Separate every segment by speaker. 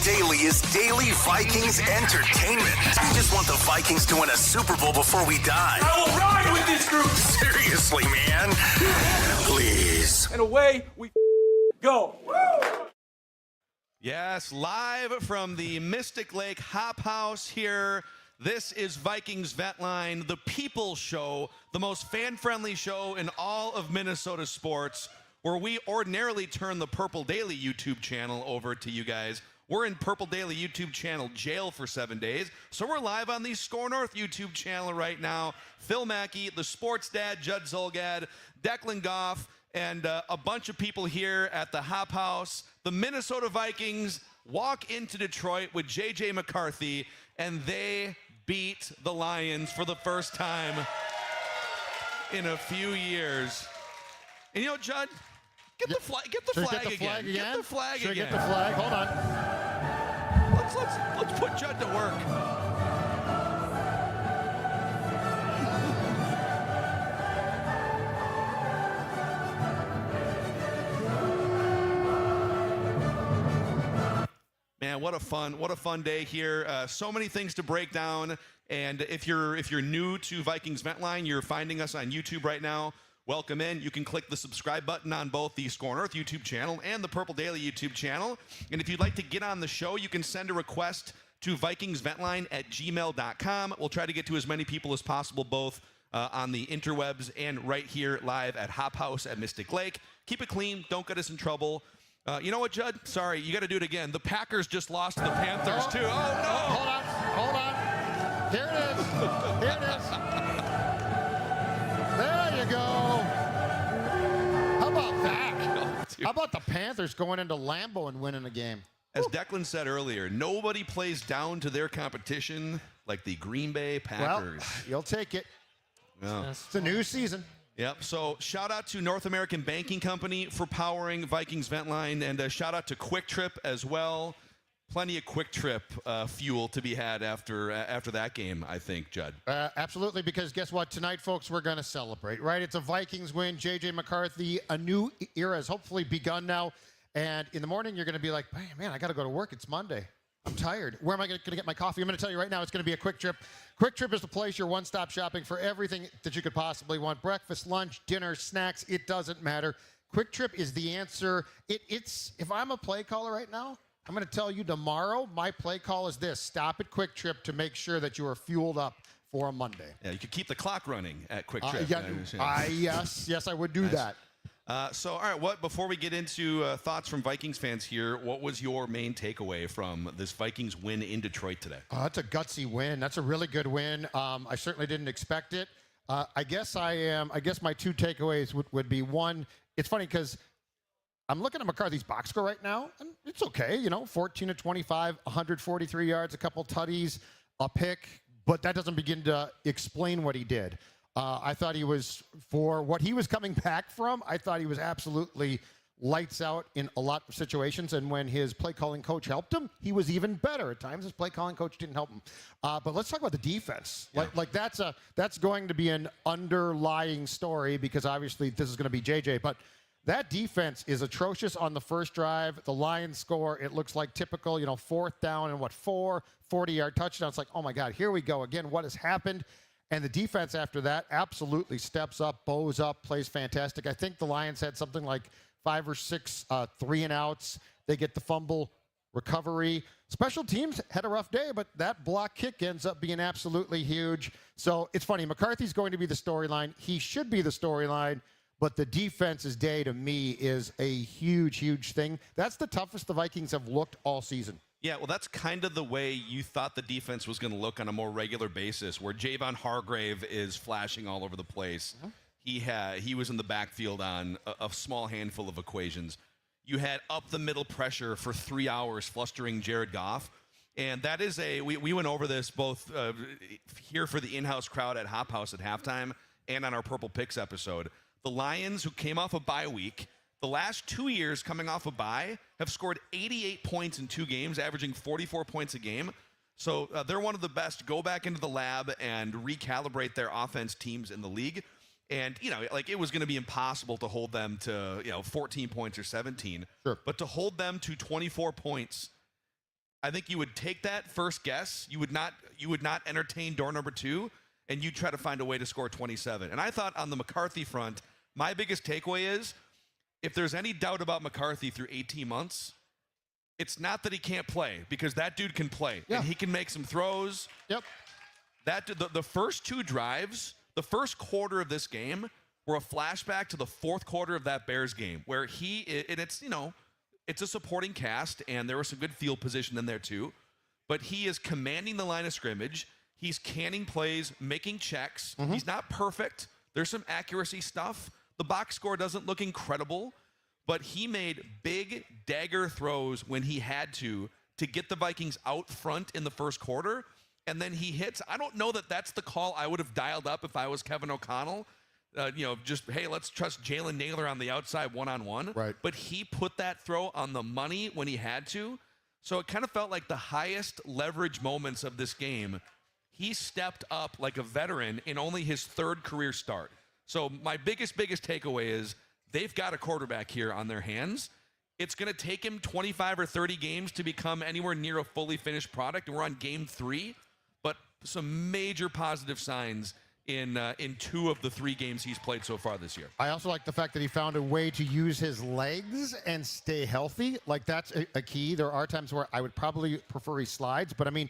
Speaker 1: Daily is daily Vikings entertainment. We just want the Vikings to win a Super Bowl before we die.
Speaker 2: I will ride with this group.
Speaker 1: Seriously, man. Please.
Speaker 2: And away we go.
Speaker 3: Yes, live from the Mystic Lake Hop House here. This is Vikings Vent Line, the People Show, the most fan-friendly show in all of Minnesota sports, where we ordinarily turn the Purple Daily YouTube channel over to you guys. We're in Purple Daily YouTube channel jail for 7 days, so we're live on the Score North YouTube channel right now. Phil Mackey, the sports dad, Judd Zolgad, Declan Goff, and a bunch of people here at the Hop House. The Minnesota Vikings walk into Detroit with J.J. McCarthy, and they beat the Lions for the first time in a few years. And you know, Judd, get the flag again. Get the flag again. Get the flag.
Speaker 4: Hold on.
Speaker 3: Let's put Judd to work. Man, what a fun day here. So many things to break down. And if you're new to Vikings Vent Line, you're finding us on YouTube right now. Welcome in. You can click the subscribe button on both the Score North YouTube channel and the Purple Daily YouTube channel. And if you'd like to get on the show, you can send a request to vikingsventline@gmail.com. We'll try to get to as many people as possible, both on the interwebs and right here live at Hop House at Mystic Lake. Keep it clean. Don't get us in trouble. You know what, Judd? Sorry, you got to do it again. The Packers just lost to the Panthers, too. Oh, no.
Speaker 4: Hold on. Here it is. There you go. How about that? How about the Panthers going into Lambeau and winning a game?
Speaker 3: As Declan said earlier, nobody plays down to their competition like the Green Bay Packers.
Speaker 4: Well, you'll take it.
Speaker 3: Yeah.
Speaker 4: It's a new season.
Speaker 3: Yep, so shout out to North American Banking Company for powering Vikings Vent Line, and shout out to Quick Trip as well. Plenty of Quick Trip fuel to be had after that game, I think, Judd.
Speaker 4: Absolutely, because guess what? Tonight, folks, we're going to celebrate, right? It's a Vikings win. J.J. McCarthy, a new era has hopefully begun now. And in the morning, you're going to be like, man, I got to go to work. It's Monday. I'm tired. Where am I going to get my coffee? I'm going to tell you right now, it's going to be a Quick Trip. Quick Trip is the place, your one-stop shopping for everything that you could possibly want. Breakfast, lunch, dinner, snacks, it doesn't matter. Quick Trip is the answer. It's if I'm a play caller right now, I'm going to tell you tomorrow, my play call is this. Stop at Quick Trip to make sure that you are fueled up for a Monday.
Speaker 3: Yeah, you could keep the clock running at Quick Trip.
Speaker 4: Yes, I would do that.
Speaker 3: So, all right, before we get into thoughts from Vikings fans here, what was your main takeaway from this Vikings win in Detroit today?
Speaker 4: That's a gutsy win. That's a really good win. I certainly didn't expect it. I guess my two takeaways would be, one, it's funny because I'm looking at McCarthy's box score right now, and it's okay, 14 of 25, 143 yards, a couple tutties, a pick, but that doesn't begin to explain what he did. I thought he was, for what he was coming back from, I thought he was absolutely lights out in a lot of situations. And when his play calling coach helped him, he was even better. At times, his play calling coach didn't help him. But let's talk about the defense.
Speaker 3: Yeah.
Speaker 4: Like that's going to be an underlying story because obviously this is going to be JJ. But that defense is atrocious on the first drive. The Lions score, it looks like typical, fourth down and 40-yard touchdown. It's like, oh my God, here we go again. What has happened? And the defense after that absolutely steps up, bows up, plays fantastic. I think the Lions had something like 5 or 6 3-and-outs. They get the fumble recovery. Special teams had a rough day, but that block kick ends up being absolutely huge. So it's funny. McCarthy's going to be the storyline. He should be the storyline, but the defense's day to me is a huge, huge thing. That's the toughest the Vikings have looked all season.
Speaker 3: Yeah, well, that's kind of the way you thought the defense was going to look on a more regular basis, where Javon Hargrave is flashing all over the place. Mm-hmm. He was in the backfield on a small handful of equations. You had up-the-middle pressure for 3 hours flustering Jared Goff. And that is we went over this both here for the in-house crowd at Hop House at halftime and on our Purple Picks episode. The Lions, who came off a bye week, the last 2 years coming off a bye, have scored 88 points in 2 games, averaging 44 points a game. So they're one of the best. Go back into the lab and recalibrate their offense teams in the league. And, it was going to be impossible to hold them to, 14 points or 17.
Speaker 4: Sure.
Speaker 3: But to hold them to 24 points I think you would take that first guess. You would not entertain door number 2, and you'd try to find a way to score 27. And I thought on the McCarthy front, my biggest takeaway is, if there's any doubt about McCarthy through 18 months, it's not that he can't play, because that dude can play. Yeah. And he can make some throws.
Speaker 4: Yep.
Speaker 3: The first 2 drives, the first quarter of this game were a flashback to the fourth quarter of that Bears game, where it's a supporting cast, and there was some good field position in there too. But he is commanding the line of scrimmage. He's canning plays, making checks. Mm-hmm. He's not perfect. There's some accuracy stuff. The box score doesn't look incredible, but he made big dagger throws when he had to get the Vikings out front in the first quarter. And then he hits. I don't know that that's the call I would have dialed up if I was Kevin O'Connell. Just, hey, let's trust Jalen Naylor on the outside one-on-one.
Speaker 4: Right.
Speaker 3: But he put that throw on the money when he had to. So it kind of felt like the highest leverage moments of this game, he stepped up like a veteran in only his 3rd career start. So my biggest takeaway is they've got a quarterback here on their hands. It's going to take him 25 or 30 games to become anywhere near a fully finished product, and we're on game 3. But some major positive signs in 2 of the 3 games he's played so far this year.
Speaker 4: I also like the fact that he found a way to use his legs and stay healthy. Like, that's a key. There are times where I would probably prefer he slides, but I mean,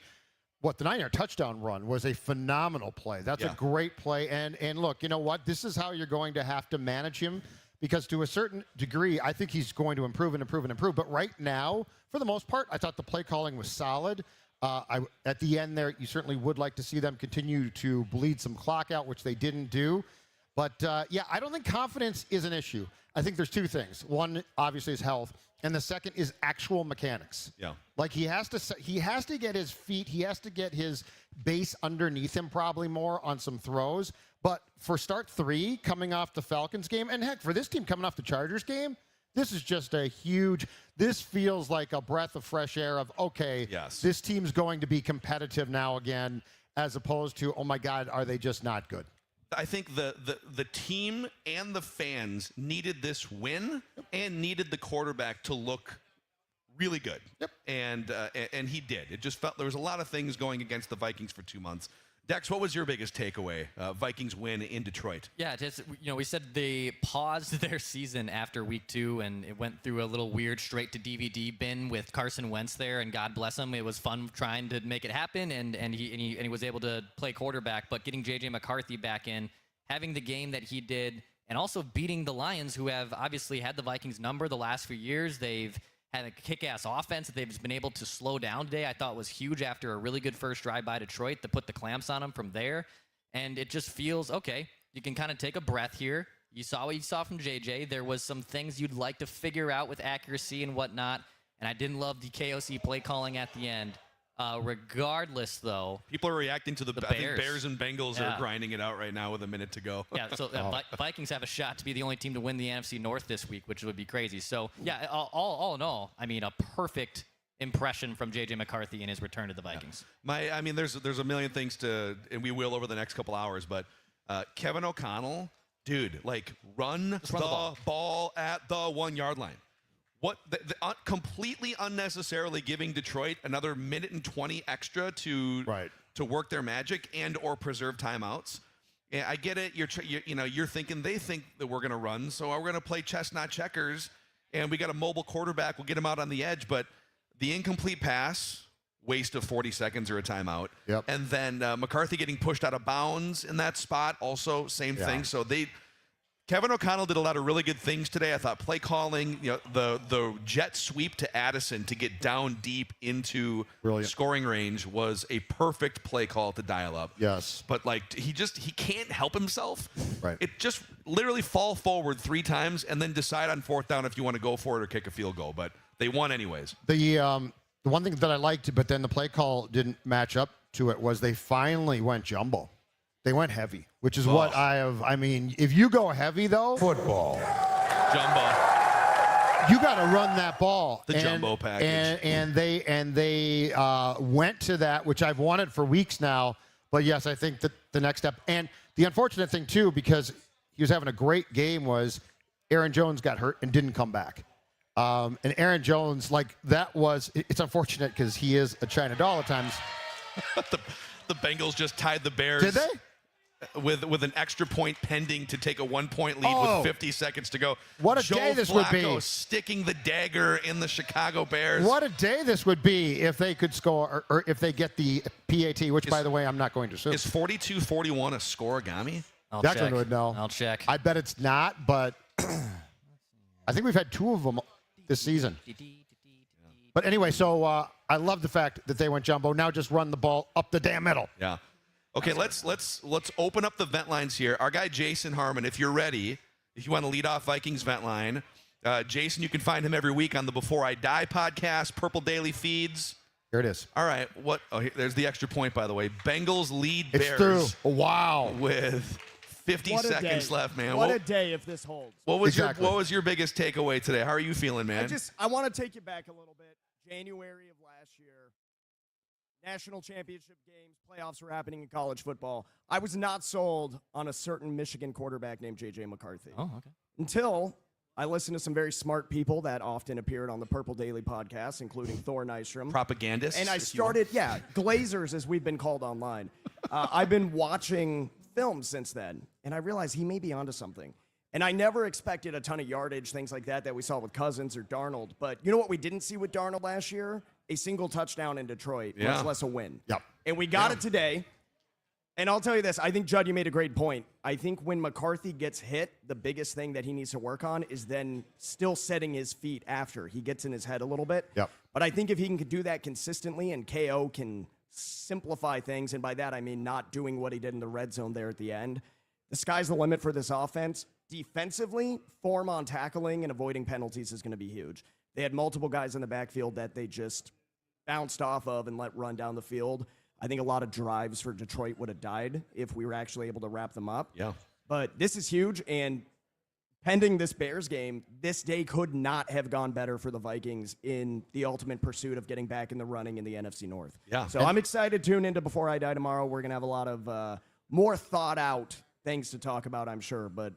Speaker 4: the 9-yard touchdown run was a phenomenal play. That's a great play. And look, you know what? This is how you're going to have to manage him, because to a certain degree, I think he's going to improve and improve and improve. But right now, for the most part, I thought the play calling was solid. At the end there, you certainly would like to see them continue to bleed some clock out, which they didn't do. But, I don't think confidence is an issue. I think there's 2 things. One, obviously, is health, and the second is actual mechanics.
Speaker 3: Yeah.
Speaker 4: Like, he has to get his feet, he has to get his base underneath him probably more on some throws. But for start 3, coming off the Falcons game, and heck, for this team coming off the Chargers game, this is just this feels like a breath of fresh air of, okay,
Speaker 3: yes,
Speaker 4: this team's going to be competitive now again, as opposed to, oh my God, are they just not good?
Speaker 3: I think the team and the fans needed this win and needed the quarterback to look really good.
Speaker 4: Yep.
Speaker 3: And he did. It just felt there was a lot of things going against the Vikings for 2 months. Dex, what was your biggest takeaway? Vikings win in Detroit.
Speaker 5: Yeah, we said they paused their season after week 2, and it went through a little weird straight to DVD bin with Carson Wentz there, and God bless him. It was fun trying to make it happen, and he was able to play quarterback. But getting J.J. McCarthy back in, having the game that he did, and also beating the Lions, who have obviously had the Vikings number the last few years. They've had a kick-ass offense that they've just been able to slow down today. I thought was huge after a really good first drive by Detroit to put the clamps on them from there. And it just feels, okay, you can kind of take a breath here. You saw what you saw from JJ. There was some things you'd like to figure out with accuracy and whatnot. And I didn't love the KOC play calling at the end. Regardless, though,
Speaker 3: people are reacting to the Bears. I think Bears and Bengals are
Speaker 5: Yeah.
Speaker 3: grinding it out right now with a minute to go.
Speaker 5: Yeah, so Vikings have a shot to be the only team to win the NFC North this week, which would be crazy. So, yeah, all in all, I mean, a perfect impression from J.J. McCarthy in his return to the Vikings.
Speaker 3: I mean, there's a million things to, and we will over the next couple hours, but Kevin O'Connell, dude, like, run the ball at the 1-yard line. What completely unnecessarily giving Detroit another minute and 20 extra to work their magic and or preserve timeouts. And I get it. You're thinking they think that we're going to run, so we're going to play chess, not checkers. And we got a mobile quarterback. We'll get him out on the edge. But the incomplete pass, waste of 40 seconds or a timeout.
Speaker 4: Yep.
Speaker 3: And then McCarthy getting pushed out of bounds in that spot, also same thing. So Kevin O'Connell did a lot of really good things today. I thought play calling, the jet sweep to Addison to get down deep into scoring range was a perfect play call to dial up.
Speaker 4: Yes.
Speaker 3: But he can't help himself.
Speaker 4: Right.
Speaker 3: It just literally fall forward 3 times and then decide on 4th down if you want to go for it or kick a field goal. But they won anyways.
Speaker 4: The one thing that I liked, but then the play call didn't match up to it, was they finally went jumbo. They went heavy, which is what I mean, if you go heavy, though.
Speaker 2: Football.
Speaker 3: Jumbo.
Speaker 4: You got to run that ball.
Speaker 3: The jumbo package.
Speaker 4: And they went to that, which I've wanted for weeks now. But, yes, I think that the next step. And the unfortunate thing, too, because he was having a great game, was Aaron Jones got hurt and didn't come back. And Aaron Jones, like that was, it's unfortunate because he is a China doll at times.
Speaker 3: The Bengals just tied the Bears.
Speaker 4: Did they?
Speaker 3: With an extra point pending to take a 1-point lead with 50 seconds to go.
Speaker 4: What a
Speaker 3: Joe
Speaker 4: day this
Speaker 3: Flacco
Speaker 4: would be.
Speaker 3: sticking the dagger in the Chicago Bears.
Speaker 4: What a day this would be if they could score, or if they get the PAT, which, by the way, I'm not going to assume.
Speaker 3: Is 42-41 a scoreagami?
Speaker 4: Declan would know.
Speaker 5: I'll check.
Speaker 4: I bet it's not, but I think we've had 2 of them this season. But anyway, so I love the fact that they went jumbo. Now just run the ball up the damn middle.
Speaker 3: Yeah. Okay, let's open up the vent lines here. Our guy Jason Harmon, if you're ready, if you want to lead off Vikings Vent Line, Jason, you can find him every week on the Before I Die podcast, Purple Daily Feeds.
Speaker 4: Here it is.
Speaker 3: All right, there's the extra point, by the way. Bengals lead
Speaker 4: It's
Speaker 3: Bears.
Speaker 4: through. Oh, wow.
Speaker 3: With 50 seconds left, man.
Speaker 6: What a day if this holds.
Speaker 3: What was your biggest takeaway today? How are you feeling, man?
Speaker 6: I want to take you back a little bit. January of last year, national championship games, playoffs were happening in college football. I was not sold on a certain Michigan quarterback named J.J. McCarthy.
Speaker 5: Oh, okay.
Speaker 6: Until I listened to some very smart people that often appeared on the Purple Daily podcast, including Thor Nystrom.
Speaker 3: Propagandists.
Speaker 6: And I started, Glazers, as we've been called online. I've been watching film since then, and I realized he may be onto something. And I never expected a ton of yardage, things like that we saw with Cousins or Darnold. But you know what we didn't see with Darnold last year? A single touchdown in Detroit, much less a win.
Speaker 4: Yep.
Speaker 6: And we got it today. And I'll tell you this, I think, Judd, you made a great point. I think when McCarthy gets hit, the biggest thing that he needs to work on is then still setting his feet after. He gets in his head a little bit.
Speaker 4: Yep.
Speaker 6: But I think if he can do that consistently and KO can simplify things, and by that I mean not doing what he did in the red zone there at the end, the sky's the limit for this offense. Defensively, form on tackling and avoiding penalties is going to be huge. They had multiple guys in the backfield that they just bounced off of and let run down the field. I think a lot of drives for Detroit would have died if we were actually able to wrap them up.
Speaker 3: Yeah.
Speaker 6: But this is huge, and pending this Bears game, this day could not have gone better for the Vikings in the ultimate pursuit of getting back in the running in the NFC North.
Speaker 3: Yeah.
Speaker 6: So I'm excited to tune into Before I Die tomorrow. We're going to have a lot of more thought-out things to talk about, I'm sure. But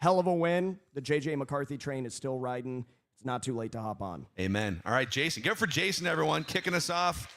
Speaker 6: hell of a win. The J.J. McCarthy train is still riding. It's not too late to hop on.
Speaker 3: Amen. All right, Jason. Give it for Jason, everyone, kicking us off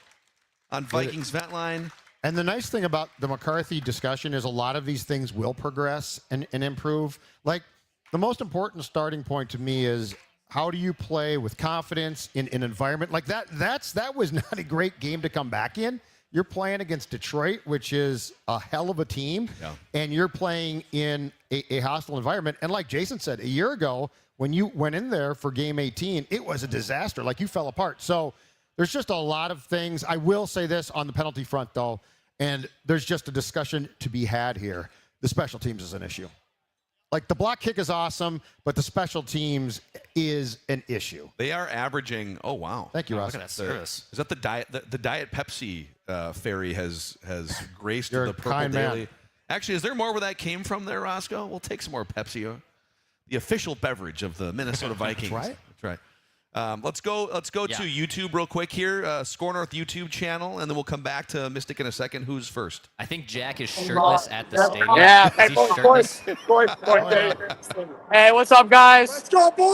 Speaker 3: on Vikings Vent Line.
Speaker 4: And the nice thing about the McCarthy discussion is a lot of these things will progress and improve. Like, the most important starting point to me is how do you play with confidence in an environment like that? That was not a great game to come back in. You're playing against Detroit, which is a hell of a team, and you're playing in a hostile environment. And like Jason said, a year ago, when you went in there for Game 18, it was a disaster. Like, you fell apart. So there's just a lot of things. I will say this on the penalty front, though, and there's just a discussion to be had here. The special teams is an issue. Like, the block kick is awesome, but the special teams is an issue.
Speaker 3: They are averaging. Oh wow!
Speaker 4: Thank you, Ross.
Speaker 5: Look at that service.
Speaker 3: Is that the diet? The Diet Pepsi fairy has graced
Speaker 4: You're
Speaker 3: the
Speaker 4: a
Speaker 3: Purple
Speaker 4: kind man.
Speaker 3: Daily. Actually, is there more where that came from there, Roscoe? We'll take some more Pepsi. The official beverage of the Minnesota Vikings.
Speaker 4: That's right.
Speaker 3: That's right. Let's go to YouTube real quick here. Score North YouTube channel, and then we'll come back to Mystic in a second. Who's first?
Speaker 5: I think Jack is shirtless at the stadium.
Speaker 7: Yeah,
Speaker 5: Is
Speaker 7: hey,
Speaker 5: he
Speaker 7: boys,
Speaker 5: shirtless?
Speaker 7: Hey, what's up, guys? Let's go, boys!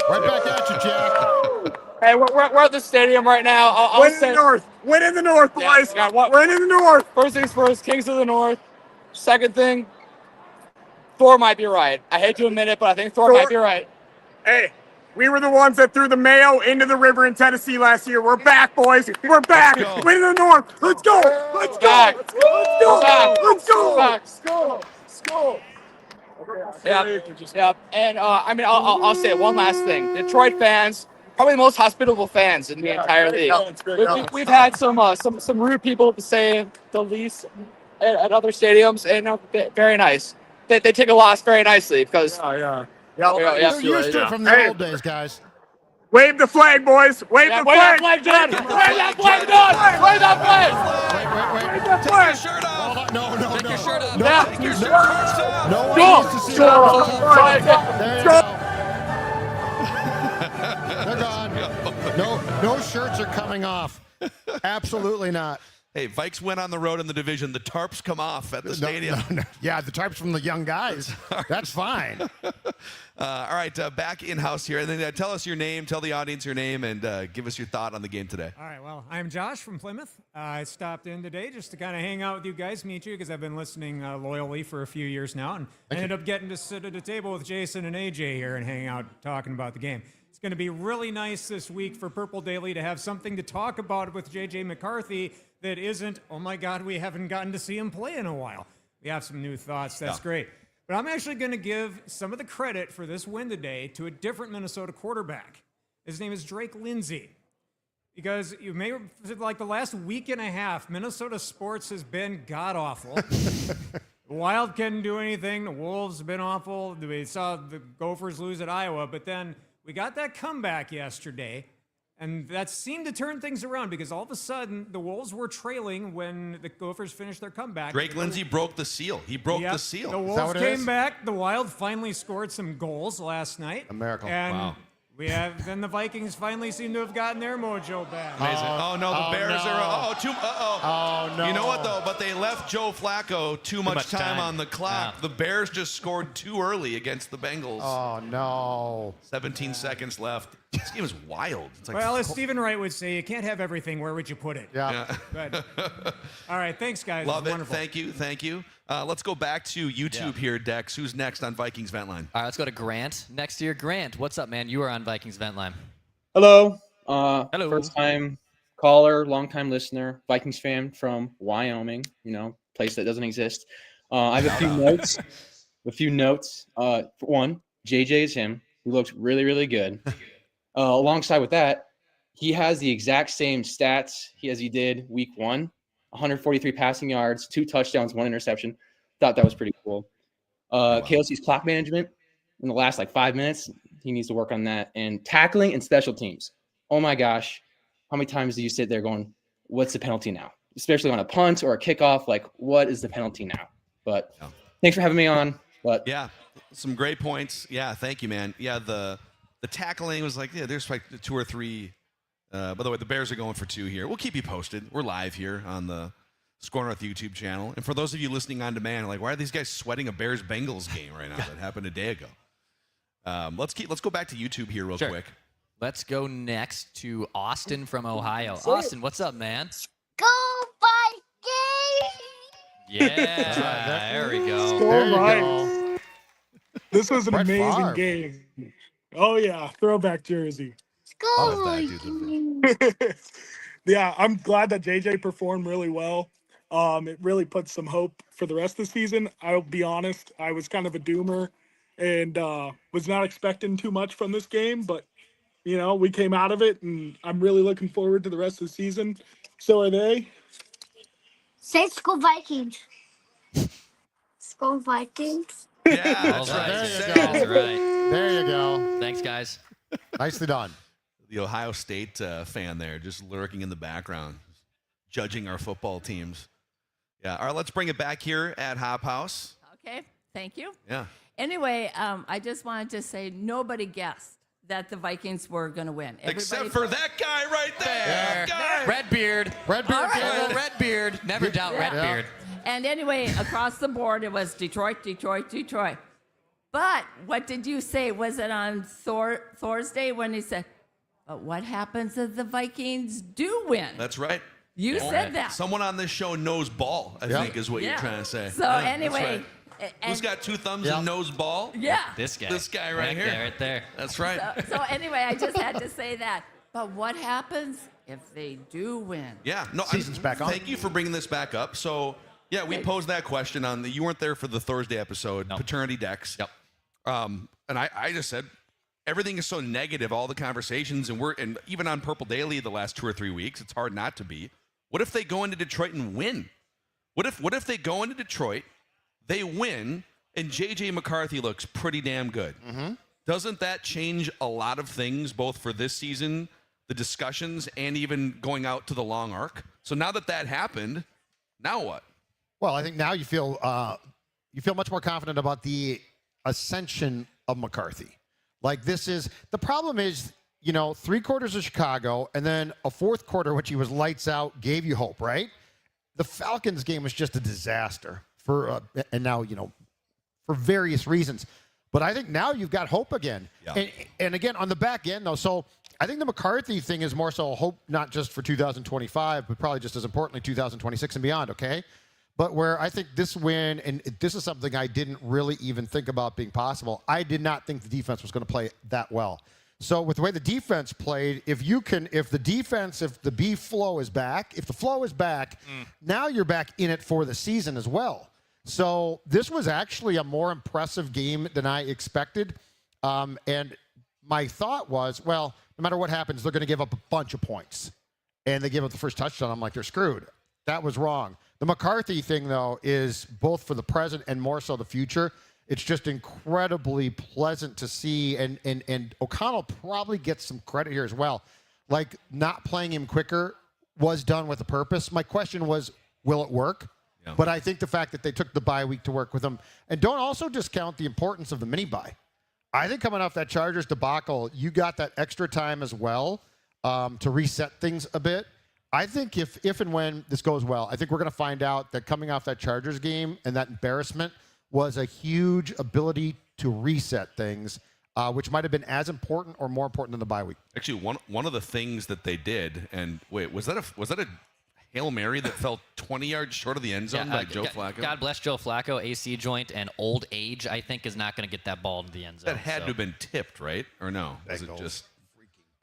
Speaker 4: Right back at you, Jack.
Speaker 7: Hey, we're at the stadium right now. I'll
Speaker 8: Win in the North. Win in the North, boys.
Speaker 7: Yeah,
Speaker 8: Win in the North.
Speaker 7: First things first, Kings of the North. Second thing, Thor might be right. I hate to admit it, but I think Thor might be right.
Speaker 8: Hey, we were the ones that threw the Mayo into the river in Tennessee last year. We're back, boys. We're back.
Speaker 3: go.
Speaker 8: Win in the North. Let's go. Let's go.
Speaker 7: Back.
Speaker 8: Let's go.
Speaker 7: Back.
Speaker 8: Let's go.
Speaker 7: Back.
Speaker 8: Let's go. Let's go.
Speaker 7: Yep. And I mean, I'll say one last thing. Detroit fans, probably the most hospitable fans in the entire league. We've had some rude people, to say the least, at other stadiums, and very nice. They take a loss very nicely because.
Speaker 4: You're used to it from the old days, guys.
Speaker 8: Wave the flag, boys. Wave the
Speaker 7: Wave that
Speaker 8: flag.
Speaker 7: flag, John! Wave that flag, John! Wave that flag!
Speaker 8: Wave that flag.
Speaker 3: Shirt off.
Speaker 4: Hold on. No.
Speaker 5: Take your shirt off.
Speaker 7: Yeah.
Speaker 3: Take your shirt off.
Speaker 4: No one
Speaker 7: Go.
Speaker 4: needs to see
Speaker 7: Go.
Speaker 4: that. There you go. They're gone. No shirts are coming off. Absolutely not.
Speaker 3: Hey, Vikes went on the road in the division. The tarps come off at the stadium.
Speaker 4: No. Yeah, the tarps from the young guys. That's fine.
Speaker 3: All right, back in-house here. And then tell us your name, tell the audience your name, and give us your thought on the game today.
Speaker 9: All right, well, I'm Josh from Plymouth. I stopped in today just to kind of hang out with you guys, meet you, because I've been listening loyally for a few years now, and I ended up getting to sit at a table with Jason and AJ here and hang out talking about the game. It's going to be really nice this week for Purple Daily to have something to talk about with JJ McCarthy that isn't, oh my God, we haven't gotten to see him play in a while. We have some new thoughts. That's great. But I'm actually going to give some of the credit for this win today to a different Minnesota quarterback. His name is Drake Lindsay. Because you may, like the last week and a half, Minnesota sports has been god-awful. The Wild couldn't do anything. The Wolves have been awful. We saw the Gophers lose at Iowa. But then we got that comeback yesterday. And that seemed to turn things around because all of a sudden the Wolves were trailing when the Gophers finished their comeback.
Speaker 3: Drake Lindsay broke the seal. He broke the seal.
Speaker 9: The Wolves came back. The Wild finally scored some goals last night.
Speaker 4: A miracle.
Speaker 9: And then the Vikings finally seem to have gotten their mojo back.
Speaker 3: Amazing. Oh, no, the Bears are.
Speaker 4: Oh, no.
Speaker 3: You know what, though? But they left Joe Flacco too much time on the clock.
Speaker 5: Yeah.
Speaker 3: The Bears just scored too early against the Bengals.
Speaker 4: Oh, no.
Speaker 3: 17 seconds left. This game is wild. It's like,
Speaker 9: Well, as Stephen Wright would say, you can't have everything. Where would you put it?
Speaker 4: Yeah.
Speaker 9: But, all right, thanks, guys.
Speaker 3: Love it.
Speaker 9: Wonderful.
Speaker 3: Thank you. Let's go back to YouTube here, Dex. Who's next on Vikings Vent Line?
Speaker 5: All right, let's go to Grant. Next year, Grant, what's up, man? You are on Vikings Vent Line.
Speaker 10: Hello.
Speaker 5: Hello.
Speaker 10: First time caller, long time listener, Vikings fan from Wyoming, place that doesn't exist. I have a few notes. For one, JJ is him. He looks really, really good. Alongside with that, he has the exact same stats as he did week 1. 143 passing yards, 2 touchdowns, 1 interception. Thought that was pretty cool. KLC's clock management in the last 5 minutes, he needs to work on that. And tackling and special teams. Oh my gosh, how many times do you sit there going, what's the penalty now? Especially on a punt or a kickoff, what is the penalty now? But thanks for having me on. But
Speaker 3: yeah, some great points. Yeah, thank you, man. Yeah, the tackling was there's 2 or 3. By the way, the Bears are going for 2 here. We'll keep you posted. We're live here on the Score North YouTube channel. And for those of you listening on demand, why are these guys sweating a Bears-Bengals game right now that happened a day ago? Let's go back to YouTube here real quick.
Speaker 5: Let's go next to Austin from Ohio. Austin, what's up, man?
Speaker 11: Go Vikings!
Speaker 5: Yeah, there we go.
Speaker 4: There you go.
Speaker 12: This was an
Speaker 4: Brett
Speaker 12: amazing
Speaker 4: Favre.
Speaker 12: game. Oh, yeah. Throwback jersey.
Speaker 11: Go Vikings!
Speaker 12: Yeah, I'm glad that JJ performed really well. It really puts some hope for the rest of the season. I'll be honest, I was kind of a doomer and was not expecting too much from this game, but we came out of it, and I'm really looking forward to the rest of the season. So are they.
Speaker 11: Say go Vikings. Go Vikings.
Speaker 3: Yeah,
Speaker 5: That's right.
Speaker 4: There you
Speaker 5: That's
Speaker 4: go.
Speaker 5: right.
Speaker 4: There you go.
Speaker 5: Thanks, guys.
Speaker 4: Nicely done.
Speaker 3: The Ohio State fan there, just lurking in the background, judging our football teams. Yeah. All right, let's bring it back here at Hop House.
Speaker 13: Okay, thank you.
Speaker 3: Yeah.
Speaker 13: Anyway, I just wanted to say nobody guessed that the Vikings were going to win.
Speaker 3: Except for that guy right there. Guy.
Speaker 5: Redbeard.
Speaker 4: Redbeard.
Speaker 5: Oh, Redbeard. Never doubt Redbeard.
Speaker 13: And anyway, across the board, it was Detroit, Detroit, Detroit. But what did you say? Was it on Thursday when he said, but what happens if the Vikings do win?
Speaker 3: That's right.
Speaker 13: You said that.
Speaker 3: Someone on this show knows ball, I think is what you're trying to say.
Speaker 13: So
Speaker 3: Yeah,
Speaker 13: anyway.
Speaker 3: that's right. Who's got 2 thumbs and knows ball?
Speaker 13: Yeah.
Speaker 5: This guy.
Speaker 3: This guy right here.
Speaker 5: Right there.
Speaker 3: That's right.
Speaker 13: So anyway, I just had to say that. But what happens if they do win?
Speaker 3: Yeah. No,
Speaker 4: Season's back on.
Speaker 3: Thank you for bringing this back up. So, yeah, we posed that question on you weren't there for the Thursday episode, Paternity Dex.
Speaker 5: Yep.
Speaker 3: And I just said everything is so negative, all the conversations, and even on Purple Daily the last 2 or 3 weeks, it's hard not to be. What if they go into Detroit and win? What if they go into Detroit, they win, and JJ McCarthy looks pretty damn good?
Speaker 4: Mm-hmm.
Speaker 3: Doesn't that change a lot of things, both for this season, the discussions, and even going out to the long arc? So now that happened, now what?
Speaker 4: Well, I think now you feel much more confident about the ascension of McCarthy. The problem is, 3 quarters of Chicago and then a 4th quarter, which he was lights out, gave you hope, right? The Falcons game was just a disaster for and now, for various reasons. But I think now you've got hope again.
Speaker 3: Yeah.
Speaker 4: And again, on the back end, though, so I think the McCarthy thing is more so hope not just for 2025, but probably just as importantly 2026 and beyond, okay? But where I think this win, and this is something I didn't really even think about being possible, I did not think the defense was going to play that well. So with the way the defense played, if the B flow is back, if the flow is back, now you're back in it for the season as well. So this was actually a more impressive game than I expected. And my thought was, well, no matter what happens, they're going to give up a bunch of points. And they give up the first touchdown. I'm like, they're screwed. That was wrong. The McCarthy thing, though, is both for the present and more so the future. It's just incredibly pleasant to see. And O'Connell probably gets some credit here as well. Like, not playing him quicker was done with a purpose. My question was, will it work? Yeah. But I think the fact that they took the bye week to work with him, and don't also discount the importance of the mini bye. I think coming off that Chargers debacle, you got that extra time as well to reset things a bit. I think if and when this goes well, I think we're going to find out that coming off that Chargers game and that embarrassment was a huge ability to reset things, which might have been as important or more important than the bye week.
Speaker 3: Actually, one of the things that they did, and wait, was that a Hail Mary that fell 20 yards short of the end zone by Joe Flacco?
Speaker 5: God bless Joe Flacco. AC joint and old age, I think, is not going to get that ball into the end zone.
Speaker 3: That had to have been tipped, right? Or no? Was it just...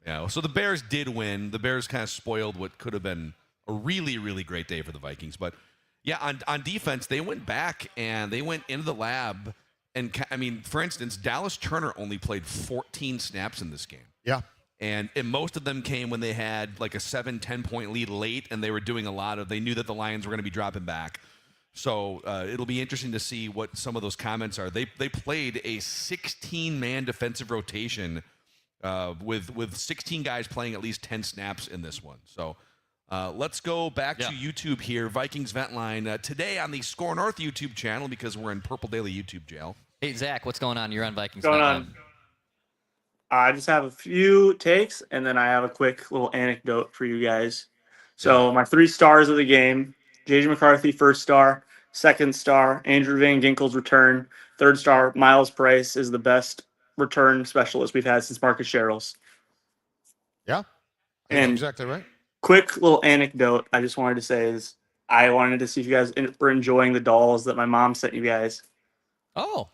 Speaker 3: Yeah, so the Bears did win. The Bears kind of spoiled what could have been a really, really great day for the Vikings. But, yeah, on defense, they went back and they went into the lab. And, I mean, for instance, Dallas Turner only played 14 snaps in this game.
Speaker 4: Yeah.
Speaker 3: And most of them came when they had like a 7-10 point lead late, and they were doing they knew that the Lions were going to be dropping back. So it'll be interesting to see what some of those comments are. They played a 16-man defensive rotation with 16 guys playing at least 10 snaps in this one. So let's go back to YouTube here. Vikings Vent Line today on the Score North YouTube channel because we're in Purple Daily YouTube jail.
Speaker 5: Hey, Zach, what's going on? You're on Vikings
Speaker 14: Vent Line. I just have a few takes, and then I have a quick little anecdote for you guys. So my 3 stars of the game: J.J. McCarthy, 1st star; 2nd star, Andrew Van Ginkel's return; 3rd star, Miles Price is the best return specialist we've had since Marcus Sherrills.
Speaker 4: Yeah,
Speaker 14: and
Speaker 4: exactly right.
Speaker 14: Quick little anecdote I just wanted to say is I wanted to see if you guys were enjoying the dolls that my mom sent you guys.
Speaker 5: Oh.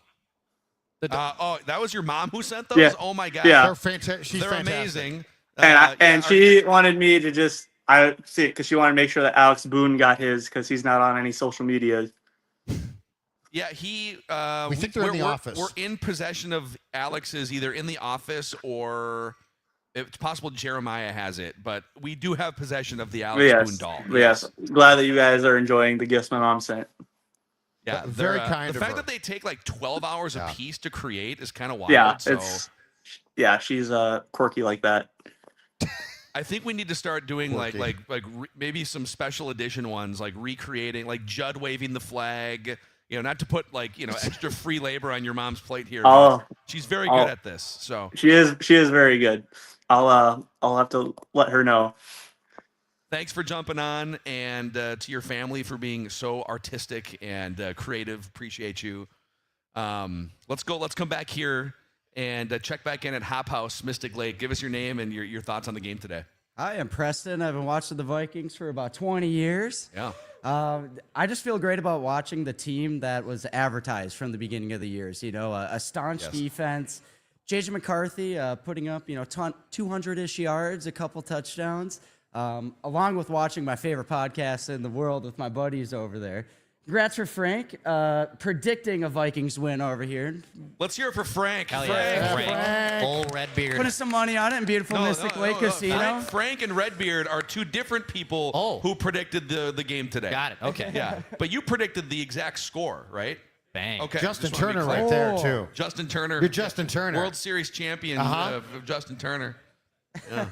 Speaker 3: That was your mom who sent those?
Speaker 14: Yeah.
Speaker 3: Oh, my God.
Speaker 14: Yeah.
Speaker 4: They're fantastic.
Speaker 3: They're amazing.
Speaker 14: And she wanted me to just see it because she wanted to make sure that Alex Boone got his because he's not on any social media.
Speaker 3: Yeah,
Speaker 4: we think they're in the office.
Speaker 3: We're in possession of Alex's, either in the office or it's possible Jeremiah has it, but we do have possession of the Alex Boone doll.
Speaker 14: Yes. Glad that you guys are enjoying the gifts my mom sent.
Speaker 3: Yeah,
Speaker 4: very kind
Speaker 3: the
Speaker 4: of
Speaker 3: fact
Speaker 4: her.
Speaker 3: that they take like 12 hours a piece to create is kind of wild.
Speaker 14: Yeah, she's quirky like that.
Speaker 3: I think we need to start doing maybe some special edition ones, like recreating, like Judd waving the flag. You know, not to put extra free labor on your mom's plate here. She's very good at this. So
Speaker 14: she is very good. I'll have to let her know.
Speaker 3: Thanks for jumping on, and to your family for being so artistic and creative. Appreciate you. Let's come back here and check back in at Hop House, Mystic Lake. Give us your name and your thoughts on the game today.
Speaker 15: Hi, I'm Preston. I've been watching the Vikings for about 20 years.
Speaker 3: Yeah.
Speaker 15: I just feel great about watching the team that was advertised from the beginning of the years. You know, a staunch defense. J.J. McCarthy putting up 200-ish yards, a couple touchdowns. Along with watching my favorite podcast in the world with my buddies over there. Congrats for Frank, predicting a Vikings win over here.
Speaker 3: Let's hear it for Frank.
Speaker 5: Hell yeah, Frank. Full Redbeard.
Speaker 15: Putting some money on it in beautiful Mystic Lake Casino.
Speaker 3: Frank and Redbeard are 2 different people who predicted the game today.
Speaker 5: Got it. Okay.
Speaker 3: Yeah, but you predicted the exact score, right?
Speaker 5: Bang.
Speaker 3: Okay.
Speaker 4: Justin Turner right there, too.
Speaker 3: Justin Turner.
Speaker 4: You're Justin Turner.
Speaker 3: World Series champion of Justin Turner. Yeah.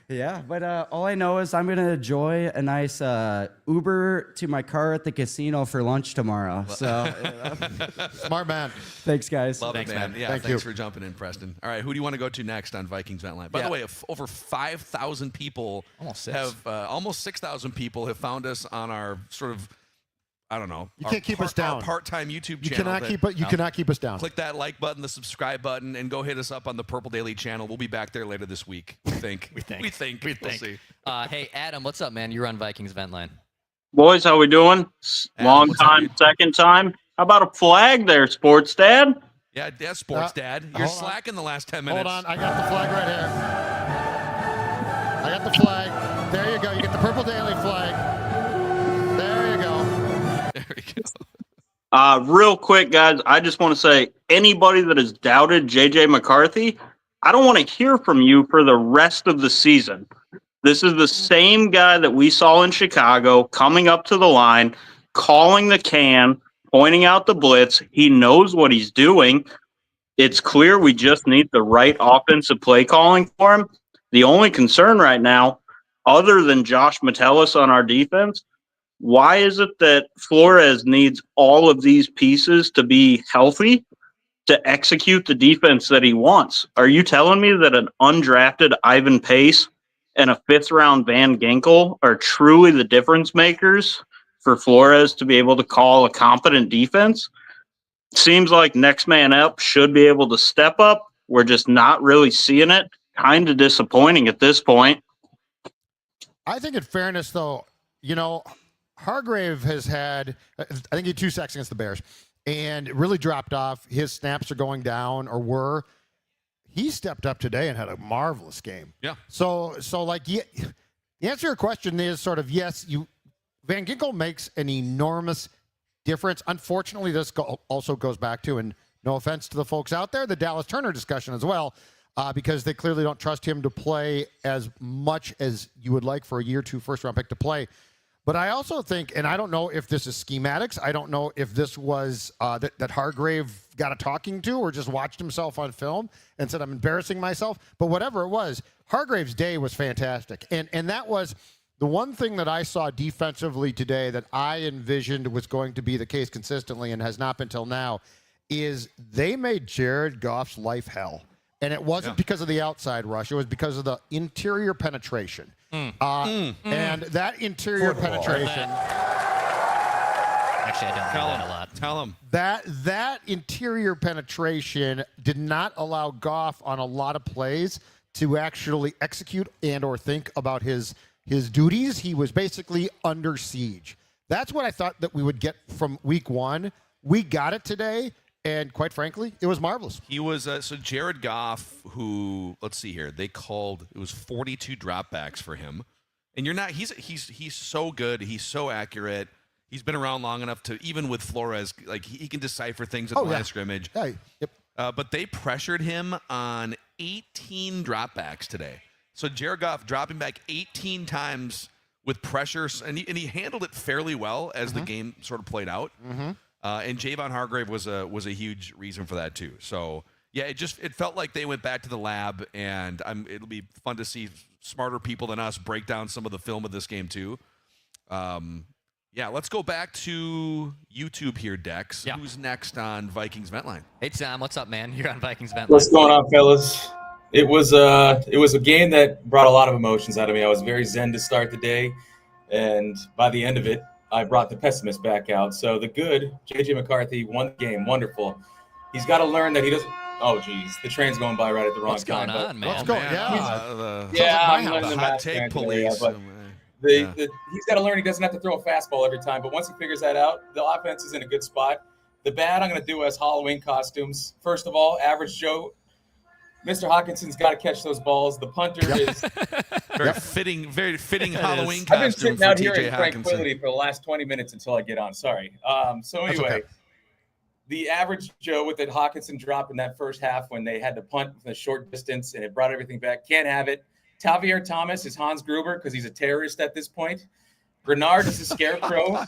Speaker 15: Yeah, but all I know is I'm gonna enjoy a nice Uber to my car at the casino for lunch tomorrow. So
Speaker 4: Smart man.
Speaker 15: Thanks, guys.
Speaker 3: Love it, man. Yeah,
Speaker 4: Thank
Speaker 3: thanks
Speaker 4: you.
Speaker 3: for jumping in, Preston. All right, who do you want to go to next on Vikings Vent Line? By the way, over 5,000 people almost 6,000 people have found us on our sort of, I don't know.
Speaker 4: You can't keep us down.
Speaker 3: Our part-time YouTube
Speaker 4: You
Speaker 3: channel.
Speaker 4: cannot keep us down.
Speaker 3: Click that like button, the subscribe button, and go hit us up on the Purple Daily channel. We'll be back there later this week. We think. we think. We'll see.
Speaker 5: Hey, Adam, what's up, man? You're on Vikings Vent Line.
Speaker 16: Boys, how we doing? Long
Speaker 3: what's up,
Speaker 16: time,
Speaker 3: dude?
Speaker 16: second time. How about a flag there, sports dad?
Speaker 3: Yeah, sports dad. You're slacking the last 10 minutes.
Speaker 4: Hold on, I got the flag right here. I got the flag. There you go. You get the Purple Daily flag. There you go.
Speaker 3: There we go.
Speaker 16: Real quick, guys, I just want to say anybody that has doubted J.J. McCarthy, I don't want to hear from you for the rest of the season. This is the same guy that we saw in Chicago coming up to the line, calling the can, pointing out the blitz. He knows what he's doing. It's clear we just need the right offensive play calling for him. The only concern right now, other than Josh Metellus on our defense, why is it that Flores needs all of these pieces to be healthy to execute the defense that he wants? Are you telling me that an undrafted Ivan Pace and a fifth-round Van Ginkel are truly the difference makers for Flores to be able to call a competent defense? Seems like next man up should be able to step up. We're just not really seeing it. Kind of disappointing at this point.
Speaker 4: I think in fairness, though, Hargrave has had, I think he had 2 sacks against the Bears, and it really dropped off. His snaps are going down, or were. He stepped up today and had a marvelous game.
Speaker 3: Yeah.
Speaker 4: So the answer to your question is sort of yes. Van Ginkel makes an enormous difference. Unfortunately, this also goes back to, and no offense to the folks out there, the Dallas Turner discussion as well, because they clearly don't trust him to play as much as you would like for a year 2 first-round pick to play. But I also think, and I don't know if this is schematics, I don't know if this was that Hargrave got a talking to or just watched himself on film and said, I'm embarrassing myself. But whatever it was, Hargrave's day was fantastic. And that was the one thing that I saw defensively today that I envisioned was going to be the case consistently and has not been till now, is they made Jared Goff's life hell. And it wasn't because of the outside rush. It was because of the interior penetration. And that interior penetration.
Speaker 5: Actually, I don't know that a lot.
Speaker 3: Tell him.
Speaker 4: That interior penetration did not allow Goff on a lot of plays to actually execute and or think about his duties. He was basically under siege. That's what I thought that we would get from week 1. We got it today. And quite frankly, it was marvelous.
Speaker 3: He was so Jared Goff, who, let's see here, they called, it was 42 dropbacks for him. And he's so good, he's so accurate. He's been around long enough to, even with Flores, like he can decipher things at the line of scrimmage.
Speaker 4: Yep.
Speaker 3: But they pressured him on 18 dropbacks today. So Jared Goff dropping back 18 times with pressure, and he handled it fairly well as the game sort of played out. And Javon Hargrave was a huge reason for that too. So yeah, it felt like they went back to the lab, and it'll be fun to see smarter people than us break down some of the film of this game too. Yeah, let's go back to YouTube here, Dex. Yeah. Who's next on Vikings Vent Line?
Speaker 5: Hey Tom, what's up, man? You're on Vikings Vent Line.
Speaker 17: What's going on, fellas? It was a game that brought a lot of emotions out of me. I was very zen to start the day, and by the end of it, I brought the pessimist back out. So the good, J.J. McCarthy won the game. Wonderful. He's got to learn that he doesn't. Oh, geez. The train's going by right at the wrong time.
Speaker 5: What's going on, man?
Speaker 4: What's going
Speaker 17: I'm learning the
Speaker 3: hot take police.
Speaker 17: He's got to learn he doesn't have to throw a fastball every time. But once he figures that out, the offense is in a good spot. The bad I'm going to do as Halloween costumes. First of all, average Joe. Mr. Hawkinson's got to catch those balls. The punter is
Speaker 3: very fitting Halloween costume.
Speaker 17: I've been sitting out here
Speaker 3: TJ
Speaker 17: in tranquility for the last 20 minutes until I get on. Sorry. So anyway, the average Joe with the Hawkinson drop in that first half when they had to punt from the short distance and it brought everything back. Can't have it. Tavier Thomas is Hans Gruber because he's a terrorist at this point. Bernard is a scarecrow.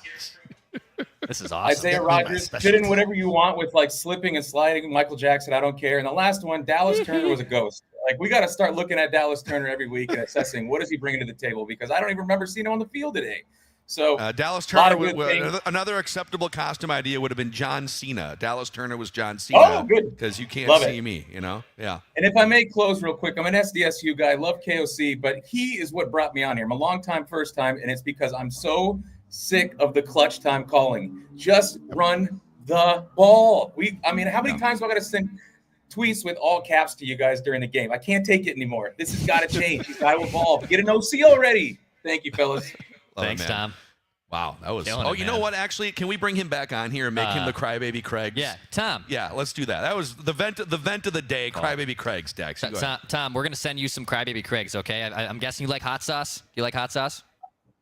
Speaker 5: This is awesome.
Speaker 17: Isaiah Rodgers, fit in whatever you want with like slipping and sliding. Michael Jackson, I don't care. And the last one, Dallas Turner was a ghost. Like, we got to start looking at Dallas Turner every week and assessing what is he bringing to the table, because I don't even remember seeing him on the field today. So
Speaker 3: Dallas
Speaker 17: a lot
Speaker 3: Turner,
Speaker 17: of good things.
Speaker 3: another acceptable costume idea would have been John Cena. Dallas Turner was John Cena.
Speaker 17: Oh, good.
Speaker 3: Because you can't
Speaker 17: Love
Speaker 3: see
Speaker 17: it.
Speaker 3: me, you know? Yeah.
Speaker 17: And if I may close real quick, I'm an SDSU guy. I love KOC, but he is what brought me on here. I'm a long time, first time, and it's because I'm so sick of the clutch time calling. Just run the ball. How many times do I got to send tweets with all caps to you guys during the game? I can't take it anymore. This has got to change. He's got to evolve. Get an OC already. Thank you, fellas.
Speaker 5: Thanks, Tom.
Speaker 3: Wow, that was.
Speaker 5: Killing it,
Speaker 3: You know
Speaker 5: man.
Speaker 3: what? Actually, can we bring him back on here and make him the Crybaby Craigs?
Speaker 5: Yeah, Tom.
Speaker 3: Yeah, let's do that. That was the vent of the day. Crybaby Craigs, Dex. Go ahead.
Speaker 5: Tom, we're gonna send you some Crybaby Craigs, okay? I'm guessing you like hot sauce. You like hot sauce?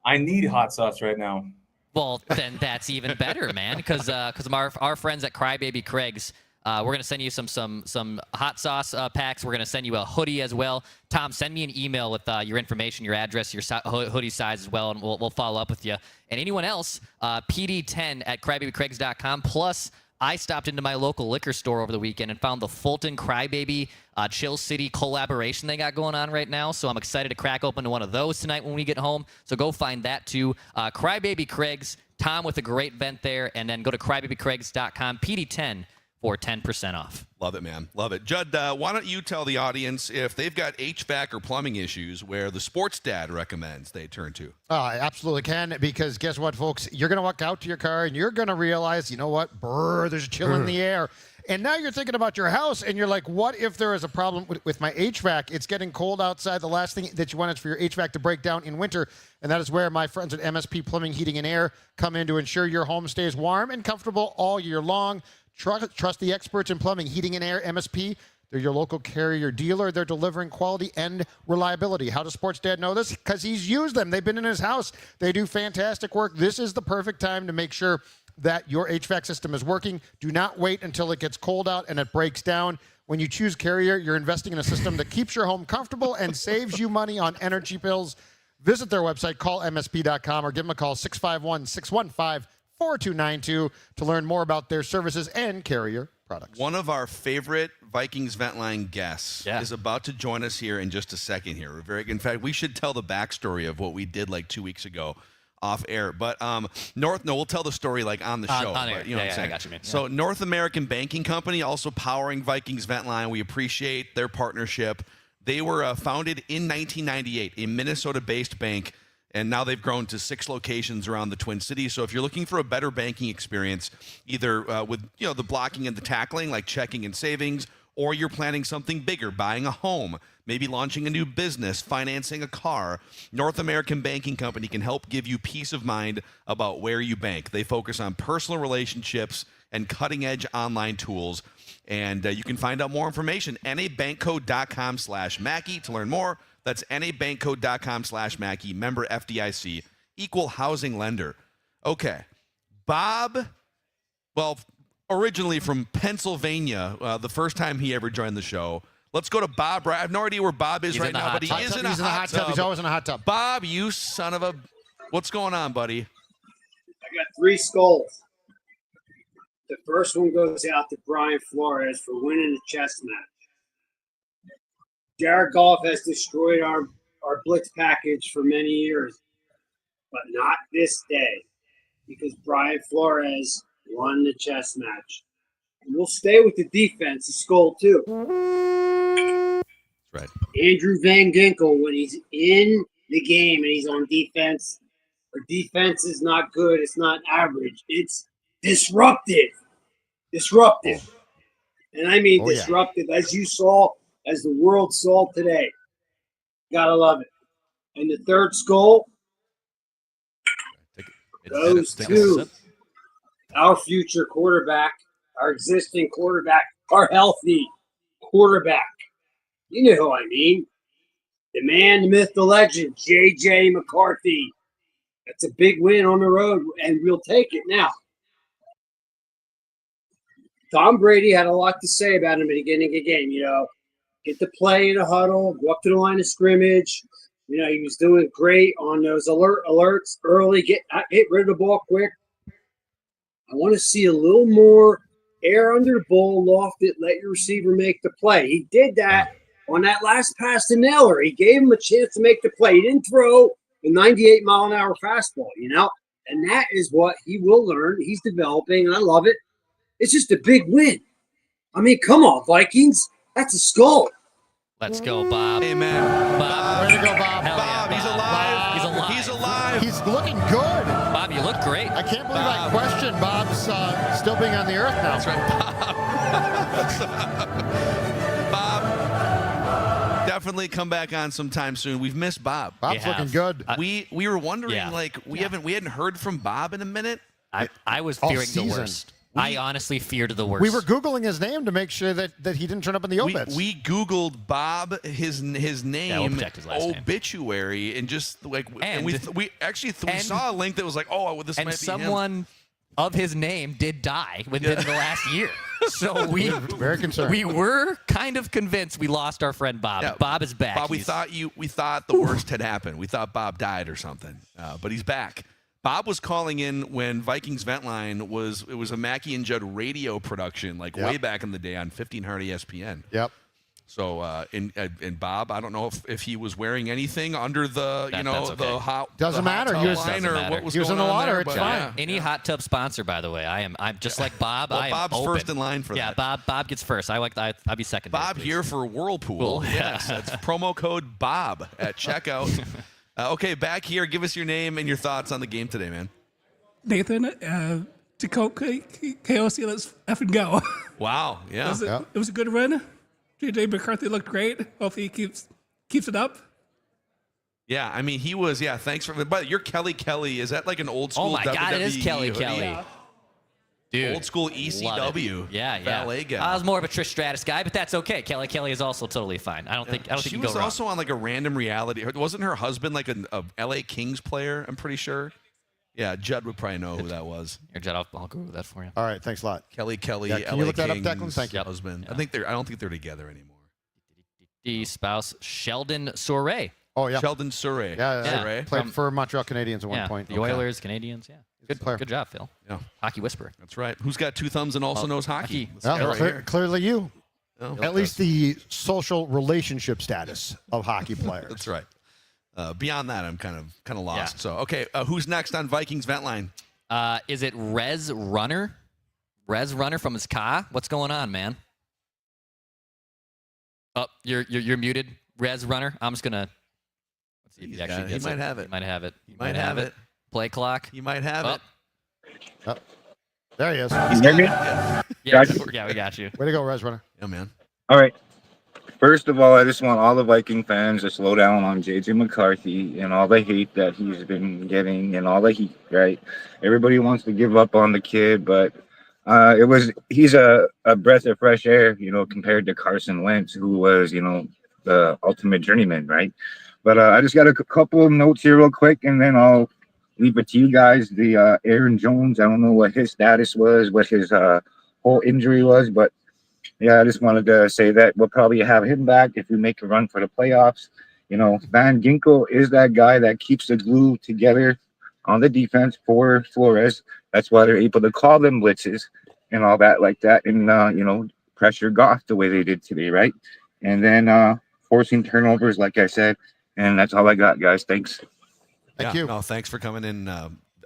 Speaker 17: I need hot sauce right now.
Speaker 5: Well, then that's even better, man. Because our friends at Crybaby Craigs, we're gonna send you some hot sauce packs. We're gonna send you a hoodie as well. Tom, send me an email with your information, your address, your hoodie size as well, and we'll follow up with you. And anyone else, pd10@crybabycraigs.com. Plus, I stopped into my local liquor store over the weekend and found the Fulton Crybaby Chill City collaboration they got going on right now. So I'm excited to crack open one of those tonight when we get home. So go find that too. Crybaby Craigs, Tom with a great vent there, and then go to crybabycraigs.com, PD10 for 10% off.
Speaker 3: Love it, man. Love it. Judd, why don't you tell the audience if they've got HVAC or plumbing issues where the sports dad recommends they turn to?
Speaker 4: I absolutely can, because guess what, folks? You're going to walk out to your car and you're going to realize, you know what? There's a chill in the air. And now you're thinking about your house and you're like, what if there is a problem with my HVAC? It's getting cold outside. The last thing that you want is for your HVAC to break down in winter. And that is where my friends at MSP Plumbing, Heating, and Air come in to ensure your home stays warm and comfortable all year long. Trust the experts in plumbing, heating, and air, MSP. They're your local carrier dealer. They're delivering quality and reliability. How does Sports Dad know this? Because he's used them. They've been in his house. They do fantastic work. This is the perfect time to make sure that your HVAC system is working. Do not wait until it gets cold out and it breaks down. When you choose Carrier, you're investing in a system that keeps your home comfortable and saves you money on energy bills. Visit their website, call msp.com, or give them a call, 651-615-4292, to learn more about their services and Carrier products.
Speaker 3: One of our favorite Vikings Vent Line guests is about to join us here in just a second here. In fact, we should tell the backstory of what we did like 2 weeks ago off air. But we'll tell the story like on the show.
Speaker 5: On air.
Speaker 3: But, you know what I'm saying?
Speaker 5: I got you, man.
Speaker 3: So North American Banking Company, also powering Vikings Vent Line. We appreciate their partnership. They were founded in 1998, a Minnesota-based bank. And now they've grown to 6 locations around the Twin Cities. So if you're looking for a better banking experience, either with the blocking and the tackling, like checking and savings, or you're planning something bigger, buying a home, maybe launching a new business, financing a car, North American Banking Company can help give you peace of mind about where you bank. They focus on personal relationships and cutting-edge online tools. And you can find out more information, nabankcode.com/Mackey to learn more. That's nabankcode.com/Mackey, member FDIC, equal housing lender. Okay. Bob, originally from Pennsylvania, the first time he ever joined the show. Let's go to Bob. I have no idea where Bob is right now, but he is in a hot tub.
Speaker 4: He's always in a hot tub.
Speaker 3: Bob, you son of a... What's going on, buddy?
Speaker 18: I got 3 skulls. The first one goes out to Brian Flores for winning the chess match. Jared Goff has destroyed our blitz package for many years, but not this day, because Brian Flores won the chess match. And we'll stay with the defense, the skull too.
Speaker 3: Right.
Speaker 18: Andrew Van Ginkel, when he's in the game and he's on defense, our defense is not good. It's not average. It's disruptive. And I mean disruptive, as you saw, as the world saw today. Gotta love it. And the third skull goes to our future quarterback, our existing quarterback, our healthy quarterback. You know who I mean. The man, the myth, the legend, J.J. McCarthy. That's a big win on the road, and we'll take it now. Tom Brady had a lot to say about him at the beginning of the game, Get the play in a huddle, go up to the line of scrimmage. He was doing great on those alerts early, get rid of the ball quick. I want to see a little more air under the ball, loft it, let your receiver make the play. He did that on that last pass to Naylor. He gave him a chance to make the play. He didn't throw a 98-mile-an-hour fastball, and that is what he will learn. He's developing, and I love it. It's just a big win. I mean, come on, Vikings. That's a skull.
Speaker 5: Let's go, Bob.
Speaker 3: Amen.
Speaker 5: Bob.
Speaker 4: Way to go, Bob.
Speaker 5: Bob,
Speaker 3: he's alive.
Speaker 5: He's alive.
Speaker 3: He's alive.
Speaker 4: He's looking good.
Speaker 5: Bob, you look great.
Speaker 4: I can't believe I questioned Bob's still being on the earth now.
Speaker 3: That's right, Bob. Bob, definitely come back on sometime soon. We've missed Bob.
Speaker 4: Bob's looking good.
Speaker 3: We were wondering, we hadn't heard from Bob in a minute.
Speaker 5: I was
Speaker 4: All
Speaker 5: fearing the
Speaker 4: season.
Speaker 5: worst. I honestly feared the worst.
Speaker 4: We were Googling his name to make sure that he didn't turn up in the obits.
Speaker 3: We Googled Bob, his name,
Speaker 5: protect his last name.
Speaker 3: obituary, and just and we actually saw a link that was like, oh, this might be him.
Speaker 5: Someone of his name did die within the last year. So we
Speaker 4: were very concerned.
Speaker 5: We were kind of convinced we lost our friend Bob.
Speaker 3: Yeah,
Speaker 5: Bob is back.
Speaker 3: Bob, we thought the worst had happened. We thought Bob died or something, but he's back. Bob was calling in when Vikings Vent Line was a Mackey and Judd radio production, way back in the day on 1500 ESPN.
Speaker 4: Yep.
Speaker 3: So and Bob, I don't know if he was wearing anything under the the hot
Speaker 4: doesn't matter.
Speaker 3: He was what was
Speaker 4: he was in the
Speaker 3: going on
Speaker 4: water.
Speaker 3: there,
Speaker 4: It's
Speaker 3: but,
Speaker 4: fine.
Speaker 3: yeah.
Speaker 5: Any hot tub sponsor, by the way. I'm just like Bob.
Speaker 3: Well,
Speaker 5: I am
Speaker 3: Bob's
Speaker 5: open.
Speaker 3: first in line for
Speaker 5: that. Yeah, Bob gets first. I'll be second.
Speaker 3: Bob here for Whirlpool. Yes, that's promo code Bob at checkout. Okay, back here. Give us your name and your thoughts on the game today, man.
Speaker 19: Nathan, to KOC, let's effing go.
Speaker 3: Wow, yeah.
Speaker 19: It was a good run. JJ McCarthy looked great. Hopefully he keeps it up.
Speaker 3: Yeah, I mean, he was, thanks for, but you're Kelly. Is that like an old school
Speaker 5: Oh my God, it is Kelly.
Speaker 3: Yeah. Dude, old school ECW.
Speaker 5: Yeah.
Speaker 3: Ballet guy.
Speaker 5: I was more of a Trish Stratus guy, but that's okay. Kelly is also totally fine. I don't think
Speaker 3: She
Speaker 5: you can
Speaker 3: was
Speaker 5: go wrong.
Speaker 3: also on like a random reality. Wasn't her husband like a LA Kings player? I'm pretty sure. Yeah, Judd would probably know who that was.
Speaker 5: Here, Judd, I'll Google that for you.
Speaker 4: All right, thanks a lot.
Speaker 3: Kelly,
Speaker 4: Yeah, can
Speaker 3: LA
Speaker 4: you look that up,
Speaker 3: Kings
Speaker 4: Declan? Thank you.
Speaker 3: husband. I don't think they're together anymore.
Speaker 5: The spouse, Sheldon Soray.
Speaker 4: Oh, yeah.
Speaker 3: Sheldon Surrey.
Speaker 4: Yeah. Played for Montreal Canadiens at one point.
Speaker 5: The Oilers, Canadians, yeah.
Speaker 4: Good player.
Speaker 5: Good job, Phil.
Speaker 3: Yeah.
Speaker 5: Hockey whisperer.
Speaker 3: That's right. Who's got two thumbs and also knows hockey?
Speaker 4: Well, clearly you.
Speaker 3: Oh,
Speaker 4: At least the social relationship status of hockey players.
Speaker 3: That's right. Beyond that, I'm kind of lost. So, okay, who's next on Vikings Vent Line?
Speaker 5: Is it Rez Runner? Rez Runner from his car? What's going on, man? Oh, you're muted, Rez Runner. I'm just gonna. Let's see if he actually gets it.
Speaker 3: Might have it.
Speaker 5: He might have it.
Speaker 3: He might have it.
Speaker 5: Play clock.
Speaker 3: You might have it.
Speaker 4: Oh. There he is.
Speaker 16: You hear me?
Speaker 5: Yeah, we got you.
Speaker 4: Way to go, Rez Runner.
Speaker 3: Yeah, man.
Speaker 20: All right. First of all, I just want all the Viking fans to slow down on JJ McCarthy and all the hate that he's been getting and all the heat, right? Everybody wants to give up on the kid, but he's a breath of fresh air, compared to Carson Wentz, who was, the ultimate journeyman, right? But I just got a couple of notes here real quick, and then I'll leave it to you guys. The Aaron Jones, I don't know what his status was, what his whole injury was, but yeah, I just wanted to say that we'll probably have him back if we make a run for the playoffs. Van Ginkel is that guy that keeps the glue together on the defense for Flores. That's why they're able to call them blitzes and all that like that, and pressure Goff the way they did today, right? And then forcing turnovers, like I said, and that's all I got, guys. Thanks.
Speaker 4: Thank you.
Speaker 3: No, thanks for coming in.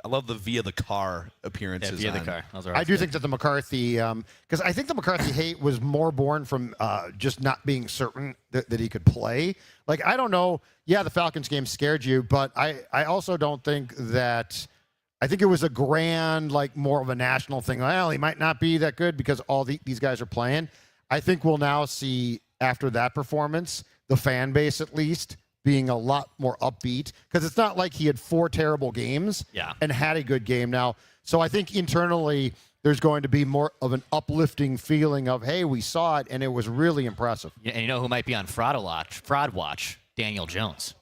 Speaker 3: I love the via the car appearances.
Speaker 5: Yeah, via the car. Those are
Speaker 4: I do think that the McCarthy, because I think the McCarthy hate was more born from just not being certain that he could play. Like, I don't know. Yeah, the Falcons game scared you, but I also don't think that. I think it was a grand, more of a national thing. Well, he might not be that good because all these guys are playing. I think we'll now see, after that performance, the fan base at least being a lot more upbeat, because it's not like he had 4 terrible games and had a good game now. So I think internally there's going to be more of an uplifting feeling of, hey, we saw it and it was really impressive.
Speaker 5: Yeah, and you know who might be on fraud watch? Daniel Jones.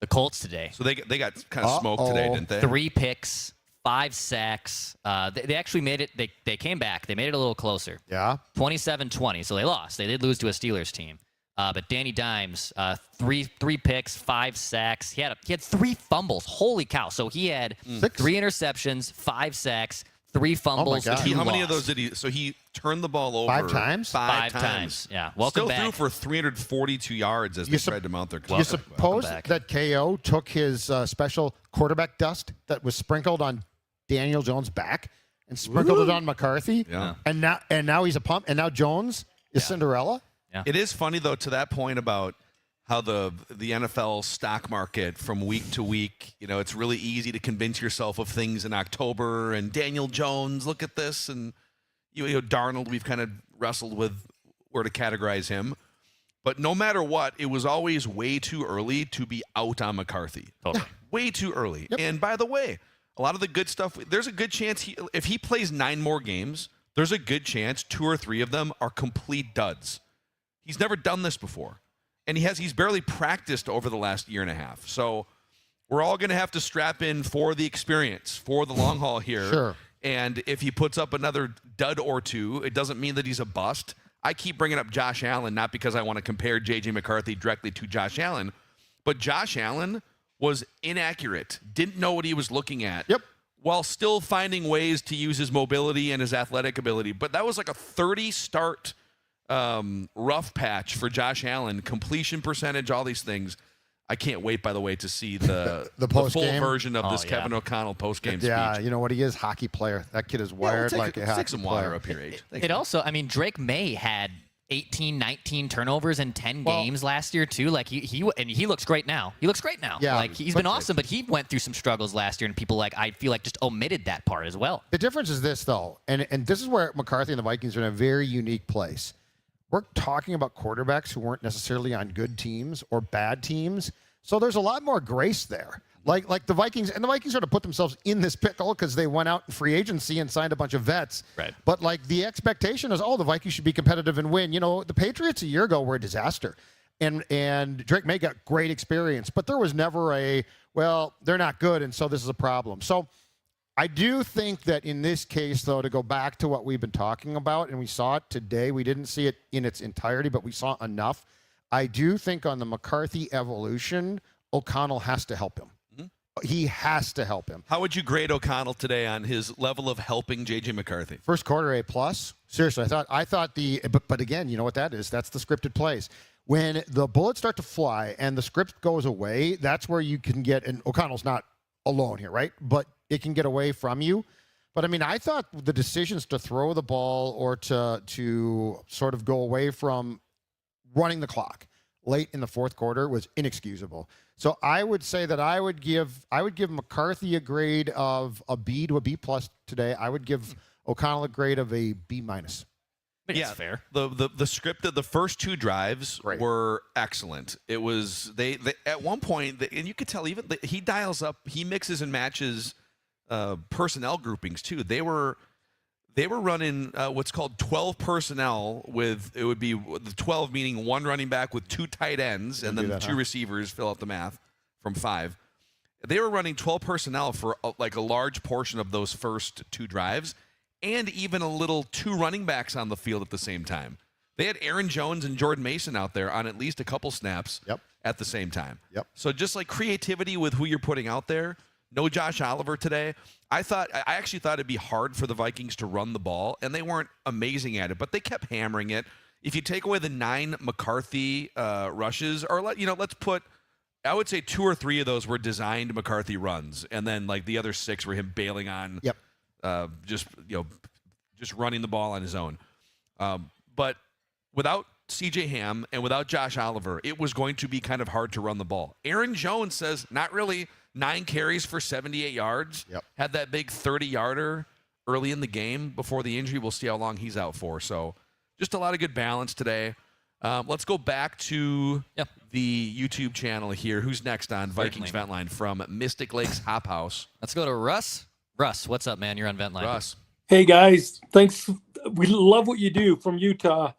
Speaker 5: The Colts today.
Speaker 3: So they got kind of smoked today, didn't they?
Speaker 5: 3 picks, 5 sacks. They actually made it. They came back. They made it a little closer.
Speaker 4: Yeah.
Speaker 5: 27-20. So they lost. They did lose to a Steelers team. But Danny Dimes, 3 picks, 5 sacks. He had 3 fumbles. Holy cow! So he had 3 interceptions, 5 sacks, 3 fumbles.
Speaker 4: God.
Speaker 5: Two
Speaker 3: How many of
Speaker 5: lost.
Speaker 3: those did he? So he turned the ball over
Speaker 4: 5 times?
Speaker 3: Five
Speaker 5: 5 times. Yeah. Welcome
Speaker 3: Still
Speaker 5: back.
Speaker 3: threw for 342 yards as they tried to mount their
Speaker 4: You
Speaker 3: comeback.
Speaker 4: suppose that KO took his special quarterback dust that was sprinkled on Daniel Jones' back and sprinkled it on McCarthy?
Speaker 3: Yeah.
Speaker 4: And now he's a pump. And now Jones is Cinderella?
Speaker 5: Yeah.
Speaker 3: It is funny though, to that point about how the NFL stock market from week to week, it's really easy to convince yourself of things in October. And Daniel Jones, look at this, and Darnold, we've kind of wrestled with where to categorize him. But no matter what, it was always way too early to be out on McCarthy.
Speaker 5: Totally.
Speaker 3: Way too early. Yep. And by the way, a lot of the good stuff, there's a good chance if he plays 9 more games, there's a good chance 2 or 3 of them are complete duds. He's never done this before. And he's barely practiced over the last year and a half. So we're all going to have to strap in for the experience, for the long haul here.
Speaker 4: Sure.
Speaker 3: And if he puts up another dud or 2, it doesn't mean that he's a bust. I keep bringing up Josh Allen, not because I want to compare J.J. McCarthy directly to Josh Allen, but Josh Allen was inaccurate, didn't know what he was looking at.
Speaker 4: Yep.
Speaker 3: While still finding ways to use his mobility and his athletic ability. But that was like a 30-start rough patch for Josh Allen, completion percentage, all these things. I can't wait, by the way, to see the full version of this Kevin O'Connell post-game speech.
Speaker 4: Yeah, you know what? He is a hockey player. That kid is wired like a hockey
Speaker 3: take some
Speaker 4: player.
Speaker 3: water up here, H.
Speaker 5: It also, Drake May had 18, 19 turnovers in 10 games last year too. Like he looks great now. He looks great now.
Speaker 4: Yeah,
Speaker 5: like he's been awesome, but he went through some struggles last year, and people I feel like just omitted that part as well.
Speaker 4: The difference is this though, and this is where McCarthy and the Vikings are in a very unique place. We're talking about quarterbacks who weren't necessarily on good teams or bad teams, so there's a lot more grace there. Like the Vikings, and the Vikings sort of put themselves in this pickle because they went out in free agency and signed a bunch of vets.
Speaker 5: Right.
Speaker 4: But like the expectation is, the Vikings should be competitive and win. The Patriots a year ago were a disaster, and Drake May got great experience, but there was never they're not good, and so this is a problem. So I do think that in this case, though, to go back to what we've been talking about, and we saw it today, we didn't see it in its entirety, but we saw enough. I do think on the McCarthy evolution, O'Connell has to help him. He has to help him.
Speaker 3: How would you grade O'Connell today on his level of helping J.J. McCarthy?
Speaker 4: First quarter, A+. Seriously, I thought but again, you know what that is? That's the scripted plays. When the bullets start to fly and the script goes away, that's where you can get, and O'Connell's not alone here, right? But it can get away from you. But I thought the decisions to throw the ball or to sort of go away from running the clock late in the fourth quarter was inexcusable. So I would say that I would give McCarthy a grade of a B to a B+ today. I would give O'Connell a grade of a B-.
Speaker 3: Yeah, fair. The script of the first 2 drives were excellent. It was they at one point, and you could tell even he dials up, he mixes and matches personnel groupings too. They were running what's called 12 personnel it would be the 12 meaning 1 running back with 2 tight ends and then 2 receivers, fill out the math from 5. They were running 12 personnel for a large portion of those first 2 drives, and even a little 2 running backs on the field at the same time. They had Aaron Jones and Jordan Mason out there on at least a couple snaps at the same time.
Speaker 4: Yep.
Speaker 3: So just like creativity with who you're putting out there. No Josh Oliver today. I actually thought it'd be hard for the Vikings to run the ball, and they weren't amazing at it, but they kept hammering it. If you take away the 9 McCarthy rushes, or let's put, I would say 2 or 3 of those were designed McCarthy runs, and then like the other 6 were him bailing on, just running the ball on his own. But without C.J. Ham and without Josh Oliver, it was going to be kind of hard to run the ball. Aaron Jones says, not really. 9 carries for 78 yards.
Speaker 4: Yep.
Speaker 3: Had that big 30-yarder early in the game before the injury. We'll see how long he's out for. So just a lot of good balance today. Let's go back to the YouTube channel here. Who's next on Vikings Vent Line from Mystic Lakes Hop House?
Speaker 5: Let's go to Russ. Russ, what's up, man? You're on Vent Line.
Speaker 3: Russ.
Speaker 2: Hey, guys. Thanks. We love what you do from Utah.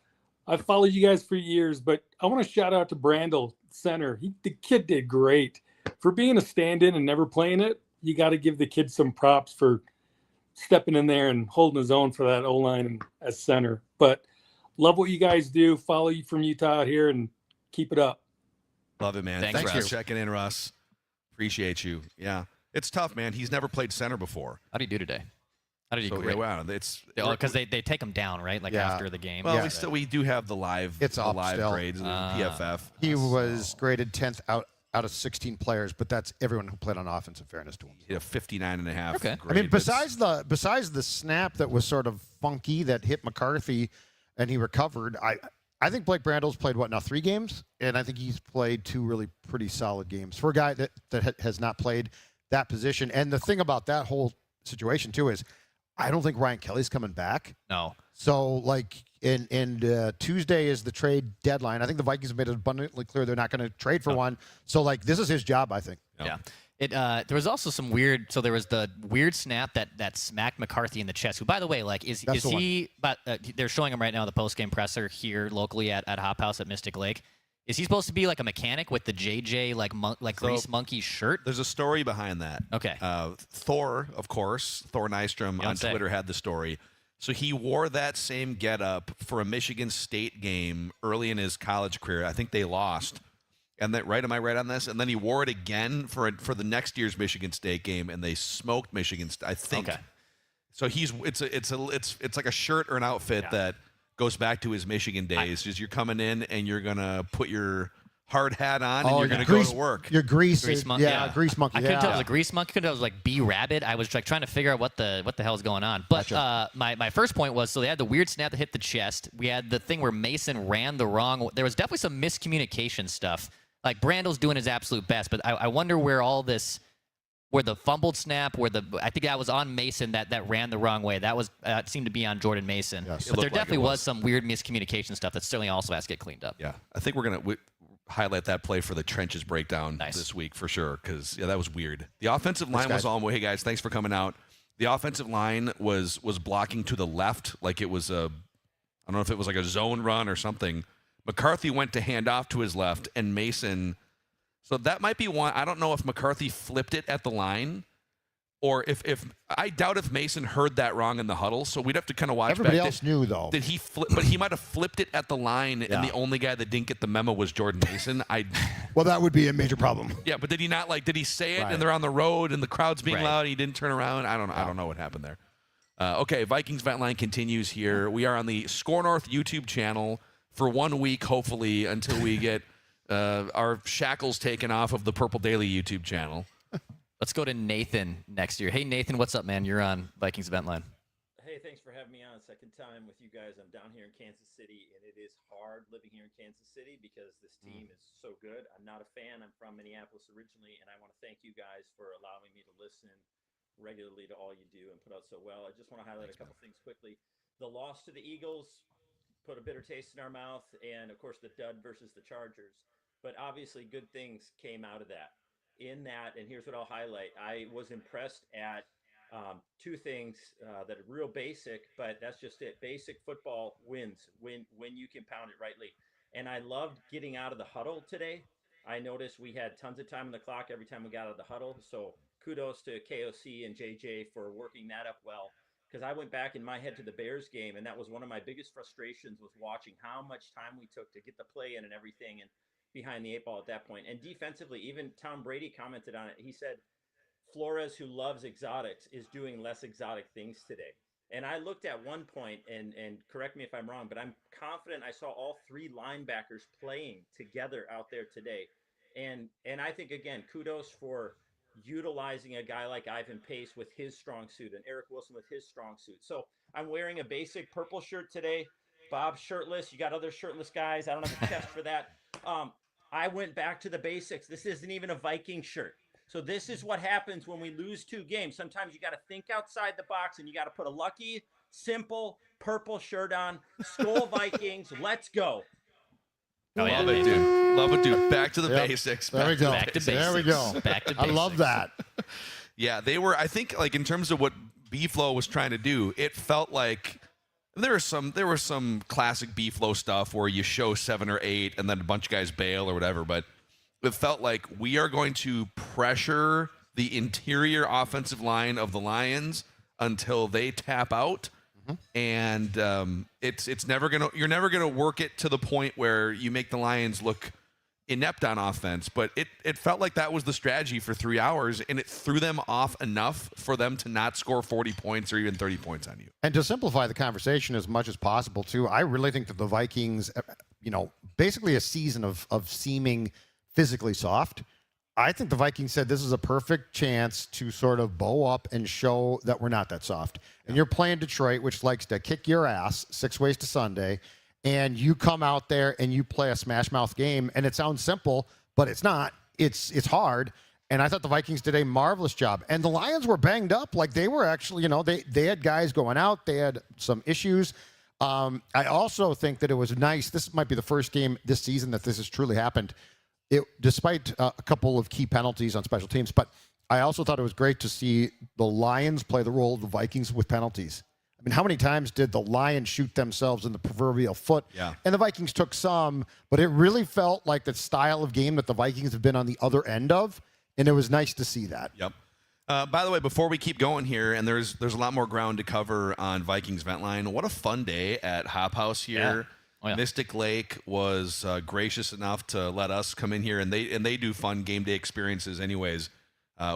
Speaker 2: I've followed you guys for years, but I want to shout out to Brandel, center. The kid did great. For being a stand-in and never playing it, you got to give the kid some props for stepping in there and holding his own for that O-line as center. But love what you guys do. Follow you from Utah out here and keep it up.
Speaker 3: Love it, man.
Speaker 5: Thanks,
Speaker 3: for
Speaker 5: Russ.
Speaker 3: checking in, Russ. Appreciate you. Yeah. It's tough, man. He's never played center before.
Speaker 5: How do you do today? How did he
Speaker 3: So,
Speaker 5: grade?
Speaker 3: wow, it's
Speaker 5: because they take him down, right? Like after the game.
Speaker 3: Well, we do have the live grades in the PFF.
Speaker 4: He was graded 10th out of 16 players, but that's everyone who played on offense. In fairness to him,
Speaker 3: he had a 59.5.
Speaker 5: Okay.
Speaker 4: I mean, besides the snap that was sort of funky that hit McCarthy, and he recovered. I think Blake Brandel's played 3 games, and I think he's played 2 really pretty solid games for a guy that has not played that position. And the thing about that whole situation too is, I don't think Ryan Kelly's coming back.
Speaker 5: No.
Speaker 4: So like, Tuesday is the trade deadline. I think the Vikings have made it abundantly clear they're not going to trade for one. So like, this is his job, I think.
Speaker 5: Yeah. There was also some weird. So there was the weird snap that smacked McCarthy in the chest. Who, by the way, like is he? But they're showing him right now the post game presser here locally at Hop House at Mystic Lake. Is he supposed to be like a mechanic with the JJ Grease Monkey shirt?
Speaker 3: There's a story behind that.
Speaker 5: Okay.
Speaker 3: Thor, of course, Thor Nystrom on Twitter had the story. So he wore that same getup for a Michigan State game early in his college career. I think they lost. And that am I right on this? And then he wore it again for the next year's Michigan State game, and they smoked Michigan State, I think. Okay. So it's like a shirt or an outfit that goes back to his Michigan days. You're coming in and you're gonna put your hard hat on and you're gonna go to work.
Speaker 4: Your grease
Speaker 5: monkey.
Speaker 4: Grease monkey.
Speaker 5: I couldn't tell it was a grease monkey. I couldn't tell it was like B Rabbit. I was like trying to figure out what the hell is going on. But my first point was, so they had the weird snap that hit the chest. We had the thing where Mason ran the wrong. There was definitely some miscommunication stuff. Like Brandel's doing his absolute best, but I wonder where all this, where the fumbled snap, I think that was on Mason that ran the wrong way. That was seemed to be on Jordan Mason. Yes. But there definitely was some weird miscommunication stuff that certainly also has to get cleaned up.
Speaker 3: Yeah, I think we're gonna highlight that play for the trenches breakdown this week for sure, because that was weird. The offensive line was all. Hey guys, thanks for coming out. The offensive line was blocking to the left, like it was I don't know if it was like a zone run or something. McCarthy went to hand off to his left, and Mason. So that might be one. I don't know if McCarthy flipped it at the line, or if I doubt if Mason heard that wrong in the huddle. So we'd have to kind of watch.
Speaker 4: Everybody
Speaker 3: back.
Speaker 4: else knew though.
Speaker 3: Did he flip? But he might have flipped it at the line, and the only guy that didn't get the memo was Jordan Mason.
Speaker 4: Well, that would be a major problem.
Speaker 3: Yeah, but did he not did he say it? And they're on the road, and the crowd's being loud. And he didn't turn around. I don't know what happened there. Okay, Vikings Vent Line continues here. We are on the Score North YouTube channel for 1 week, hopefully, until we get our shackles taken off of the Purple Daily YouTube channel.
Speaker 5: Let's go to Nathan next year. Hey, Nathan, what's up, man? You're on Vikings Vent Line.
Speaker 21: Hey, thanks for having me on. Second time with you guys. I'm down here in Kansas City, and it is hard living here in Kansas City because this team is so good. I'm not a fan. I'm from Minneapolis originally, and I want to thank you guys for allowing me to listen regularly to all you do and put out so well. I just want to highlight a couple things quickly. The loss to the Eagles put a bitter taste in our mouth, and of course the dud versus the Chargers. But obviously good things came out of that. In that, and here's what I'll highlight. I was impressed at 2 things that are real basic, but that's just it. Basic football wins when you can pound it rightly. And I loved getting out of the huddle today. I noticed we had tons of time on the clock every time we got out of the huddle. So kudos to KOC and JJ for working that up well. Because I went back in my head to the Bears game, and that was one of my biggest frustrations was watching how much time we took to get the play in and everything, and behind the 8 ball at that point. And defensively, even Tom Brady commented on it. He said, Flores, who loves exotics, is doing less exotic things today. And I looked at one point, and correct me if I'm wrong, but I'm confident I saw all 3 linebackers playing together out there today. And I think, again, kudos for utilizing a guy like Ivan Pace with his strong suit and Eric Wilson with his strong suit. So I'm wearing a basic purple shirt today. Bob's shirtless. You got other shirtless guys. I don't have a chest for that. I went back to the basics. This isn't even a Viking shirt. So this is what happens when we lose 2 games. Sometimes you got to think outside the box, and you got to put a lucky, simple purple shirt on. Skol Vikings. Let's go.
Speaker 3: Love it, dude. Love it, dude. Back to the basics.
Speaker 4: There we go.
Speaker 5: Back to basics.
Speaker 4: There we go.
Speaker 5: Back to basics.
Speaker 4: I love that.
Speaker 3: Yeah, they were. I think, like in terms of what B-Flow was trying to do, it felt like there was some classic B-Flow stuff where you show 7 or 8 and then a bunch of guys bail or whatever. But it felt like we are going to pressure the interior offensive line of the Lions until they tap out. And it's never gonna. You're never gonna work it to the point where you make the Lions look inept on offense, but it felt like that was the strategy for 3 hours, and it threw them off enough for them to not score 40 points or even 30 points on you.
Speaker 4: And to simplify the conversation as much as possible, too, I really think that the Vikings, basically a season of seeming physically soft. I think the Vikings said this is a perfect chance to sort of bow up and show that we're not that soft. And you're playing Detroit, which likes to kick your ass 6 ways to Sunday. And you come out there and you play a smash mouth game, and it sounds simple, but it's not. It's hard. And I thought the Vikings did a marvelous job. And the Lions were banged up. Like, they were actually, they had guys going out. They had some issues. I also think that it was nice. This might be the first game this season that this has truly happened. Despite a couple of key penalties on special teams. But I also thought it was great to see the Lions play the role of the Vikings with penalties. I mean, how many times did the Lions shoot themselves in the proverbial foot?
Speaker 3: Yeah.
Speaker 4: And the Vikings took some, but it really felt like the style of game that the Vikings have been on the other end of, and it was nice to see that.
Speaker 3: Yep. By the way, before we keep going here, and there's a lot more ground to cover on Vikings Vent Line, what a fun day at Hop House here.
Speaker 5: Yeah. Oh, yeah.
Speaker 3: Mystic Lake was gracious enough to let us come in here, and they do fun game day experiences anyways,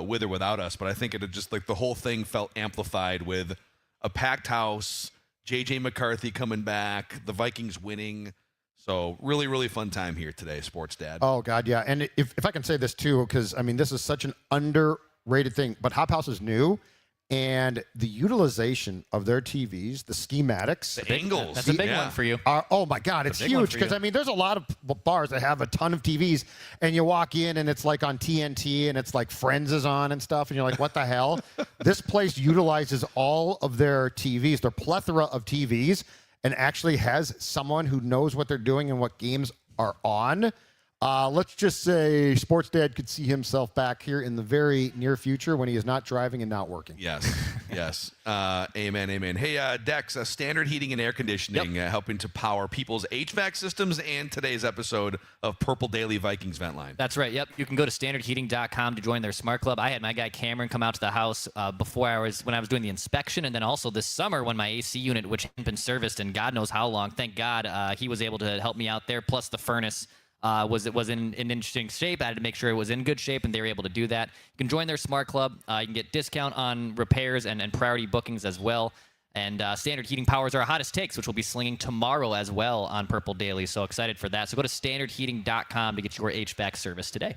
Speaker 3: with or without us. But I think it just like the whole thing felt amplified with a packed house, JJ McCarthy coming back, the Vikings winning. So really, really fun time here today, Sports Dad.
Speaker 4: Oh, God, yeah. And if I can say this, too, because, I mean, this is such an underrated thing, but Hop House is new, and the utilization of their TVs, the schematics.
Speaker 3: The angles.
Speaker 5: That's a big one for you.
Speaker 4: Oh, my God, it's huge. Because, I mean, there's a lot of bars that have a ton of TVs, and you walk in, and it's like on TNT, and it's like Friends is on and stuff, and you're like, what the hell? This place utilizes all of their TVs, their plethora of TVs, and actually has someone who knows what they're doing and what games are on. Let's just say Sports Dad could see himself back here in the very near future when he is not driving and not working.
Speaker 3: Yes, yes. Amen, amen. Hey, Dex, Standard Heating and Air Conditioning, helping to power people's HVAC systems, and today's episode of Purple Daily Vikings Vent Line.
Speaker 5: That's right. Yep. You can go to standardheating.com to join their smart club. I had my guy Cameron come out to the house when I was doing the inspection, and then also this summer when my AC unit, which hadn't been serviced in God knows how long, thank God, he was able to help me out there. Plus the furnace was in interesting shape. I had to make sure it was in good shape, and they were able to do that. You can join their smart club. You can get discount on repairs and priority bookings as well. And Standard Heating powers our hottest takes, which will be slinging tomorrow as well on Purple Daily. So excited for that. So go to standardheating.com to get your HVAC service today.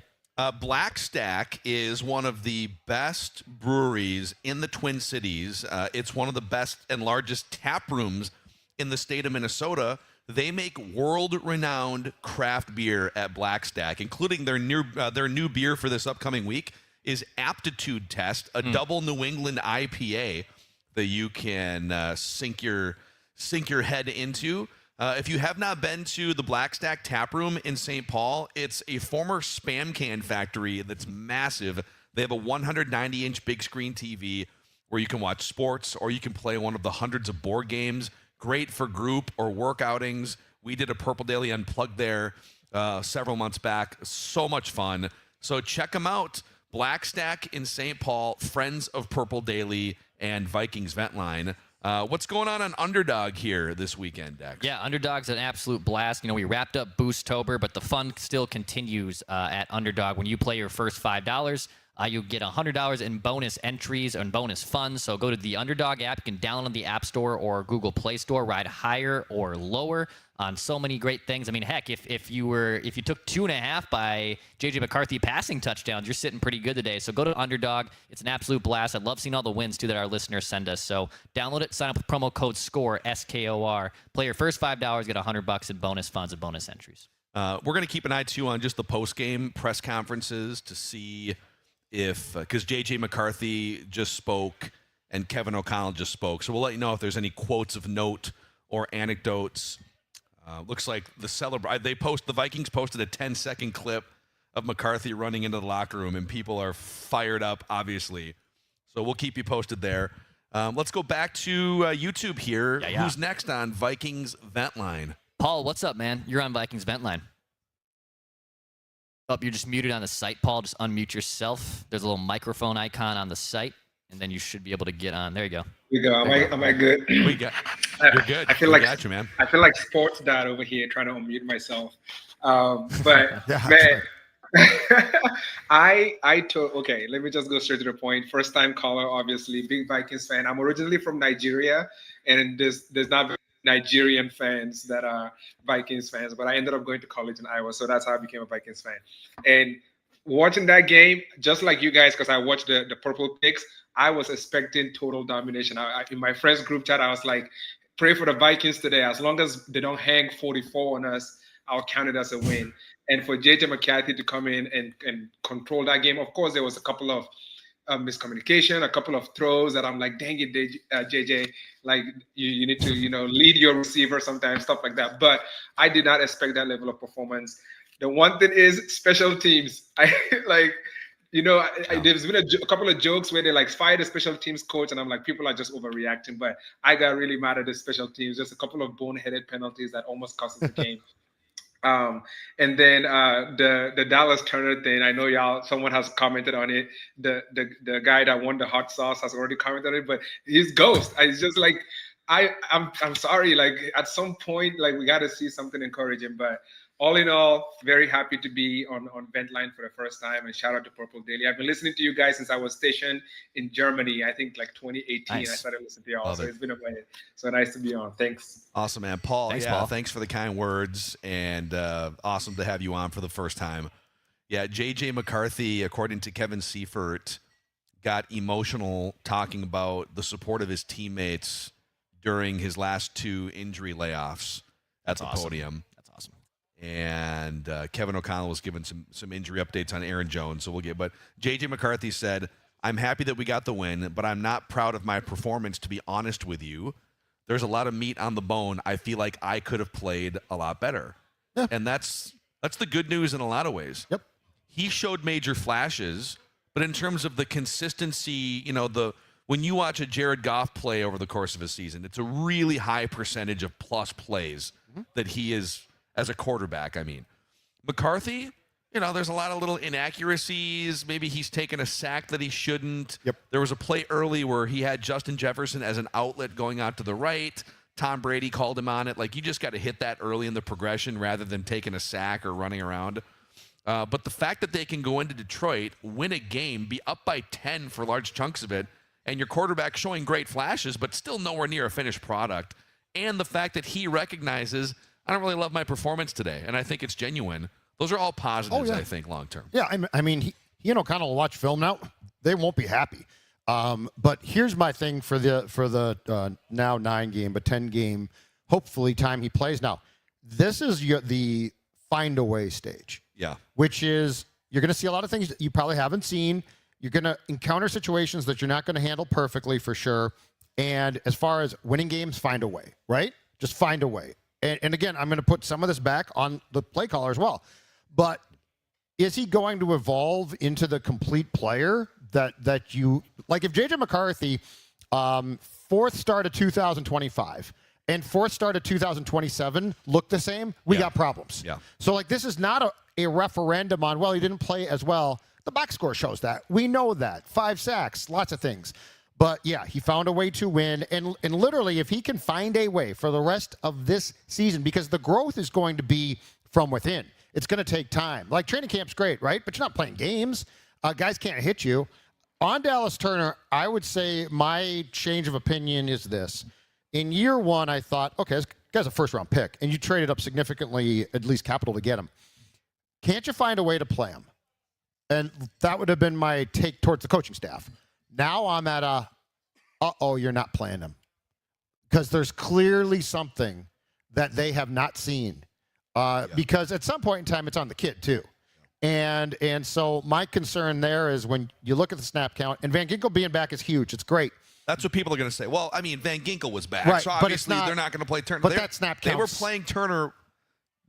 Speaker 3: Black Stack is one of the best breweries in the Twin Cities. It's one of the best and largest tap rooms in the state of Minnesota. They make world-renowned craft beer at Black Stack, including their new beer for this upcoming week is Aptitude Test, a double New England IPA that you can sink your head into. If you have not been to the Black Stack Tap Room in St. Paul, it's a former Spam can factory that's massive. They have a 190-inch big screen TV where you can watch sports or you can play one of the hundreds of board games. Great for group or work outings. We did a Purple Daily Unplugged there several months back. So much fun. So check them out. Black Stack in St. Paul, friends of Purple Daily and Vikings Vent Line. What's going on Underdog here this weekend, Dex?
Speaker 5: Yeah, Underdog's an absolute blast. You know, we wrapped up Boostober, but the fun still continues at Underdog. When you play your first $5, you get $100 in bonus entries and bonus funds. So go to the Underdog app. You can download the App Store or Google Play Store, ride higher or lower on so many great things. I mean, heck, if you took 2.5 by JJ McCarthy passing touchdowns, you're sitting pretty good today. So go to Underdog. It's an absolute blast. I love seeing all the wins too that our listeners send us. So download it, sign up with promo code SCORE, SKOR. Play your first $5, get $100 in bonus funds and bonus entries.
Speaker 3: We're going to keep an eye too on just the post-game press conferences to see if, because J.J. McCarthy just spoke and Kevin O'Connell just spoke. So we'll let you know if there's any quotes of note or anecdotes. Looks like the Vikings posted a 10-second clip of McCarthy running into the locker room, and people are fired up, obviously. So we'll keep you posted there. Let's go back to YouTube here.
Speaker 5: Yeah.
Speaker 3: Who's next on Vikings Vent Line?
Speaker 5: Paul, what's up, man? You're on Vikings Vent Line. Oh, you're just muted on the site, Paul. Just unmute yourself. There's a little microphone icon on the site, and then you should be able to get on. There you go.
Speaker 1: You go. Am I good?
Speaker 3: You're good.
Speaker 1: I feel like
Speaker 3: got you, man.
Speaker 1: I feel like sports dad over here trying to unmute myself. But
Speaker 4: Yeah,
Speaker 1: man, okay, let me just go straight to the point. First time caller, obviously, big Vikings fan. I'm originally from Nigeria, and there's not very Nigerian fans that are Vikings fans, but I ended up going to college in Iowa, so that's how I became a Vikings fan. And watching that game, just like you guys, because I watched the Purple Picks, I was expecting total domination. In my friends group chat, I was like, pray for the Vikings today. As long as they don't hang 44 on us, I'll count it as a win. And for JJ McCarthy to come in and control that game, of course, there was a couple of miscommunication, a couple of throws that I'm like, dang it, JJ, like you need to, lead your receiver sometimes, stuff like that. But I did not expect that level of performance. The one thing is special teams. I like, there's been a couple of jokes where they like fired the special teams coach, and I'm like, people are just overreacting. But I got really mad at the special teams. Just a couple of boneheaded penalties that almost cost us the game. And then the Dallas Turner thing, I know someone has commented on it. The guy that won the hot sauce has already commented on it, but he's ghost. It's just like I'm sorry. Like at some point, like we got to see something encouraging. But all in all, very happy to be on Vent Line for the first time, and shout out to Purple Daily. I've been listening to you guys since I was stationed in Germany. I think like 2018.
Speaker 3: Nice.
Speaker 1: I started listening to y'all,
Speaker 3: Love
Speaker 1: so
Speaker 3: it.
Speaker 1: it's been a minute. So nice to be on. Thanks.
Speaker 3: Awesome, man. Paul,
Speaker 1: Thanks,
Speaker 3: yeah,
Speaker 1: Paul.
Speaker 3: thanks for the kind words, and awesome to have you on for the first time. Yeah, J.J. McCarthy, according to Kevin Seifert, got emotional talking about the support of his teammates during his last 2 injury layoffs at the podium.
Speaker 6: That's awesome.
Speaker 3: And Kevin O'Connell was given some injury updates on Aaron Jones. But J.J. McCarthy said, "I'm happy that we got the win, but I'm not proud of my performance, to be honest with you. There's a lot of meat on the bone. I feel like I could have played a lot better." Yeah. And that's the good news in a lot of ways.
Speaker 4: Yep.
Speaker 3: He showed major flashes, but in terms of the consistency, when you watch a Jared Goff play over the course of a season, it's a really high percentage of plus plays that he is as a quarterback. I mean, McCarthy, there's a lot of little inaccuracies. Maybe he's taken a sack that he shouldn't.
Speaker 4: Yep.
Speaker 3: There was a play early where he had Justin Jefferson as an outlet going out to the right. Tom Brady called him on it. Like, you just got to hit that early in the progression rather than taking a sack or running around. But the fact that they can go into Detroit, win a game, be up by 10 for large chunks of it, and your quarterback showing great flashes, but still nowhere near a finished product, and the fact that he recognizes, I don't really love my performance today, and I think it's genuine. Those are all positives, I think, long term.
Speaker 4: Yeah, I mean, he and O'Connell will watch film now. They won't be happy. But here's my thing for the now 9-game, but 10-game, hopefully time he plays. Now, this is the find a way stage.
Speaker 3: Yeah.
Speaker 4: Which is, you're going to see a lot of things that you probably haven't seen. You're going to encounter situations that you're not going to handle perfectly, for sure. And as far as winning games, find a way, right? Just find a way. And again, I'm going to put some of this back on the play caller as well. But is he going to evolve into the complete player that you like? If JJ McCarthy, 4th start of 2025 and 4th start of 2027 look the same, we got problems.
Speaker 3: Yeah.
Speaker 4: So like, this is not a referendum on, well, he didn't play as well. The box score shows that. We know that. 5 sacks, lots of things. But yeah, he found a way to win. And literally, if he can find a way for the rest of this season, because the growth is going to be from within. It's going to take time. Like, training camp's great, right? But you're not playing games. Guys can't hit you. On Dallas Turner, I would say my change of opinion is this. In year 1, I thought, okay, this guy's a first-round pick, and you traded up significantly, at least capital, to get him. Can't you find a way to play him? And that would have been my take towards the coaching staff. Now I'm at you're not playing him. Because there's clearly something that they have not seen. Because at some point in time, it's on the kid, too. And so my concern there is when you look at the snap count, and Van Ginkel being back is huge. It's great.
Speaker 3: That's what people are going to say. Well, I mean, Van Ginkel was back,
Speaker 4: Right,
Speaker 3: so
Speaker 4: but it's
Speaker 3: obviously
Speaker 4: not-
Speaker 3: they're not going to play Turner.
Speaker 4: but that snap
Speaker 3: They were
Speaker 4: counts.
Speaker 3: playing Turner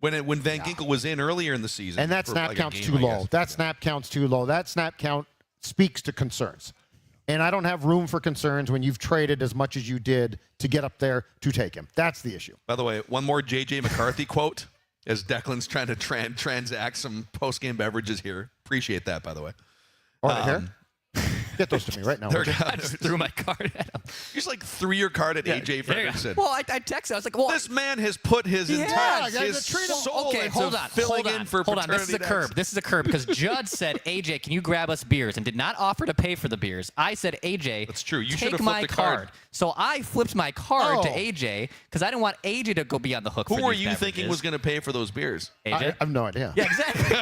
Speaker 3: when Van Ginkel was in earlier in the season.
Speaker 4: And that
Speaker 3: for
Speaker 4: snap
Speaker 3: like a
Speaker 4: count's
Speaker 3: game,
Speaker 4: too
Speaker 3: I
Speaker 4: low.
Speaker 3: guess.
Speaker 4: That snap count's too low. That snap count speaks to concerns. And I don't have room for concerns when you've traded as much as you did to get up there to take him. That's the issue.
Speaker 3: By the way, one more J.J. McCarthy quote as Declan's trying to transact some post-game beverages here. Appreciate that, by the way.
Speaker 4: Right here? Get those to me right now.
Speaker 3: They're
Speaker 4: would you?
Speaker 5: I just threw my card at him.
Speaker 3: You just like threw your card at AJ
Speaker 5: There you go.
Speaker 3: Ferguson.
Speaker 5: Well, I texted. I was like, well,
Speaker 3: This man has put his entire his soul
Speaker 5: okay,
Speaker 3: into
Speaker 5: hold on,
Speaker 3: filling
Speaker 5: hold on,
Speaker 3: in for
Speaker 5: hold on. This is a
Speaker 3: fraternity
Speaker 5: curb. This is a curb because Judd said, "AJ, can you grab us beers?" and did not offer to pay for the beers. I said, "AJ,
Speaker 3: That's true. You should
Speaker 5: take
Speaker 3: have
Speaker 5: my
Speaker 3: flipped the card.
Speaker 5: So I flipped my card to
Speaker 4: Oh.
Speaker 5: AJ because I didn't want AJ to go be on the hook.
Speaker 3: Who
Speaker 5: for
Speaker 3: were
Speaker 5: these
Speaker 3: you thinking
Speaker 5: beverages.
Speaker 3: was going to pay for those beers?
Speaker 5: AJ?
Speaker 4: I have no idea.
Speaker 5: Yeah, exactly.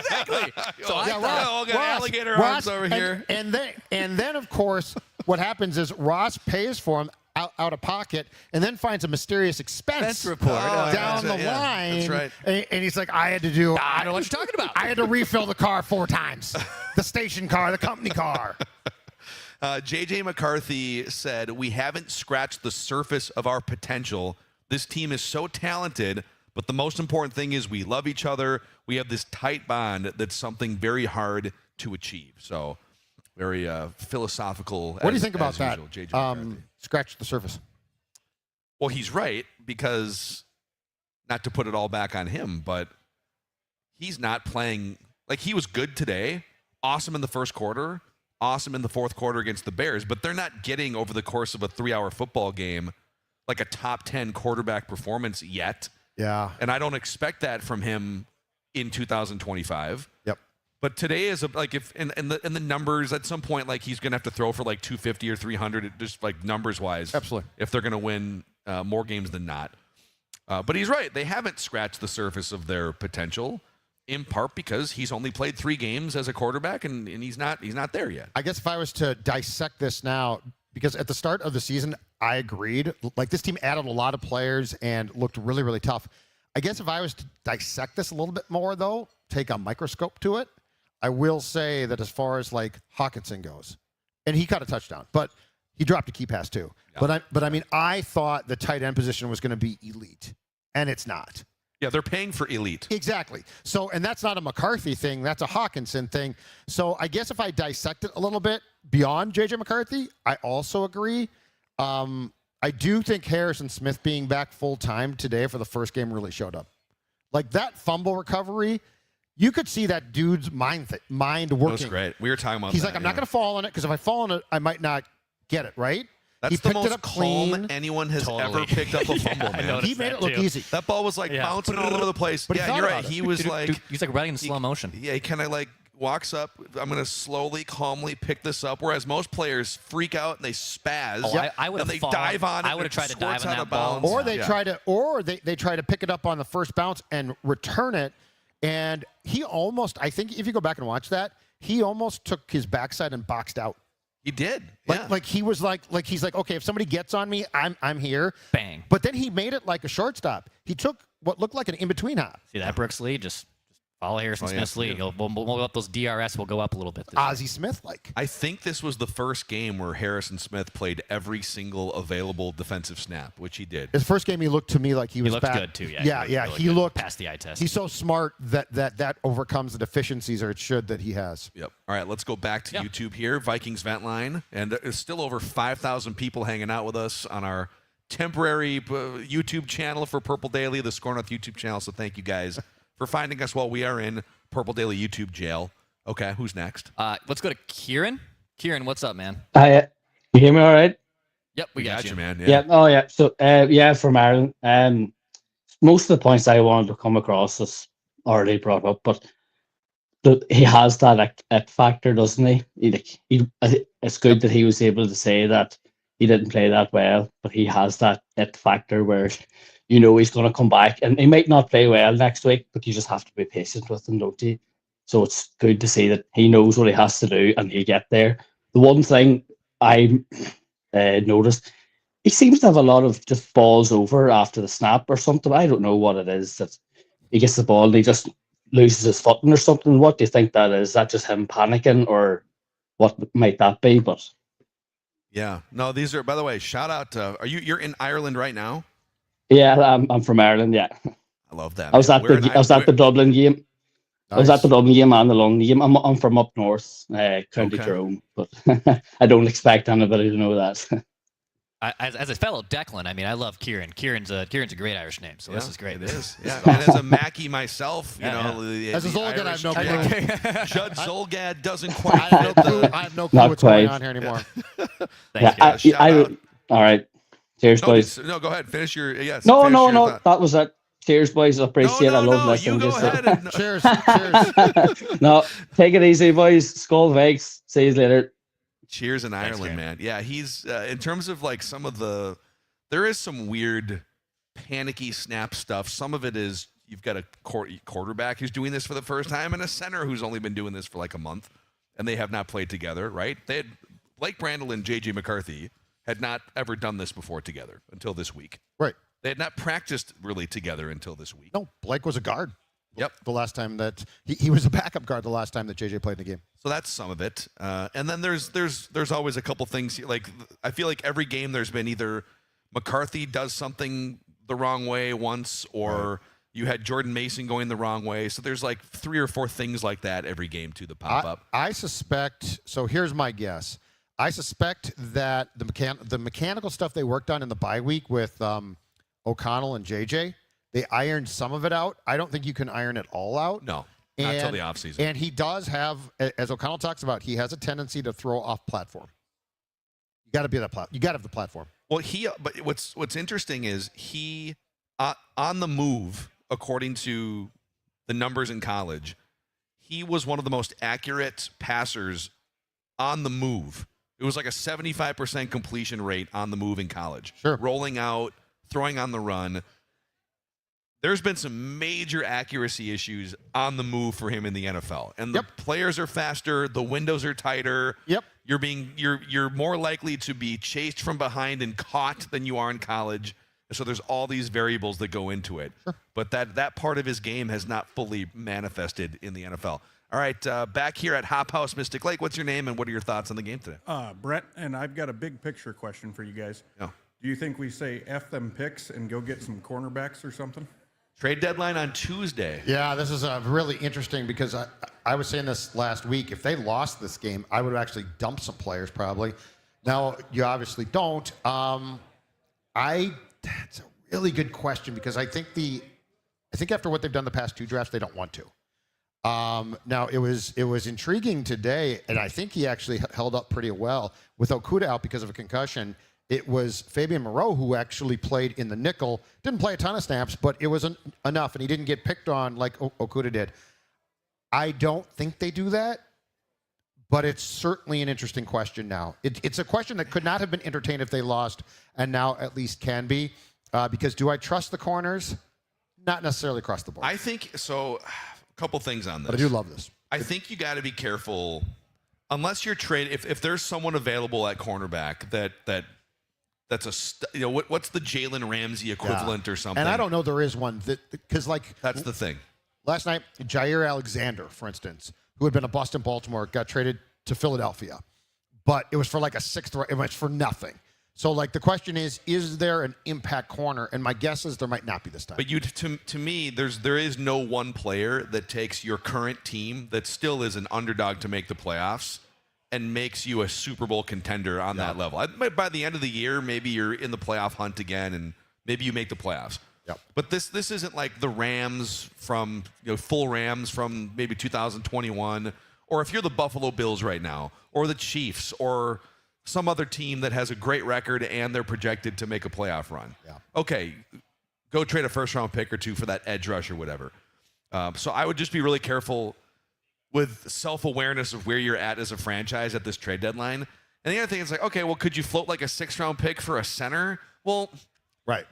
Speaker 5: So I thought,
Speaker 3: got alligator arms over here.
Speaker 4: And then of course, what happens is Ross pays for him out of pocket, and then finds a mysterious expense
Speaker 5: report.
Speaker 4: down the
Speaker 3: yeah,
Speaker 4: line.
Speaker 3: that's right.
Speaker 4: And he's like, I had to do.
Speaker 5: I don't know what you're talking about.
Speaker 4: I had to refill the car 4 times. The station car, the company car.
Speaker 3: JJ McCarthy said, "We haven't scratched the surface of our potential. This team is so talented, but the most important thing is we love each other. We have this tight bond that's something very hard to achieve." So, very philosophical.
Speaker 4: What do you think about that?
Speaker 3: Usual, JJ McCarthy.
Speaker 4: Scratch the surface.
Speaker 3: Well, he's right, because not to put it all back on him, but he's not playing like he was good today. Awesome in the first quarter. Awesome in the fourth quarter against the Bears, but they're not getting over the course of a 3-hour football game like a top 10 quarterback performance yet.
Speaker 4: Yeah.
Speaker 3: And I don't expect that from him in 2025.
Speaker 4: Yep.
Speaker 3: But today is like if in the numbers at some point, like he's gonna have to throw for like 250 or 300, just like numbers wise.
Speaker 4: Absolutely.
Speaker 3: If they're gonna win more games than not. But he's right. They haven't scratched the surface of their potential, in part because he's only played 3 games as a quarterback, and he's not there yet.
Speaker 4: I guess if I was to dissect this now, because at the start of the season, I agreed. Like, this team added a lot of players and looked really, really tough. I guess if I was to dissect this a little bit more, though, take a microscope to it, I will say that as far as like Hawkinson goes, and he caught a touchdown, but he dropped a key pass too. Yeah. But I mean, I thought the tight end position was going to be elite, and it's not.
Speaker 3: Yeah, they're paying for elite.
Speaker 4: Exactly. So, and that's not a McCarthy thing. That's a Hawkinson thing. So I guess if I dissect it a little bit beyond J.J. McCarthy, I also agree. I do think Harrison Smith being back full-time today for the first game really showed up. Like, that fumble recovery, you could see that dude's mind working.
Speaker 3: That was great. We were talking about
Speaker 4: He's
Speaker 3: that.
Speaker 4: like, I'm not going to fall on it, because if I fall on it, I might not get it, right?
Speaker 3: That's the most calm anyone has ever picked up a fumble, man.
Speaker 4: He made it look easy.
Speaker 3: That ball was like bouncing all over the place.
Speaker 4: But he
Speaker 3: yeah,
Speaker 4: thought
Speaker 3: you're
Speaker 4: about
Speaker 3: right.
Speaker 4: it.
Speaker 3: He was like,
Speaker 5: he's like running in slow motion.
Speaker 3: Yeah, he kind of like walks up. I'm going to slowly, calmly pick this up. Whereas most players freak out and they spaz.
Speaker 5: Oh, I would
Speaker 3: and
Speaker 5: have
Speaker 3: they dive on it.
Speaker 5: I would have tried to dive on that ball.
Speaker 4: Or they try to pick it up on the first bounce and return it. And he almost, I think if you go back and watch that, he almost took his backside and boxed out.
Speaker 3: He did.
Speaker 4: Like he was like he's like, okay, if somebody gets on me, I'm here.
Speaker 5: Bang.
Speaker 4: But then he made it like a shortstop. He took what looked like an in-between hop.
Speaker 5: See that, Brooks Lee? Just follow Harrison Smith's lead. We'll go up those DRS will go up a little bit.
Speaker 4: Ozzie Smith-like.
Speaker 3: I think this was the first game where Harrison Smith played every single available defensive snap, which he did.
Speaker 4: His first game, he looked to me like he was
Speaker 5: looked
Speaker 4: back.
Speaker 5: good too.
Speaker 4: Yeah,
Speaker 5: really
Speaker 4: he
Speaker 5: good.
Speaker 4: looked
Speaker 5: Passed the eye test.
Speaker 4: He's so smart that overcomes the deficiencies, or it should, that he has.
Speaker 3: Yep. All right, let's go back to YouTube here. Vikings Vent Line, and there's still over 5,000 people hanging out with us on our temporary YouTube channel for Purple Daily, the Score North YouTube channel. So thank you guys for finding us while we are in Purple Daily YouTube jail. Okay, who's next?
Speaker 5: Let's go to Kieran. Kieran, what's up, man?
Speaker 8: You hear me all right?
Speaker 5: Yep, we got you,
Speaker 3: man.
Speaker 8: Yeah. Oh, yeah. So, from Ireland. Most of the points I wanted to come across is already brought up, but he has that X factor, doesn't he? It's good that he was able to say that he didn't play that well, but he has that X factor where he's going to come back, and he might not play well next week, but you just have to be patient with him, don't you? So it's good to see that he knows what he has to do and he'll get there. The one thing I noticed, he seems to have a lot of just falls over after the snap or something. I don't know what it is, that he gets the ball and he just loses his footing or something. What do you think that is? Is that just him panicking, or what might that be? But
Speaker 3: yeah, no, these are, by the way, shout out to, you're in Ireland right now?
Speaker 8: yeah, I'm from Ireland. Yeah,
Speaker 3: I love that.
Speaker 8: I was at the Dublin game. I was at the Dublin game and the London game. I'm from up north, County Tyrone, but I don't expect anybody to know that.
Speaker 5: As a fellow Declan, I mean, I love Kieran. Kieran's a great Irish name, so this is great.
Speaker 3: It is. Yeah. And as a Mackie myself, you know,
Speaker 4: As a Zolgad, I have no clue.
Speaker 3: Judd Zolgad doesn't quite fit the.
Speaker 4: I have no clue what's going on here anymore.
Speaker 8: All right. Cheers, boys.
Speaker 3: No, go ahead. Finish your yes.
Speaker 8: No,
Speaker 3: finish
Speaker 8: no,
Speaker 3: your
Speaker 8: no.
Speaker 3: thought.
Speaker 8: That was it. Cheers, boys. I appreciate it. I love listening.
Speaker 3: You go ahead and...
Speaker 4: Cheers. Cheers.
Speaker 8: No, take it easy, boys. Skull Vikes. See you later.
Speaker 3: Cheers in Ireland, man. Yeah, he's in terms of like some of the, there is some weird panicky snap stuff. Some of it is you've got a quarterback who's doing this for the first time and a center who's only been doing this for like a month, and they have not played together, right? They had Blake Brandel and JJ McCarthy had not ever done this before together until this week.
Speaker 4: Right.
Speaker 3: They had not practiced really together until this week.
Speaker 4: No, Blake was a guard.
Speaker 3: Yep.
Speaker 4: The last time that he was a backup guard the last time that JJ played in the game.
Speaker 3: So that's some of it. And then there's always a couple things like I feel like every game there's been either McCarthy does something the wrong way once or you had Jordan Mason going the wrong way. So there's like 3 or 4 things like that every game too that pop up.
Speaker 4: I suspect, so here's my guess. I suspect that the mechanical stuff they worked on in the bye week with O'Connell and JJ, they ironed some of it out. I don't think you can iron it all out.
Speaker 3: No, not until the offseason.
Speaker 4: And he does have, as O'Connell talks about, he has a tendency to throw off platform. You got to be that platform. You got to have the platform.
Speaker 3: Well, but what's interesting is he on the move, according to the numbers in college, he was one of the most accurate passers on the move. It was like a 75% completion rate on the move in college.
Speaker 4: Sure.
Speaker 3: Rolling out, throwing on the run. There's been some major accuracy issues on the move for him in the NFL. And the players are faster, the windows are tighter.
Speaker 4: Yep.
Speaker 3: You're more likely to be chased from behind and caught than you are in college. So there's all these variables that go into it.
Speaker 4: Sure.
Speaker 3: But that part of his game has not fully manifested in the NFL. All right, back here at Hop House Mystic Lake, what's your name and what are your thoughts on the game today?
Speaker 7: Brett, and I've got a big picture question for you guys.
Speaker 3: Yeah.
Speaker 7: Do you think we say F them picks and go get some cornerbacks or something?
Speaker 3: Trade deadline on Tuesday.
Speaker 4: Yeah, this is really interesting because I was saying this last week. If they lost this game, I would actually dump some players probably. Now, you obviously don't. That's a really good question because I think after what they've done the past 2 drafts, they don't want to. Now, it was intriguing today, and I think he actually held up pretty well. With Okudah out because of a concussion, it was Fabian Moreau who actually played in the nickel. Didn't play a ton of snaps, but it was enough, and he didn't get picked on like Okudah did. I don't think they do that, but it's certainly an interesting question now. It's a question that could not have been entertained if they lost, and now at least can be. Because do I trust the corners? Not necessarily across the board.
Speaker 3: I think so. A couple things on this.
Speaker 4: But I do love this.
Speaker 3: I think you got to be careful, unless you're trading. If there's someone available at cornerback that's what's the Jalen Ramsey equivalent or something?
Speaker 4: And I don't know there is one because
Speaker 3: that's the thing.
Speaker 4: Last night, Jair Alexander, for instance, who had been a Boston Baltimore, got traded to Philadelphia, but it was for like a 6th. It was for nothing. So, the question is there an impact corner? And my guess is there might not be this time.
Speaker 3: But to me, there is no one player that takes your current team that still is an underdog to make the playoffs and makes you a Super Bowl contender on that level. By the end of the year, maybe you're in the playoff hunt again, and maybe you make the playoffs.
Speaker 4: Yep.
Speaker 3: But this isn't like the Rams from full Rams from maybe 2021, or if you're the Buffalo Bills right now, or the Chiefs, or some other team that has a great record and they're projected to make a playoff run.
Speaker 4: Yeah.
Speaker 3: Okay, go trade a 1st-round pick or 2 for that edge rush or whatever. So I would just be really careful with self-awareness of where you're at as a franchise at this trade deadline. And the other thing is okay, well, could you float like a 6th-round pick for a center? Well,
Speaker 4: right.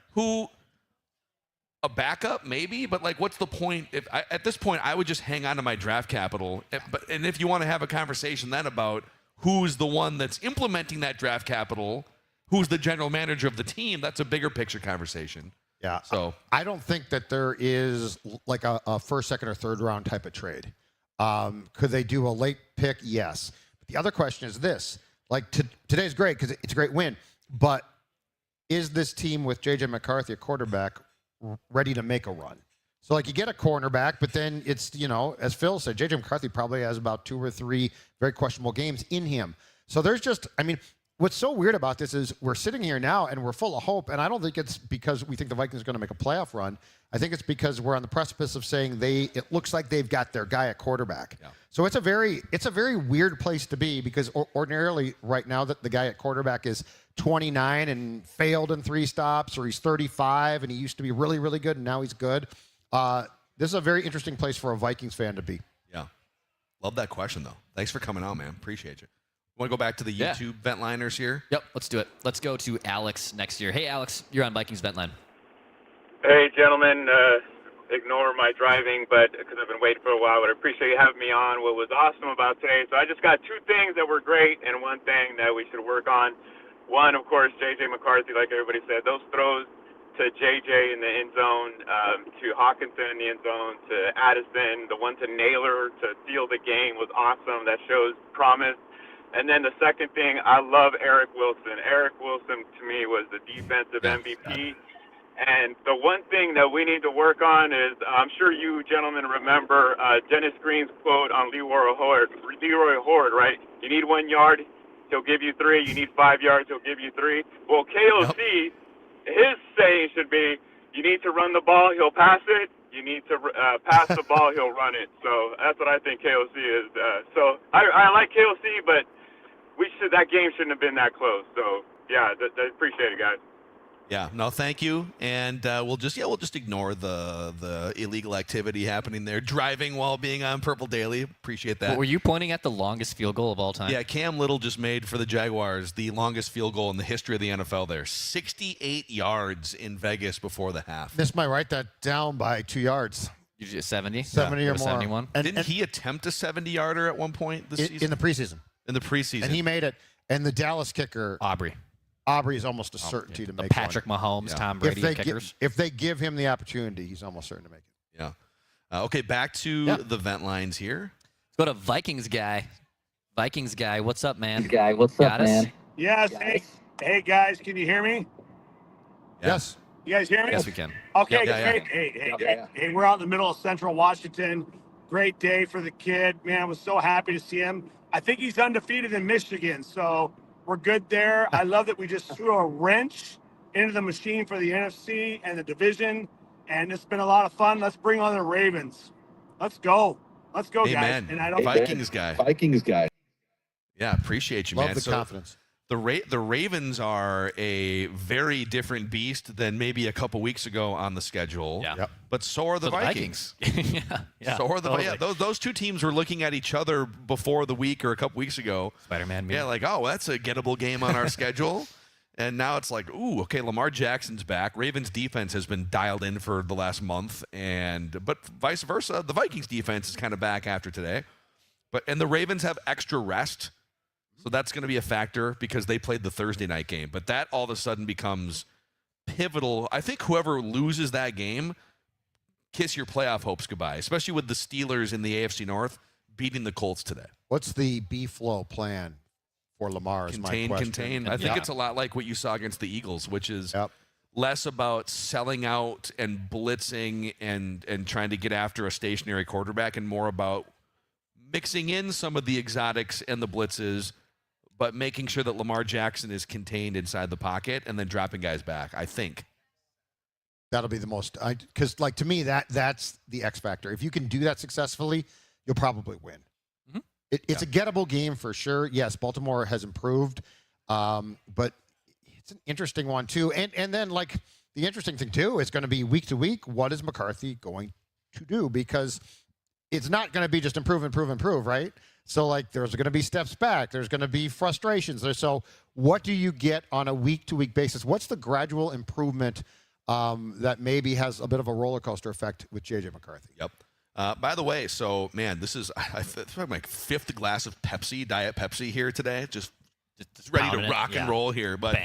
Speaker 3: A backup maybe, but what's the point? At this point, I would just hang on to my draft capital. And if you want to have a conversation then about who's the one that's implementing that draft capital, who's the general manager of the team, that's a bigger picture conversation.
Speaker 4: Yeah.
Speaker 3: So
Speaker 4: I don't think that there is like a 1st, 2nd, or 3rd round type of trade. Could they do a late pick? Yes. But the other question is this: today's great because it's a great win, but is this team with JJ McCarthy, a quarterback, ready to make a run? So you get a cornerback, but then it's, as Phil said, JJ McCarthy probably has about 2 or 3 very questionable games in him. So there's just, what's so weird about this is we're sitting here now and we're full of hope, and I don't think it's because we think the Vikings are going to make a playoff run. I think it's because we're on the precipice of saying it looks like they've got their guy at quarterback. Yeah. So it's a very weird place to be, because ordinarily right now that the guy at quarterback is 29 and failed in 3 stops, or he's 35 and he used to be really, really good and now he's good. This is a very interesting place for a Vikings fan to be.
Speaker 3: Yeah. Love that question, though. Thanks for coming on, man. Appreciate you. Want to go back to the YouTube vent liners here?
Speaker 5: Yep, let's do it. Let's go to Alex next year. Hey, Alex, you're on Vikings Vent Line.
Speaker 9: Hey, gentlemen. Ignore my driving, but because I've been waiting for a while, but I appreciate you having me on. What was awesome about today, so I just got 2 things that were great and 1 thing that we should work on. One, of course, J.J. McCarthy, like everybody said, those throws to J.J. in the end zone, to Hawkinson in the end zone, to Addison, the one to Naylor to seal the game was awesome. That shows promise. And then the second thing, I love Eric Wilson. Eric Wilson, to me, was the defensive MVP. And the one thing that we need to work on is, I'm sure you gentlemen remember Dennis Green's quote on Leroy Horde, right? You need 1 yard, he'll give you 3. You need 5 yards, he'll give you 3. Well, KOC, his saying should be, you need to run the ball, he'll pass it. You need to pass the ball, he'll run it. So that's what I think KOC is. So I like KOC, but that game shouldn't have been that close. So yeah, appreciate it, guys.
Speaker 3: Yeah, no, thank you, and we'll just ignore the illegal activity happening there, driving while being on Purple Daily. Appreciate that.
Speaker 5: Were you pointing at the longest field goal of all time?
Speaker 3: Yeah, Cam Little just made for the Jaguars the longest field goal in the history of the NFL. There, 68 yards in Vegas before the half.
Speaker 4: This might write that down by 2 yards.
Speaker 5: You just 70?
Speaker 4: 70 or more.
Speaker 5: 71?
Speaker 3: Didn't he attempt a 70-yarder at one point this season?
Speaker 4: In the preseason.
Speaker 3: In the preseason,
Speaker 4: and he made it. And the Dallas kicker, Aubrey is almost a certainty to make
Speaker 5: Patrick Mahomes, Tom Brady kickers.
Speaker 4: If they give him the opportunity, he's almost certain to make it.
Speaker 3: Yeah. Okay, back to the vent lines here.
Speaker 5: Let's go to Vikings guy. Vikings guy, what's up, man?
Speaker 22: What's up,
Speaker 5: us?
Speaker 22: man?
Speaker 23: Yes. Hey, guys, can you hear me?
Speaker 4: Yes.
Speaker 23: You guys hear me?
Speaker 3: Yes, we can.
Speaker 23: Okay,
Speaker 3: Yeah.
Speaker 23: great. Hey, we're out in the middle of Central Washington. Great day for the kid. Man, I was so happy to see him. I think he's undefeated in Michigan, so we're good there. I love that we just threw a wrench into the machine for the NFC and the division, and it's been a lot of fun. Let's bring on the Ravens. Let's go. Let's go,
Speaker 3: Amen.
Speaker 23: guys. And I don't
Speaker 3: Vikings guy. Yeah, appreciate you, man.
Speaker 4: Love the confidence.
Speaker 3: The Ravens are a very different beast than maybe a couple weeks ago on the schedule.
Speaker 5: Yeah. Yep.
Speaker 3: But so are the Vikings.
Speaker 5: yeah.
Speaker 3: So are the
Speaker 5: totally.
Speaker 3: those 2 teams were looking at each other before the week or a couple weeks ago.
Speaker 5: Spider-Man meme.
Speaker 3: Yeah, like, oh, that's a gettable game on our schedule. And now it's like, ooh, okay, Lamar Jackson's back. Ravens defense has been dialed in for the last month, but vice versa, the Vikings defense is kind of back after today. And the Ravens have extra rest. So that's going to be a factor because they played the Thursday night game. But that all of a sudden becomes pivotal. I think whoever loses that game, kiss your playoff hopes goodbye, especially with the Steelers in the AFC North beating the Colts today.
Speaker 4: What's the B-flow plan for Lamar is my question.
Speaker 3: Contain. I think it's a lot like what you saw against the Eagles, which is less about selling out and blitzing and trying to get after a stationary quarterback and more about mixing in some of the exotics and the blitzes, but making sure that Lamar Jackson is contained inside the pocket and then dropping guys back, I think.
Speaker 4: That'll be the most, because like to me, that's the X factor. If you can do that successfully, you'll probably win.
Speaker 5: Mm-hmm.
Speaker 4: It's a gettable game for sure. Yes, Baltimore has improved, but it's an interesting one too. And then like the interesting thing too is going to be week to week. What is McCarthy going to do? Because it's not going to be just improve, right? So, like, there's going to be steps back. There's going to be frustrations. So, what do you get on a week-to-week basis? What's the gradual improvement that maybe has a bit of a roller coaster effect with J.J. McCarthy?
Speaker 3: Yep. By the way, so, man, this is my 5th glass of Pepsi, Diet Pepsi here today. Just ready to rock and roll here. But,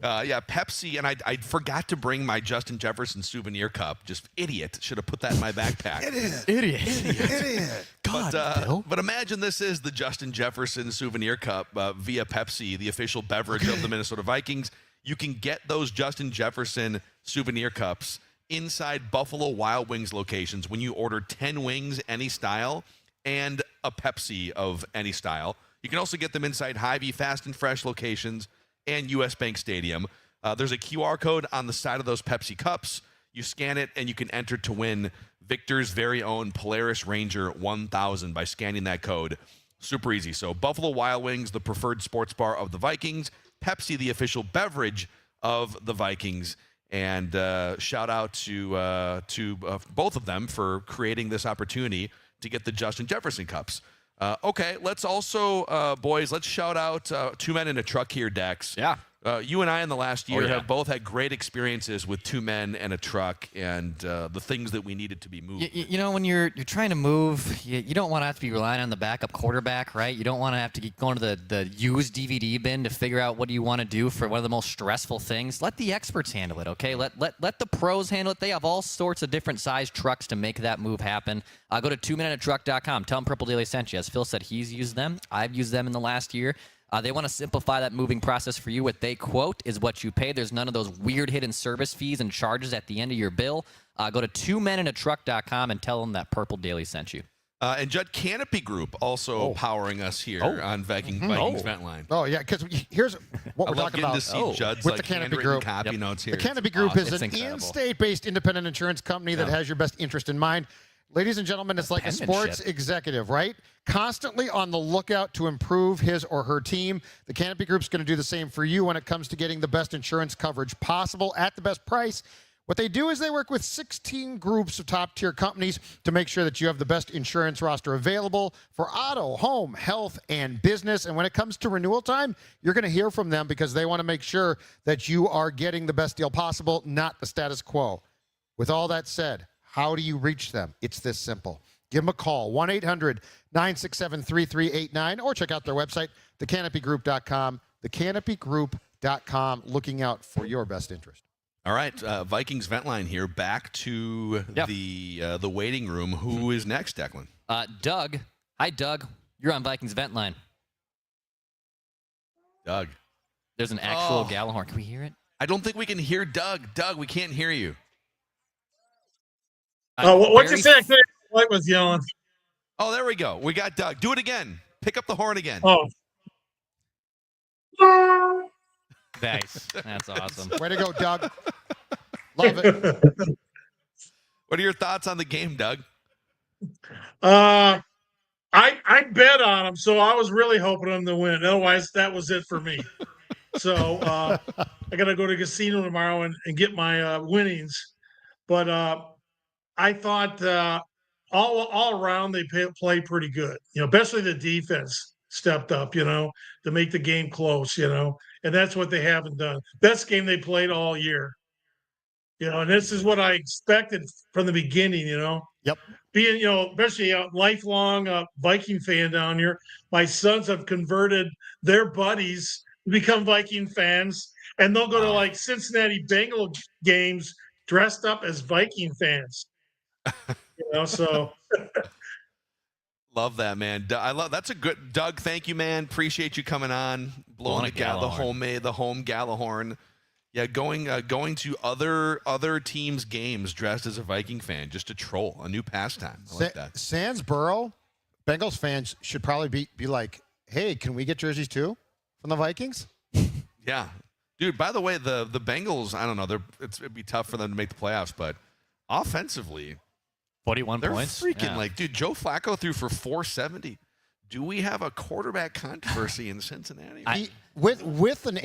Speaker 3: Pepsi, and I forgot to bring my Justin Jefferson souvenir cup. Just idiot. Should have put that in my backpack.
Speaker 4: Idiot.
Speaker 3: God, but imagine this is the Justin Jefferson souvenir cup via Pepsi, the official beverage of the Minnesota Vikings. You can get those Justin Jefferson souvenir cups inside Buffalo Wild Wings locations when you order 10 wings any style and a Pepsi of any style. You can also get them inside Hy-Vee Fast and Fresh locations and US Bank Stadium. There's a QR code on the side of those Pepsi cups. You scan it, and you can enter to win Victor's very own Polaris Ranger 1000 by scanning that code. Super easy. So Buffalo Wild Wings, the preferred sports bar of the Vikings. Pepsi, the official beverage of the Vikings. And shout out to both of them for creating this opportunity to get the Justin Jefferson Cups. Okay, let's also, boys, let's shout out Two Men in a Truck here, Dex.
Speaker 5: Yeah.
Speaker 3: You and I in the last year have both had great experiences with two men and a truck and the things that we needed to be moved.
Speaker 5: You know, when you're trying to move, you don't want to have to be relying on the backup quarterback, right? You don't want to have to keep going to the used DVD bin to figure out what do you want to do for one of the most stressful things. Let the experts handle it, okay? Let the pros handle it. They have all sorts of different size trucks to make that move happen. Go to 2minuteatruck.com. Tell them Purple Daily sent you. As Phil said, he's used them. I've used them in the last year. They want to simplify that moving process for you. What they quote is what you pay. There's none of those weird hidden service fees and charges at the end of your bill. Go to 2minuteatruck.com and tell them that Purple Daily sent you.
Speaker 3: And Judd, Canopy Group also powering us here on Vikings Vent Line.
Speaker 4: Oh, yeah, because here's what we're talking about.
Speaker 3: To see Judd's
Speaker 4: with the Canopy Group.
Speaker 3: Copy notes here.
Speaker 4: The Canopy Group is an in-state-based independent insurance company that has your best interest in mind. Ladies and gentlemen, it's like a sports executive, right? Constantly on the lookout to improve his or her team. The Canopy Group's going to do the same for you when it comes to getting the best insurance coverage possible at the best price. What they do is they work with 16 groups of top-tier companies to make sure that you have the best insurance roster available for auto, home, health, and business. And when it comes to renewal time, you're going to hear from them because they want to make sure that you are getting the best deal possible, not the status quo. With all that said, how do you reach them? It's this simple. Give them a call, 1-800-967-3389, or check out their website, thecanopygroup.com, thecanopygroup.com, looking out for your best interest.
Speaker 3: All right, Vikings Vent Line here. Back to the waiting room. Who is next, Declan?
Speaker 5: Doug. Hi, Doug. You're on Vikings Vent Line.
Speaker 3: Doug.
Speaker 5: There's an actual Gallahorn. Can we hear it?
Speaker 3: I don't think we can hear Doug. Doug, we can't hear you.
Speaker 10: What you say? White was yelling.
Speaker 3: Oh, there we go. We got Doug. Do it again. Pick up the horn again.
Speaker 10: Oh.
Speaker 5: Nice. That's awesome.
Speaker 4: Way to go, Doug. Love it.
Speaker 3: What are your thoughts on the game, Doug?
Speaker 10: I bet on them, so I was really hoping them to win. Otherwise, that was it for me. So I got to go to the casino tomorrow and get my winnings. But I thought all around they played pretty good. You know, especially the defense stepped up, you know, to make the game close, you know, and that's what they haven't done. Best game they played all year. You know, and this is what I expected from the beginning, you know.
Speaker 4: Yep.
Speaker 10: Being, you know, especially a lifelong Viking fan down here, my sons have converted their buddies to become Viking fans, and they'll go to like Cincinnati Bengal games dressed up as Viking fans. You know, so
Speaker 3: love that, man. That's a good Doug. Thank you, man. Appreciate you coming on, blowing the home Gallahorn. Yeah, going to other teams' games dressed as a Viking fan just to troll, a new pastime. I like that.
Speaker 4: Sandsboro, Bengals fans should probably be like, hey, can we get jerseys too from the Vikings?
Speaker 3: Yeah, dude. By the way, the Bengals, I don't know, it'd be tough for them to make the playoffs, but offensively,
Speaker 5: 41
Speaker 3: they're
Speaker 5: points.
Speaker 3: Freaking like, dude, Joe Flacco threw for 470. Do we have a quarterback controversy in Cincinnati?
Speaker 4: With an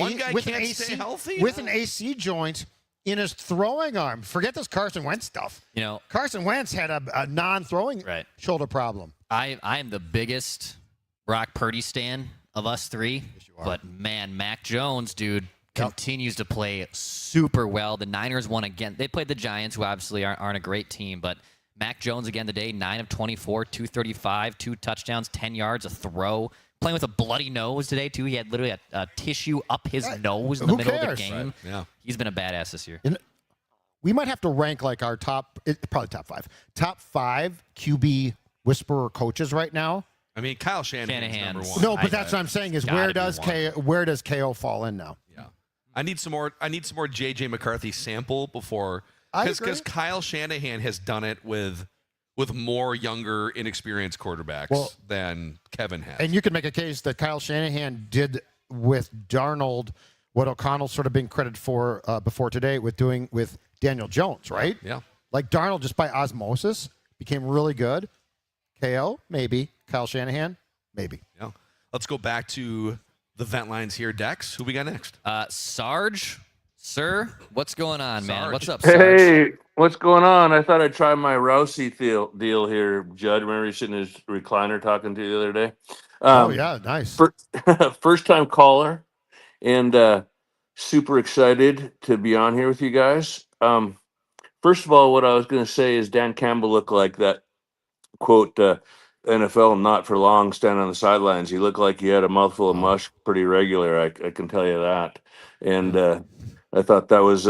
Speaker 4: AC joint in his throwing arm. Forget this Carson Wentz stuff.
Speaker 5: You know,
Speaker 4: Carson Wentz had a non-throwing shoulder problem.
Speaker 5: I am the biggest Brock Purdy stan of us three, but man, Mac Jones, dude, continues to play super well. The Niners won again. They played the Giants, who obviously aren't a great team, but Mac Jones again today, 9 of 24, 235, 2 touchdowns, 10 yards, a throw. Playing with a bloody nose today, too. He had literally a tissue up his nose in the middle of the game.
Speaker 3: Right. Yeah.
Speaker 5: He's been a badass this year.
Speaker 4: We might have to rank like our probably top five QB whisperer coaches right now.
Speaker 3: I mean, Kyle Shanahan's number one.
Speaker 4: No, but that's what I'm saying is where does KO fall in now?
Speaker 3: Yeah, I need some more JJ McCarthy sample before, because Kyle Shanahan has done it with with more younger, inexperienced quarterbacks than Kevin has.
Speaker 4: And you can make a case that Kyle Shanahan did with Darnold what O'Connell's sort of been credited for before today with doing with Daniel Jones, right?
Speaker 3: Yeah.
Speaker 4: Like Darnold, just by osmosis, became really good. KO, maybe. Kyle Shanahan, maybe.
Speaker 3: Yeah. Let's go back to the vent lines here. Dex, who we got next?
Speaker 5: Sarge, sir, what's going on, man? What's up, Sarge?
Speaker 11: Hey, what's going on? I thought I'd try my Rousey deal here, Judd. Remember you sitting in his recliner talking to you the other day?
Speaker 4: Oh, yeah, nice.
Speaker 11: First time caller, and super excited to be on here with you guys. First of all, what I was going to say is Dan Campbell looked like that quote, NFL not for long, stand on the sidelines. He looked like he had a mouthful of mush pretty regular. I can tell you that. And I thought that was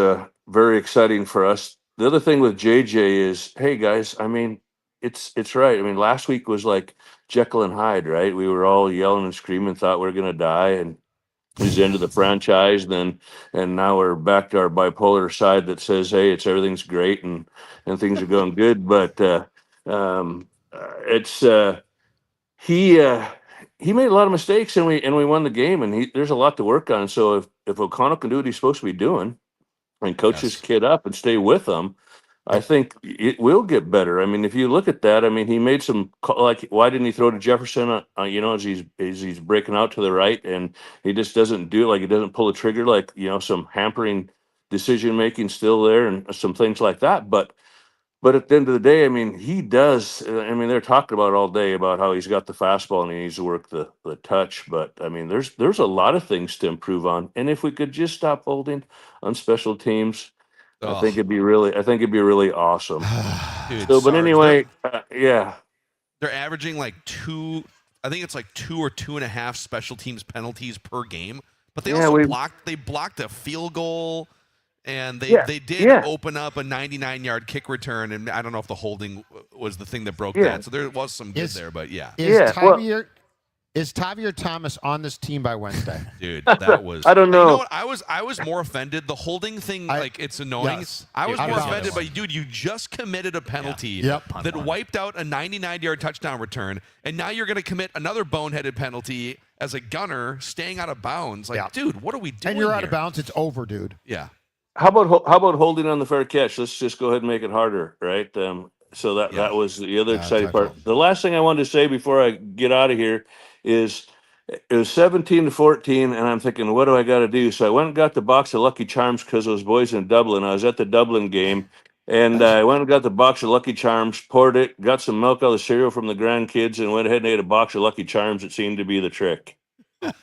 Speaker 11: very exciting for us. The other thing with JJ is, hey guys, I mean, it's right. I mean, last week was like Jekyll and Hyde, right? We were all yelling and screaming, thought we were going to die, and he's the end of the franchise. And now we're back to our bipolar side that says, hey, everything's great and things are going good. But he made a lot of mistakes and we won the game, and there's a lot to work on. So if O'Connell can do what he's supposed to be doing and coach his kid up and stay with him, I think it will get better. I mean, if you look at that, I mean, he made some, like, why didn't he throw to Jefferson, as he's breaking out to the right, and he just doesn't do it, like he doesn't pull the trigger, like, some hampering decision making still there and some things like that. But at the end of the day, I mean, he does. I mean, they're talking about all day about how he's got the fastball and he needs to work the touch. But I mean, there's a lot of things to improve on. And if we could just stop holding on special teams, I think it'd be really awesome.
Speaker 3: Dude,
Speaker 11: But
Speaker 3: Sarge,
Speaker 11: anyway, yeah.
Speaker 3: They're averaging like two or 2.5 special teams penalties per game. But they also blocked a field goal. And they did open up a 99-yard kick return, and I don't know if the holding was the thing that broke that. So there was some good there, but yeah.
Speaker 4: Is Tavier Thomas on this team by Wednesday?
Speaker 3: Dude, that was.
Speaker 11: I don't know.
Speaker 3: You know what? I was more offended. The holding thing, it's annoying.
Speaker 4: Yes.
Speaker 3: I was more offended, but dude, you just committed a penalty that wiped out a 99-yard touchdown return, and now you're going to commit another boneheaded penalty as a gunner, staying out of bounds. Like, dude, what are we doing?
Speaker 4: And you're out
Speaker 3: here?
Speaker 4: of bounds. It's over, dude.
Speaker 3: Yeah.
Speaker 11: How about holding on the fair catch? Let's just go ahead and make it harder, right? So that was the other exciting part. The last thing I wanted to say before I get out of here is it was 17-14, and I'm thinking, what do I got to do? So I went and got the box of Lucky Charms because those boys in Dublin. I was at the Dublin game, and I went and got the box of Lucky Charms, poured it, got some milk out of the cereal from the grandkids, and went ahead and ate a box of Lucky Charms. It seemed to be the trick.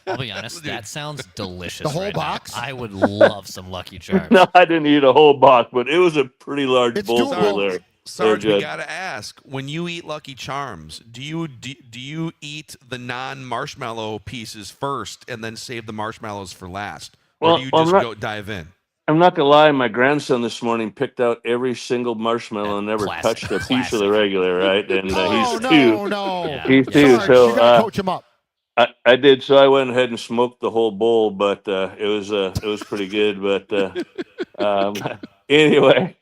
Speaker 5: I'll be honest, that sounds delicious.
Speaker 4: The whole
Speaker 5: right
Speaker 4: box?
Speaker 5: Now. I would love some Lucky Charms.
Speaker 11: No, I didn't eat a whole box, but it was a pretty large bowl there.
Speaker 3: Sarge, we gotta ask: when you eat Lucky Charms, do you eat the non-marshmallow pieces first and then save the marshmallows for last, or do you just dive in?
Speaker 11: I'm not gonna lie. My grandson this morning picked out every single marshmallow and never touched a piece of the regular. Right, and he's two. He's two.
Speaker 4: Sarge,
Speaker 11: So
Speaker 4: you gotta coach him up.
Speaker 11: I did. So I went ahead and smoked the whole bowl, but it was pretty good. But anyway,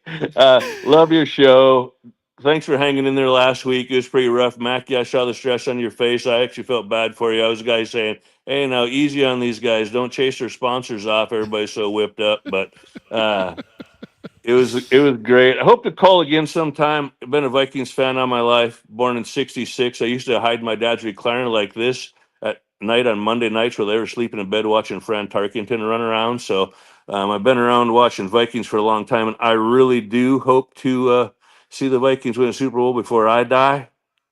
Speaker 11: love your show. Thanks for hanging in there last week. It was pretty rough, Mackie. I saw the stress on your face. I actually felt bad for you. I was the guy saying, "Hey, now easy on these guys. Don't chase their sponsors off. Everybody's so whipped up." But it was great. I hope to call again sometime. I've been a Vikings fan all my life. Born in '66. I used to hide my dad's recliner like this at night on Monday nights while they were sleeping in bed watching Fran Tarkenton run around. So I've been around watching Vikings for a long time, and I really do hope to see the Vikings win a Super Bowl before I die.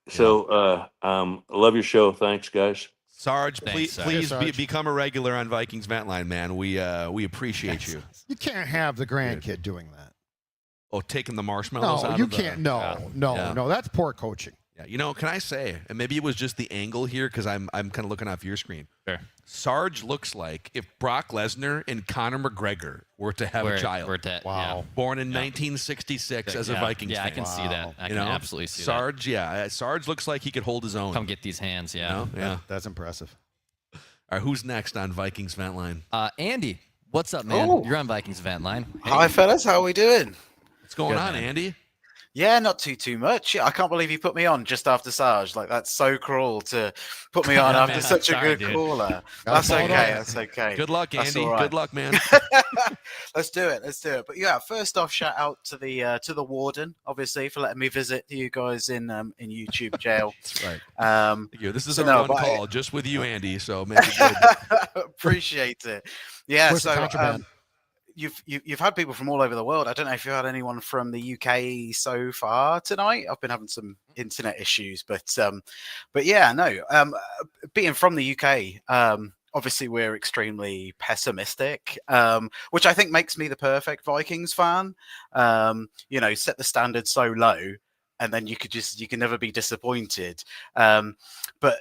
Speaker 11: So love your show. Thanks, guys.
Speaker 3: Sarge, please become a regular on Vikings Vent Line, man. We appreciate you.
Speaker 4: You can't have the grandkid doing that.
Speaker 3: Oh, taking the marshmallows out
Speaker 4: you
Speaker 3: of the...
Speaker 4: can't. No, that's poor coaching.
Speaker 3: Yeah, you know, can I say, and maybe it was just the angle here because I'm kind of looking off your screen.
Speaker 5: Sure.
Speaker 3: Sarge looks like if Brock Lesnar and Conor McGregor were to have a child. Born in 1966 as a Vikings fan.
Speaker 5: Yeah, I can see that. I can absolutely see
Speaker 3: Sarge, that. Yeah, Sarge looks like he could hold his own.
Speaker 5: Come get these hands, yeah.
Speaker 3: Yeah.
Speaker 4: That's impressive.
Speaker 3: All right, who's next on Vikings Vent Line?
Speaker 5: Andy, what's up, man? You're on Vikings Vent Line.
Speaker 12: Hi, fellas. How are we doing?
Speaker 3: What's going on, Andy?
Speaker 12: Yeah, not too much. I can't believe you put me on just after Sarge. Like, that's so cruel to put me on
Speaker 3: Yeah,
Speaker 12: after
Speaker 3: man.
Speaker 12: such a
Speaker 3: Sorry,
Speaker 12: good
Speaker 3: dude.
Speaker 12: caller.
Speaker 3: Gotta
Speaker 12: That's
Speaker 3: follow
Speaker 12: okay.
Speaker 3: up.
Speaker 12: That's okay.
Speaker 3: Good luck,
Speaker 12: That's
Speaker 3: Andy.
Speaker 12: all right.
Speaker 3: Good luck, man.
Speaker 12: Let's do it. Let's do it. But yeah, first off, shout out to the warden, obviously, for letting me visit you guys in YouTube jail.
Speaker 3: That's right.
Speaker 12: Thank
Speaker 3: you. This is
Speaker 12: so
Speaker 3: our
Speaker 12: no,
Speaker 3: one
Speaker 12: but
Speaker 3: call just with you, Andy. So make it good.
Speaker 12: appreciate it. Yeah.
Speaker 4: Where's the
Speaker 12: So
Speaker 4: contraband?
Speaker 12: you've had people from all over the world. I don't know if you had anyone from the UK so far tonight. I've been having some internet issues, but yeah, no. Being from the UK, obviously we're extremely pessimistic, which I think makes me the perfect Vikings fan. Set the standard so low, and then you can never be disappointed. But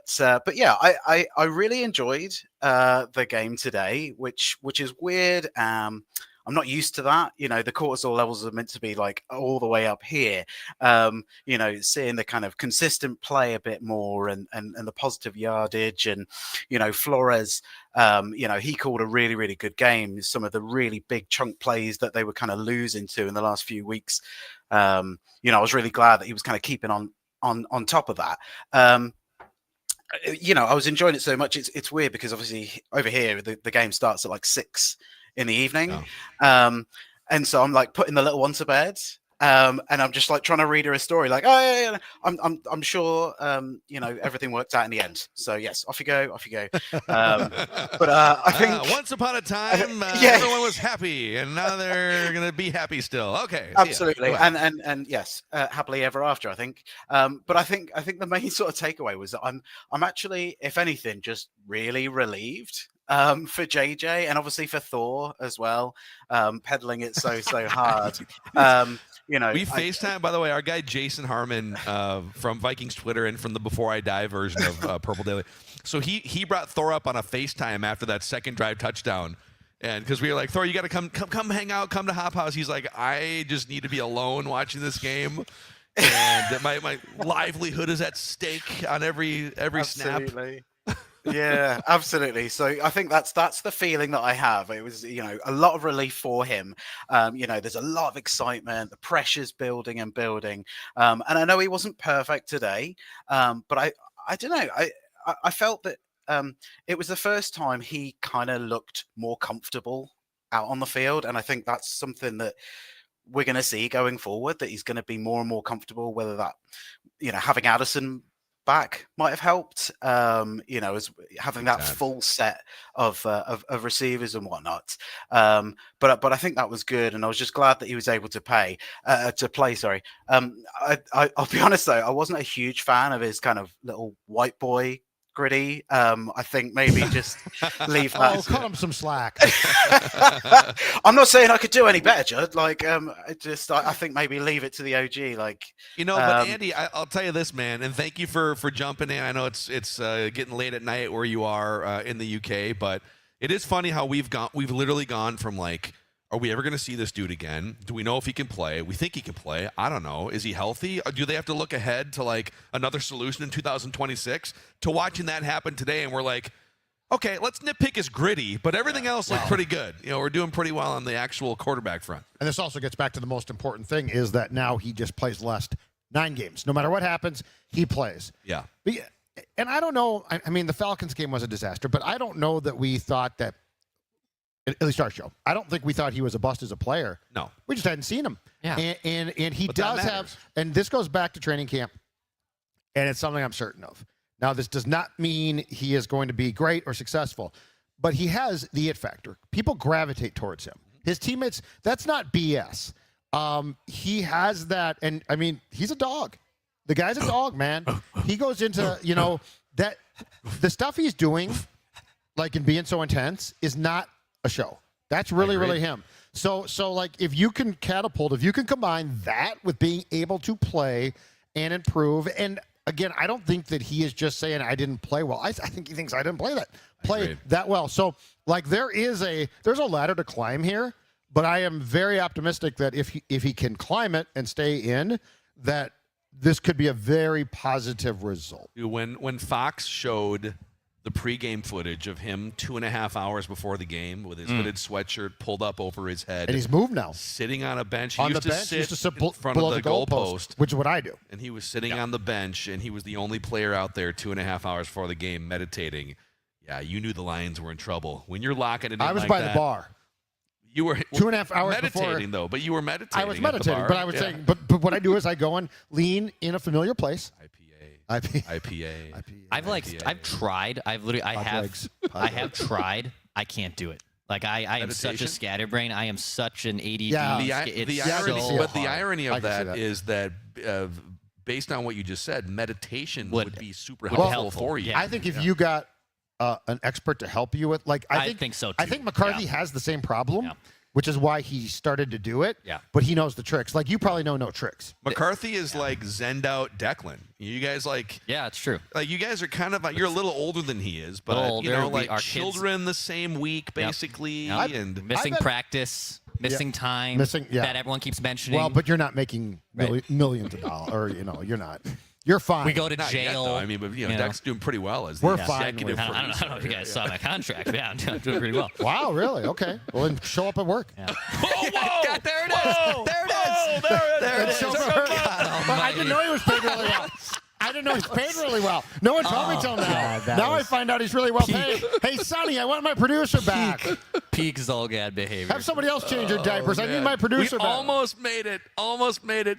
Speaker 12: yeah, I really enjoyed the game today, which is weird. I'm not used to that. The cortisol levels are meant to be like all the way up here. Seeing the kind of consistent play a bit more and the positive yardage and, Flores, he called a really, really good game. Some of the really big chunk plays that they were kind of losing to in the last few weeks. I was really glad that he was kind of keeping on top of that. I was enjoying it so much. It's weird because obviously over here the game starts at like 6 in the evening, and so I'm like putting the little one to bed, and I'm just like trying to read her a story, like, oh yeah, I'm sure everything worked out in the end. So yes, off you go. But I think
Speaker 3: once upon a time, everyone was happy, and now they're gonna be happy still. Okay,
Speaker 12: absolutely, and yes, happily ever after. I think, but I think the main sort of takeaway was that I'm actually, if anything, just really relieved. For JJ and obviously for Thor as well, peddling it so hard.
Speaker 3: We FaceTime, by the way, our guy Jason Harmon from Vikings Twitter and from the Before I Die version of Purple Daily. So he brought Thor up on a FaceTime after that second drive touchdown. And because we were like, Thor, you got to come hang out, come to Hop House. He's like, I just need to be alone watching this game. And my livelihood is at stake on every snap.
Speaker 12: Yeah, absolutely. So I think that's the feeling that I have. It was, a lot of relief for him. There's a lot of excitement. The pressure's building and building. And I know he wasn't perfect today, but I don't know. I felt that it was the first time he kind of looked more comfortable out on the field, and I think that's something that we're going to see going forward. That he's going to be more and more comfortable. Whether that, having Addison back might have helped, as having that full set of receivers and whatnot. But I think that was good, and I was just glad that he was able to play. Sorry. I'll be honest though, I wasn't a huge fan of his kind of little white boy gritty. I think maybe just leave that.
Speaker 4: Oh, cut him some slack.
Speaker 12: I'm not saying I could do any better, Judd. Like, I think maybe leave it to the OG. Like,
Speaker 3: but Andy, I'll tell you this, man, and thank you for jumping in. I know it's getting late at night where you are in the UK, but it is funny how we've literally gone from like, are we ever going to see this dude again? Do we know if he can play? We think he can play. I don't know. Is he healthy? Do they have to look ahead to like another solution in 2026? To watching that happen today, and we're like, okay, let's nitpick his gritty, but everything else looked pretty good. We're doing pretty well on the actual quarterback front.
Speaker 4: And this also gets back to the most important thing is that now he just plays the last 9 games. No matter what happens, he plays.
Speaker 3: Yeah.
Speaker 4: And I don't know. I mean, the Falcons game was a disaster, but I don't know that we thought that, at least our show, I don't think we thought he was a bust as a player.
Speaker 3: No.
Speaker 4: We just hadn't seen him.
Speaker 3: Yeah.
Speaker 4: And he
Speaker 3: But that
Speaker 4: does have, and this goes back to training camp, and it's something I'm certain of. Now, this does not mean he is going to be great or successful, but he has the it factor. People gravitate towards him. His teammates, that's not BS. He has that, and I mean, he's a dog. The guy's a dog, man. He goes into, that the stuff he's doing, like in being so intense, is not a show. That's really him. So like if you can combine that with being able to play and improve, and again, I don't think that he is just saying I didn't play well. I think he thinks I didn't play that well. So like there's a ladder to climb here, but I am very optimistic that if he can climb it and stay in, that this could be a very positive result.
Speaker 3: When Fox showed the pregame footage of him 2.5 hours before the game with his hooded sweatshirt pulled up over his head.
Speaker 4: And he's moved now.
Speaker 3: Sitting on a bench. He
Speaker 4: On
Speaker 3: used
Speaker 4: the
Speaker 3: to
Speaker 4: bench,
Speaker 3: sit
Speaker 4: sit
Speaker 3: in front of the goalpost,
Speaker 4: which is what I do.
Speaker 3: and he was sitting on the bench, and he was the only player out there 2.5 hours before the game meditating. Yeah, you knew the Lions were in trouble. When you're locking it in
Speaker 4: I was
Speaker 3: like
Speaker 4: by
Speaker 3: that,
Speaker 4: the bar.
Speaker 3: You were
Speaker 4: 2.5 hours
Speaker 3: meditating,
Speaker 4: before.
Speaker 3: though, but you were meditating.
Speaker 4: I was
Speaker 3: at the
Speaker 4: meditating,
Speaker 3: bar.
Speaker 4: but I was saying, but what I do is I go and lean in a familiar place.
Speaker 3: IPA.
Speaker 5: I've tried. I have tried. I can't do it. Like I am such a
Speaker 3: Meditation?
Speaker 5: scatterbrain. I am such an ADD.
Speaker 3: The irony of
Speaker 4: that
Speaker 3: that is that based on what you just said, meditation would be super
Speaker 5: helpful
Speaker 3: helpful for you.
Speaker 4: I think if you got an expert to help you with, like
Speaker 5: I think so,
Speaker 4: I
Speaker 5: too.
Speaker 4: think McCarthy
Speaker 5: Yeah.
Speaker 4: has the same problem, which is why he started to do it.
Speaker 5: Yeah.
Speaker 4: But he knows the tricks. Like you probably know no tricks.
Speaker 3: McCarthy is like zenned out Declan. You guys
Speaker 5: Yeah, it's true.
Speaker 3: Like you guys are kind of you're a little older than he is, but
Speaker 5: Little
Speaker 3: you know,
Speaker 5: older.
Speaker 3: like
Speaker 5: Our kids-
Speaker 3: children the same week basically,
Speaker 5: Yep.
Speaker 3: and
Speaker 5: Missing practice, missing time, that everyone keeps mentioning.
Speaker 4: Well, but you're not making millions of dollars, or you're not. You're fine.
Speaker 5: We go to
Speaker 3: Not yet,
Speaker 5: jail.
Speaker 3: though. I mean, but Deck's doing pretty well as the
Speaker 4: We're fine
Speaker 3: executive
Speaker 4: with it.
Speaker 5: I don't know if you guys saw my contract. Yeah, I'm doing pretty well.
Speaker 4: Wow, really? Okay. Well, then show up at work.
Speaker 5: Yeah.
Speaker 3: God,
Speaker 5: there it is. There it is. There it is.
Speaker 4: Show up. Well, I didn't know he was paid really well. I didn't know he was paid really well. No one told me till now.
Speaker 5: God,
Speaker 4: Now I find out he's really well paid. Hey, Sonny, I want my producer back.
Speaker 5: Peak Zolgad behavior.
Speaker 4: Have somebody else change your diapers. I need my producer
Speaker 3: we
Speaker 4: back.
Speaker 3: almost made it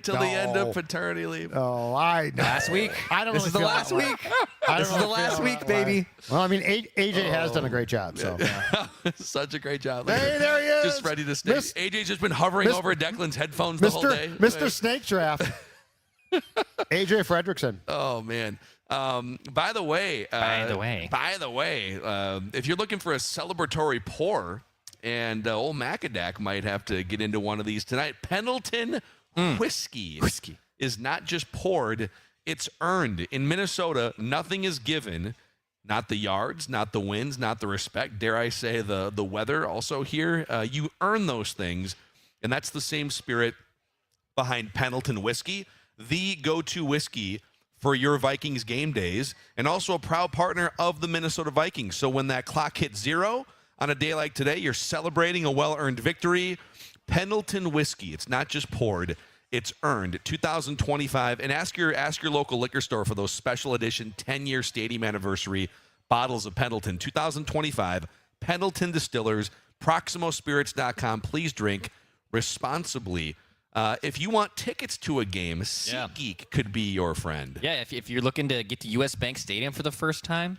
Speaker 3: till the end of paternity leave.
Speaker 4: Oh, I know.
Speaker 5: Last week?
Speaker 4: I don't
Speaker 5: This
Speaker 4: really
Speaker 5: is the
Speaker 4: feel
Speaker 5: last
Speaker 4: that way.
Speaker 5: week.
Speaker 4: I
Speaker 5: This
Speaker 4: don't
Speaker 5: is the
Speaker 4: really
Speaker 5: last
Speaker 4: feel
Speaker 5: week,
Speaker 4: that way.
Speaker 5: baby.
Speaker 4: Well, I mean, AJ has done a great job. So
Speaker 3: Such a great job.
Speaker 4: Hey, there he is.
Speaker 3: Just ready to stay. AJ's just been hovering over Declan's headphones the whole day.
Speaker 4: Mr. Snake Draft. AJ Fredrickson.
Speaker 3: Oh man. By the way, if you're looking for a celebratory pour, and old Macadac might have to get into one of these tonight. Pendleton whiskey is not just poured, it's earned. In Minnesota, nothing is given. Not the yards, not the wins, not the respect. Dare I say the weather also here. You earn those things, and that's the same spirit behind Pendleton whiskey, the go-to whiskey for your Vikings game days, and also a proud partner of the Minnesota Vikings. So when that clock hits zero on a day like today, you're celebrating a well-earned victory. Pendleton whiskey, it's not just poured, it's earned. 2025, and ask your local liquor store for those special edition 10-year stadium anniversary bottles of Pendleton. 2025, Pendleton Distillers, ProximoSpirits.com. Please drink responsibly. If you want tickets to a game, SeatGeek could be your friend.
Speaker 5: Yeah, if you're looking to get to US Bank Stadium for the first time,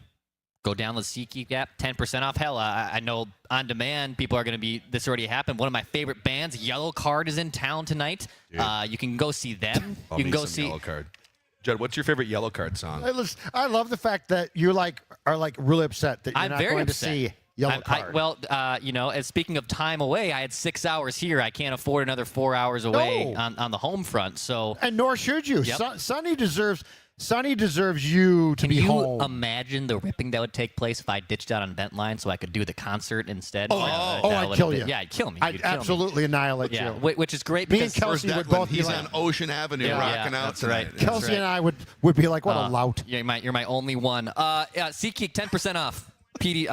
Speaker 5: go down the SeatGeek app, 10% off. Hell, I know on demand people are going to be, this already happened. One of my favorite bands, Yellow Card, is in town tonight. You can go see them. You can go see
Speaker 3: Yellow Card. Judd, what's your favorite Yellow Card song?
Speaker 4: I love the fact that you are really upset that you're
Speaker 5: I'm
Speaker 4: not
Speaker 5: very
Speaker 4: going
Speaker 5: upset.
Speaker 4: to see Yellow Card.
Speaker 5: As speaking of time away, I had 6 hours here. I can't afford another 4 hours away on the home front. So,
Speaker 4: and nor should you.
Speaker 5: Yep.
Speaker 4: Sonny deserves you to be home.
Speaker 5: Can you imagine the ripping that would take place if I ditched out on Vent Line so I could do the concert instead?
Speaker 4: I'd kill you.
Speaker 5: Yeah, I'd kill me.
Speaker 4: I'd
Speaker 5: You'd kill me.
Speaker 4: absolutely annihilate
Speaker 5: Yeah,
Speaker 4: you.
Speaker 5: which is great.
Speaker 4: Me and
Speaker 5: because
Speaker 4: Kelsey would both be
Speaker 3: He's
Speaker 4: like,
Speaker 3: on Ocean Avenue rocking out
Speaker 5: that's
Speaker 3: tonight.
Speaker 5: right.
Speaker 4: Kelsey and I would be like, what a lout.
Speaker 5: You're my only one. SeatGeek 10% off. PD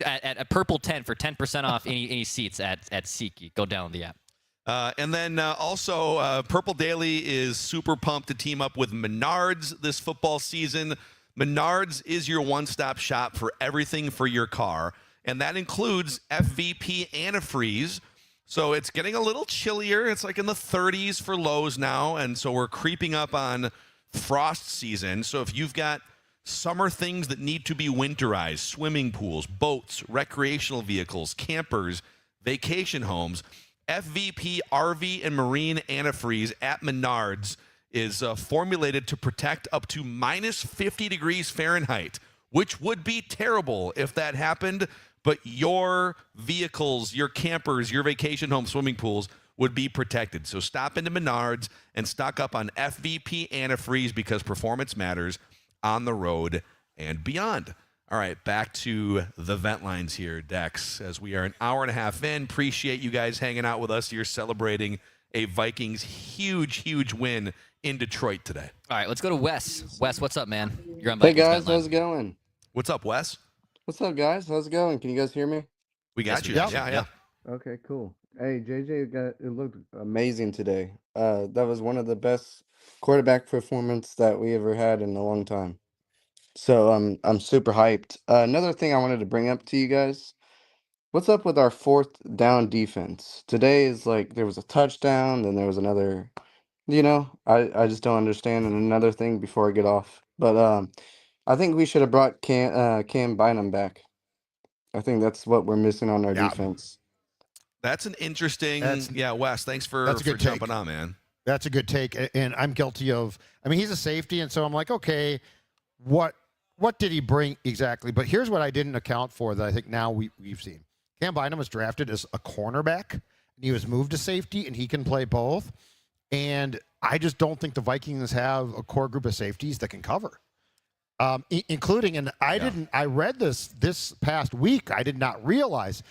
Speaker 5: at Purple 10 for 10% off any seats at SeatGeek. Go download the app.
Speaker 3: And then also, Purple Daily is super pumped to team up with Menards this football season. Menards is your one-stop shop for everything for your car, and that includes FVP antifreeze. So it's getting a little chillier. It's like in the 30s for lows now, and so we're creeping up on frost season. So if you've got summer things that need to be winterized, swimming pools, boats, recreational vehicles, campers, vacation homes, FVP RV and Marine antifreeze at Menards is formulated to protect up to minus 50 degrees Fahrenheit, which would be terrible if that happened, but your vehicles, your campers, your vacation home, swimming pools would be protected. So stop into Menards and stock up on FVP antifreeze because performance matters on the road and beyond. All right, back to the vent lines here, Dex, as we are an hour and a half in. Appreciate you guys hanging out with us. You're celebrating a Vikings huge win in Detroit today.
Speaker 5: All right, let's go to Wes. Wes, what's up, man? You're on
Speaker 13: Hey
Speaker 5: Vikings
Speaker 13: guys,
Speaker 5: Vent Line.
Speaker 13: how's it going?
Speaker 3: What's up, Wes?
Speaker 13: What's up, guys? How's it going? Can you guys hear me?
Speaker 3: We got you.
Speaker 13: Yep.
Speaker 3: Yeah.
Speaker 13: Okay, cool. Hey, it looked amazing today. That was one of the best quarterback performance that we ever had in a long time. So I'm super hyped. Another thing I wanted to bring up to you guys. What's up with our fourth down defense? Today is like there was a touchdown, then there was another, I just don't understand. And another thing before I get off. But I think we should have brought Cam Bynum back. I think that's what we're missing on our defense.
Speaker 3: That's an interesting. Wes. Thanks for jumping on, man.
Speaker 4: That's a good take, and I'm guilty of. I mean, he's a safety, and so I'm like, okay, what did he bring exactly? But here's what I didn't account for that I think now we've seen. Cam Bynum was drafted as a cornerback, and he was moved to safety, and he can play both. And I just don't think the Vikings have a core group of safeties that can cover, including. And I read this past week. I did not realize.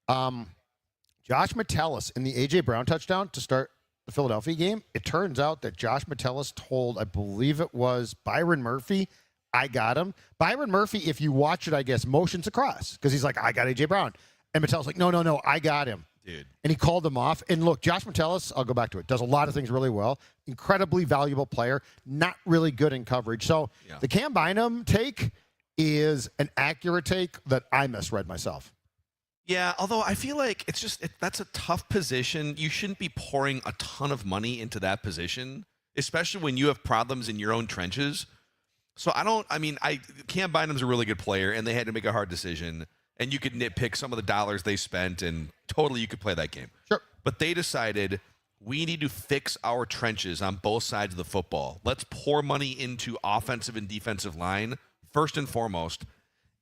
Speaker 4: Josh Metellus in the A.J. Brown touchdown to start the Philadelphia game, it turns out that Josh Metellus told, I believe it was Byron Murphy, I got him. Byron Murphy, if you watch it, I guess, motions across because he's like, I got A.J. Brown. And Metellus like, no, I got him.
Speaker 3: Dude.
Speaker 4: And he called him off. And look, Josh Metellus, I'll go back to it, does a lot of things really well. Incredibly valuable player, not really good in coverage. So the Cam Bynum take is an accurate take that I misread myself.
Speaker 3: Yeah, although I feel like that's a tough position. You shouldn't be pouring a ton of money into that position, especially when you have problems in your own trenches. So Cam Bynum's a really good player, and they had to make a hard decision. And you could nitpick some of the dollars they spent, and totally you could play that game.
Speaker 4: Sure.
Speaker 3: But they decided we need to fix our trenches on both sides of the football. Let's pour money into offensive and defensive line, first and foremost.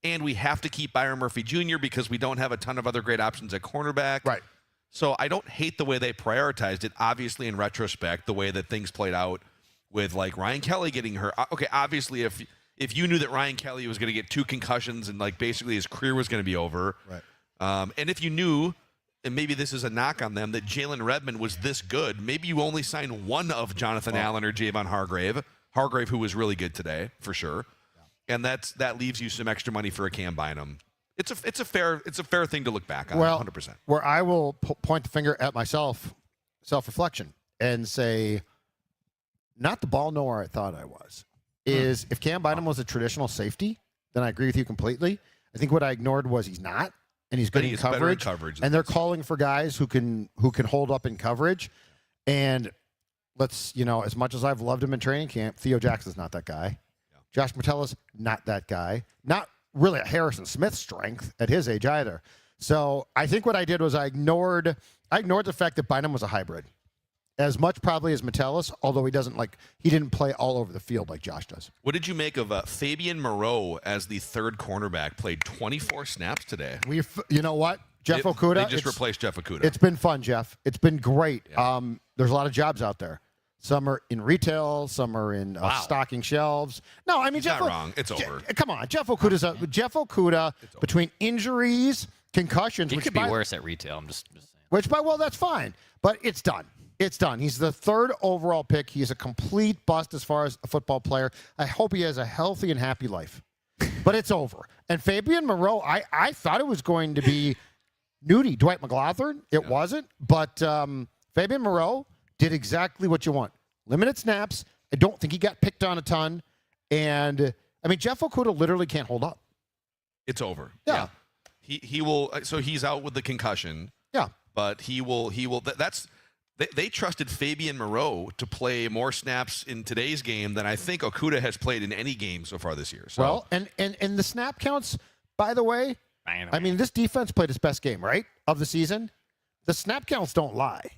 Speaker 3: And we have to keep Byron Murphy Jr. because we don't have a ton of other great options at cornerback.
Speaker 4: Right.
Speaker 3: So I don't hate the way they prioritized it, obviously, in retrospect, the way that things played out with, like, Ryan Kelly getting hurt. Okay, obviously, if you knew that Ryan Kelly was going to get 2 concussions and, like, basically his career was going to be over.
Speaker 4: Right.
Speaker 3: And if you knew, and maybe this is a knock on them, that Jalen Redmond was this good, maybe you only signed one of Jonathan Allen or Javon Hargrave, who was really good today, for sure. And that leaves you some extra money for a Cam Bynum. It's a fair thing to look back on. 100%.
Speaker 4: Where I will point the finger at myself, self-reflection, and say, not the ball knower I thought I was. Is if Cam Bynum was a traditional safety, then I agree with you completely. I think what I ignored was he's not, and he's good in coverage. And they're calling for guys who can hold up in coverage. And let's, as much as I've loved him in training camp, Theo Jackson's not that guy. Josh Metellus, not that guy. Not really a Harrison Smith strength at his age either. So I think what I did was I ignored the fact that Bynum was a hybrid. As much probably as Metellus, although he didn't play all over the field like Josh does.
Speaker 3: What did you make of Fabian Moreau as the third cornerback? Played 24 snaps today.
Speaker 4: You know what? Jeff Okudah.
Speaker 3: They just replaced Jeff Okudah.
Speaker 4: It's been fun, Jeff. It's been great. Yeah. There's a lot of jobs out there. Some are in retail, some are in stocking shelves. No, I mean,
Speaker 3: He's
Speaker 4: Jeff.
Speaker 3: Not wrong. It's over.
Speaker 4: Come on, Jeff Okudah between injuries, concussions.
Speaker 5: He could be worse at retail. I'm just saying.
Speaker 4: Well, that's fine, but it's done. It's done. He's the 3rd overall pick. He's a complete bust as far as a football player. I hope he has a healthy and happy life. But it's over. And Fabian Moreau, I thought it was going to be Nudie, Dwight McLaughlin. It wasn't, but Fabian Moreau did exactly what you want. Limited snaps. I don't think he got picked on a ton. And, I mean, Jeff Okudah literally can't hold up.
Speaker 3: It's over.
Speaker 4: Yeah.
Speaker 3: He will. So he's out with the concussion.
Speaker 4: Yeah.
Speaker 3: But he will. They trusted Fabian Moreau to play more snaps in today's game than I think Okudah has played in any game so far this year. So.
Speaker 4: Well, and the snap counts, by the way, I mean, this defense played its best game, right, of the season. The snap counts don't lie.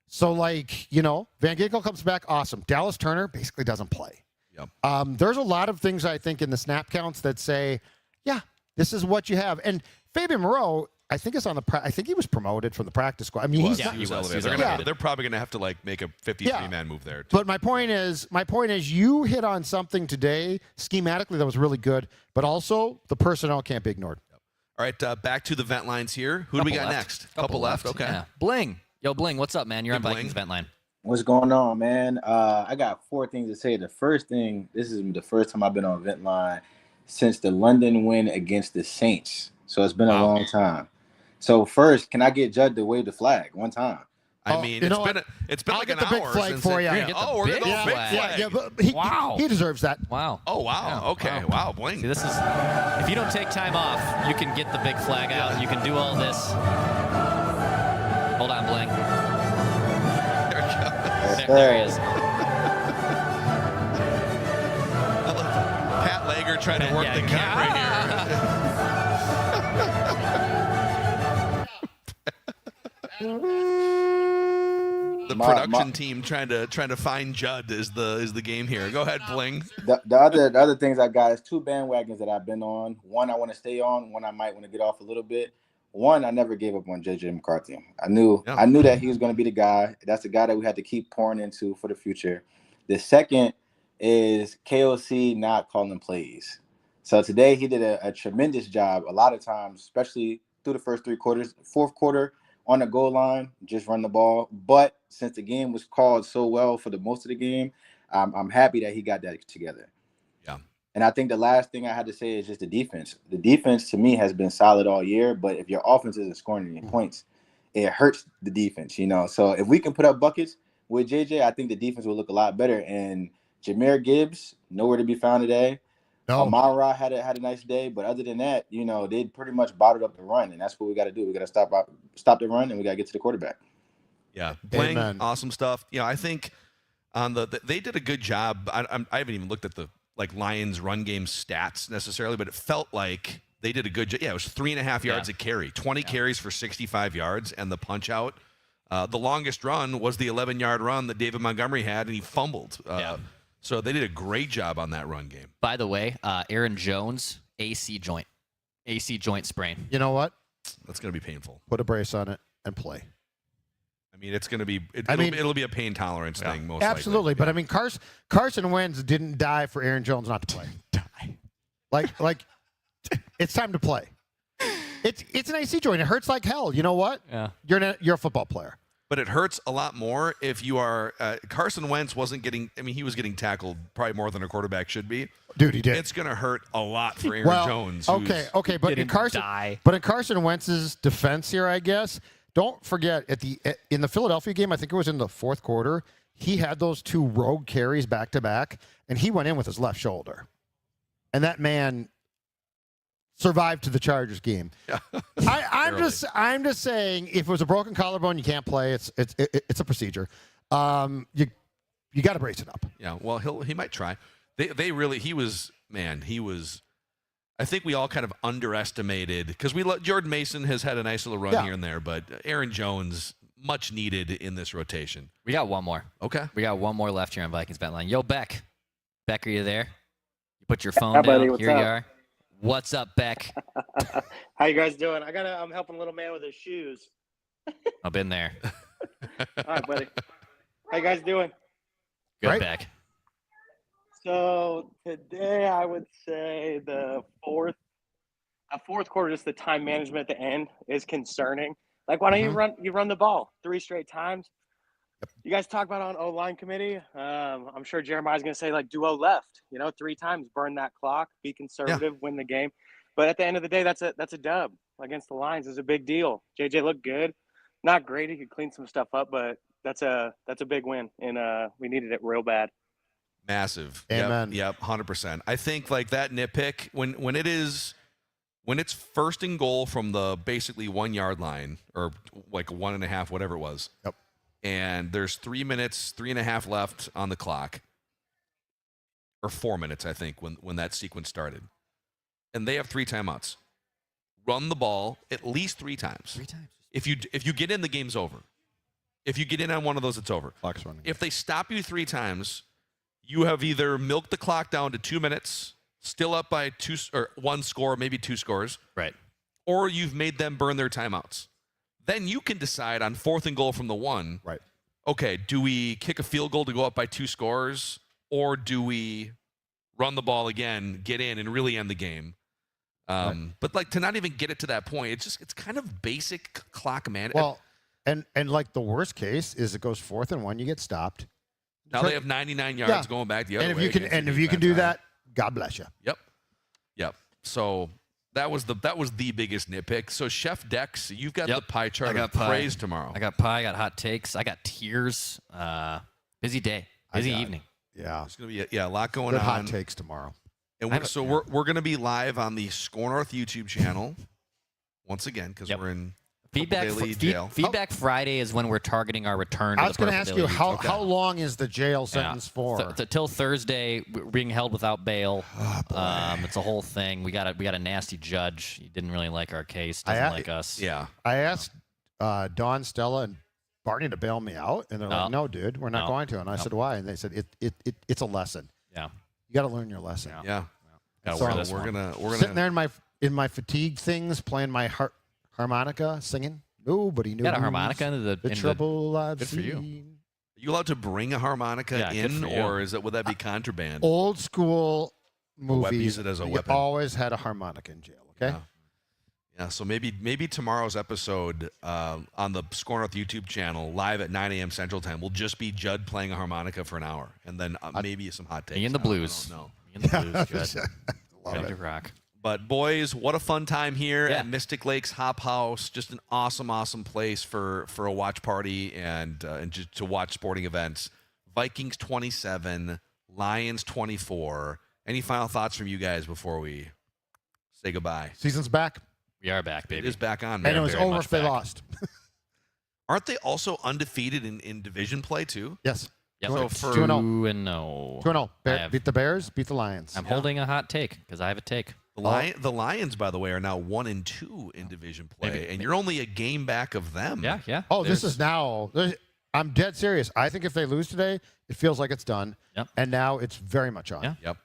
Speaker 4: So, Van Ginkel comes back, awesome. Dallas Turner basically doesn't play.
Speaker 3: Yep.
Speaker 4: There's a lot of things, I think, in the snap counts that say, yeah, this is what you have. And Fabian Moreau, I think I think he was promoted from the practice squad. I mean,
Speaker 3: he was elevated. They're probably going to have to make a 53-man move there.
Speaker 4: But my point is, you hit on something today schematically that was really good, but also the personnel can't be ignored.
Speaker 3: All right, back to the vent lines here. Who do we got next? Couple left. Okay.
Speaker 5: Yeah. Bling. Yo, Bling, what's up, man? You're on Vikings Vent Line.
Speaker 14: What's going on, man? I got 4 things to say. The first thing, this is the first time I've been on Vent Line since the London win against the Saints. So it's been a long time. So first, can I get Judd to wave the flag one time?
Speaker 3: I mean, it's been
Speaker 4: I'll
Speaker 3: like
Speaker 4: get
Speaker 3: an
Speaker 4: the big
Speaker 3: hour
Speaker 4: flag
Speaker 3: since
Speaker 4: for
Speaker 3: it-
Speaker 4: you.
Speaker 3: Yeah. Oh, we're gonna go big flag.
Speaker 4: Yeah, but he deserves that.
Speaker 5: Wow.
Speaker 3: Oh wow. Okay. Wow. Bling.
Speaker 5: See, this is if you don't take time off, you can get the big flag out. You can do all this. Hold on, Bling. There he is.
Speaker 3: Pat Lager trying to work the camera here. The production team trying to find Judd is the game here. Go ahead, Bling.
Speaker 14: The other things I got is 2 bandwagons that I've been on. One I want to stay on. One I might want to get off a little bit. One I never gave up on JJ McCarthy. I knew that he was going to be the guy. That's the guy that we had to keep pouring into for the future. The second is KOC not calling plays. So today he did a tremendous job. A lot of times, especially through the first 3 quarters, fourth quarter on the goal line, just run the ball. But since the game was called so well for the most of the game, I'm happy that he got that together.
Speaker 3: Yeah.
Speaker 14: And I think the last thing I had to say is just the defense. The defense to me has been solid all year, but if your offense isn't scoring any points, it hurts the defense, you know. So if we can put up buckets with JJ, I think the defense will look a lot better. And Jahmyr Gibbs, nowhere to be found today.
Speaker 4: No.
Speaker 14: Amon-Ra had a nice day, but other than that, you know, they pretty much bottled up the run, and that's what we got to do. We got to stop the run, and we got to get to the quarterback.
Speaker 3: Yeah, Bling, awesome stuff. Yeah, I think on they did a good job. I haven't even looked at the Lions run game stats necessarily, but it felt like they did a good job. Yeah, it was 3.5 yards a carry, 20 carries for 65 yards, and the punch out. The longest run was the 11-yard run that David Montgomery had, and he fumbled. So they did a great job on that run game.
Speaker 5: By the way, Aaron Jones, AC joint sprain.
Speaker 4: You know what?
Speaker 3: That's going to be painful.
Speaker 4: Put a brace on it and play.
Speaker 3: I mean, it's going to be. It'll be a pain tolerance thing most
Speaker 4: Absolutely,
Speaker 3: likely.
Speaker 4: but I mean, Carson Wentz didn't die for Aaron Jones not to play. Like, it's time to play. It's an AC joint. It hurts like hell. You know what?
Speaker 5: Yeah.
Speaker 4: You're a football player.
Speaker 3: But it hurts a lot more if you are. Carson Wentz wasn't getting. I mean, he was getting tackled probably more than a quarterback should be.
Speaker 4: Dude, he did.
Speaker 3: It's going to hurt a lot for Aaron Jones.
Speaker 4: Okay, but in Carson Wentz's defense here, I guess, don't forget in the Philadelphia game, I think it was in the fourth quarter, he had those 2 rogue carries back to back, and he went in with his left shoulder, and that man survived to the Chargers game. I'm just saying, if it was a broken collarbone, you can't play. It's a procedure. You got to brace it up.
Speaker 3: Yeah, well, he might try. He was. I think we all kind of underestimated because Jordan Mason has had a nice little run here and there, but Aaron Jones much needed in this rotation.
Speaker 5: We got one more.
Speaker 3: Okay,
Speaker 5: we got one more left here on Vikings Vent Line. Yo, Beck, are you there? You put your phone
Speaker 15: Hi,
Speaker 5: down.
Speaker 15: buddy, what's
Speaker 5: Here
Speaker 15: up?
Speaker 5: you are. What's up, Beck?
Speaker 15: How you guys doing? I'm helping a little man with his shoes.
Speaker 5: I've been there.
Speaker 15: All right, buddy. How you guys doing?
Speaker 5: Good, Beck.
Speaker 15: So today I would say the fourth quarter, just the time management at the end is concerning. Like, why don't you run the ball 3 straight times? You guys talk about on O-line committee. I'm sure Jeremiah's going to say, like, duo left, 3 times, burn that clock, be conservative, win the game. But at the end of the day, that's a dub against the Lions. Is a big deal. JJ looked good. Not great. He could clean some stuff up, but that's a big win, and we needed it real bad.
Speaker 3: Massive.
Speaker 4: Amen.
Speaker 3: Yep. 100%. I think like that nitpick when it's first and goal from the basically 1 yard line or like 1.5, whatever it was.
Speaker 4: Yep.
Speaker 3: And there's 3 minutes, 3.5 left on the clock, or 4 minutes, I think, when that sequence started. And they have 3 timeouts. Run the ball at least 3 times.
Speaker 5: 3 times.
Speaker 3: If you get in, the game's over. If you get in on one of those, it's over.
Speaker 4: Clock's running.
Speaker 3: If they stop you 3 times, you have either milked the clock down to 2 minutes, still up by 2 or 1 score, maybe 2 scores,
Speaker 5: right?
Speaker 3: Or you've made them burn their timeouts. Then you can decide on 4th and goal from the 1.
Speaker 4: Right.
Speaker 3: Okay, do we kick a field goal to go up by 2 scores, or do we run the ball again, get in, and really end the game? But like to not even get it to that point, it's kind of basic clock management.
Speaker 4: Well, and like the worst case is it goes 4th and 1, you get stopped.
Speaker 3: Now they have 99 yards going back the other way.
Speaker 4: And if you can do that, God bless you.
Speaker 3: Yep. Yep. So that was the biggest nitpick. So Chef Dex, you've got the pie chart.
Speaker 5: I got
Speaker 3: of
Speaker 5: pie.
Speaker 3: praise tomorrow.
Speaker 5: I got pie. I got hot takes. I got tears. Busy day. Busy evening.
Speaker 4: Yeah.
Speaker 3: There's gonna be a lot going
Speaker 4: Good
Speaker 3: on.
Speaker 4: hot takes tomorrow.
Speaker 3: And we're gonna be live on the Score North YouTube channel once again because we're in
Speaker 5: Feedback,
Speaker 3: Purple Daily jail.
Speaker 5: Feedback Friday is when we're targeting our return.
Speaker 4: I was
Speaker 5: going to
Speaker 4: ask you how long is the jail sentence for?
Speaker 5: Till Thursday, we're being held without bail. It's a whole thing. We got a nasty judge. He didn't really like our case. Doesn't like us.
Speaker 3: Yeah.
Speaker 4: I asked Dawn, Stella, and Barney to bail me out, and they're like, "No, dude, we're not going to." And I said, "Why?" And they said, "It's a lesson.
Speaker 5: Yeah,
Speaker 4: you got to learn your lesson."
Speaker 3: Yeah.
Speaker 4: So
Speaker 3: We're gonna
Speaker 4: sitting there in my fatigue things, playing my harmonica, singing. Nobody knew.
Speaker 5: Got a harmonica in
Speaker 4: the trouble I've
Speaker 5: good
Speaker 4: seen.
Speaker 5: for you.
Speaker 3: Are you allowed to bring a harmonica in, or would that be contraband?
Speaker 4: Old school movies.
Speaker 3: Use it as a
Speaker 4: you
Speaker 3: weapon.
Speaker 4: always had a harmonica in jail. Okay.
Speaker 3: Yeah, so maybe tomorrow's episode on the Score North YouTube channel, live at 9 a.m. Central Time, will just be Judd playing a harmonica for an hour, and then maybe some hot takes.
Speaker 5: Me and the blues.
Speaker 3: No,
Speaker 5: Me and the blues. Judd.
Speaker 4: Love
Speaker 5: Ready
Speaker 4: it.
Speaker 5: to rock.
Speaker 3: But boys, what a fun time here at Mystic Lakes Hop House! Just an awesome place for a watch party and just to watch sporting events. Vikings 27, Lions 24. Any final thoughts from you guys before we say goodbye?
Speaker 4: Season's back.
Speaker 5: We are back, baby.
Speaker 3: It is back on.
Speaker 4: And
Speaker 3: Man.
Speaker 4: it was
Speaker 3: Very
Speaker 4: over
Speaker 3: much
Speaker 4: if they
Speaker 3: back.
Speaker 4: lost.
Speaker 3: Aren't they also undefeated in division play too?
Speaker 4: Yes.
Speaker 5: Yep.
Speaker 3: So
Speaker 5: It's
Speaker 3: for
Speaker 5: 2-0.
Speaker 4: 2-0. Beat the Bears, beat the Lions.
Speaker 5: I'm holding a hot take because I have a take.
Speaker 3: The Lions, by the way, are now 1-2 in division play, and you're only a game back of them.
Speaker 5: Yeah.
Speaker 4: Oh, this is now. I'm dead serious. I think if they lose today, it feels like it's done.
Speaker 5: Yep.
Speaker 4: And now it's very much on.
Speaker 5: Yeah.
Speaker 3: Yep.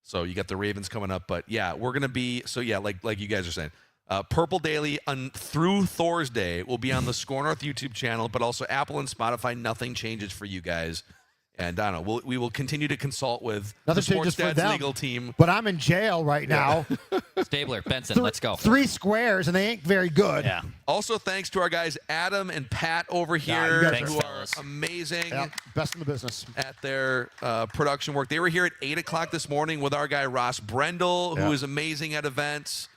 Speaker 3: So you got the Ravens coming up, but yeah, we're gonna be like you guys are saying. Purple Daily through Thursday will be on the Score North YouTube channel, but also Apple and Spotify. Nothing changes for you guys, and I don't know. We will continue to consult with
Speaker 4: Nothing
Speaker 3: the Sports
Speaker 4: changes for
Speaker 3: Dad's
Speaker 4: them.
Speaker 3: legal team.
Speaker 4: But I'm in jail right now.
Speaker 5: Stabler, Benson, let's go.
Speaker 4: 3 squares, and they ain't very good.
Speaker 5: Yeah.
Speaker 3: Also, thanks to our guys Adam and Pat over
Speaker 4: Yeah,
Speaker 3: here,
Speaker 4: you guys
Speaker 3: who
Speaker 4: are-
Speaker 3: are amazing.
Speaker 4: Yeah, best in the business.
Speaker 3: At their production work. They were here at 8 o'clock this morning with our guy Ross Brendel, who is amazing at events.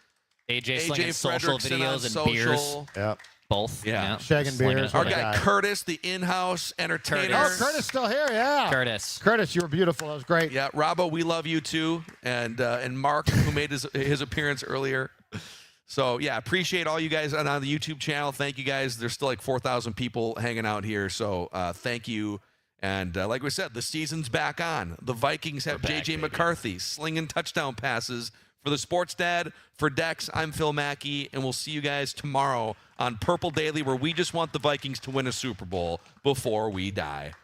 Speaker 5: AJ slinging social
Speaker 3: Fredrickson on
Speaker 5: videos and
Speaker 3: social.
Speaker 5: beers.
Speaker 4: Yep.
Speaker 5: Both.
Speaker 3: Yeah.
Speaker 4: Shagging
Speaker 5: Slinging
Speaker 4: beers.
Speaker 5: it.
Speaker 3: Our
Speaker 4: What a
Speaker 3: guy Curtis, the in-house entertainer.
Speaker 4: Oh, Curtis still here, yeah.
Speaker 5: Curtis,
Speaker 4: you were beautiful. That was great.
Speaker 3: Yeah, Robbo, we love you too, and Mark, who made his appearance earlier. So yeah, appreciate all you guys on the YouTube channel. Thank you guys. There's still like 4,000 people hanging out here, so thank you. And like we said, the season's back on. The Vikings have JJ McCarthy slinging touchdown passes. For the Sports Dad, for Dex, I'm Phil Mackey, and we'll see you guys tomorrow on Purple Daily, where we just want the Vikings to win a Super Bowl before we die.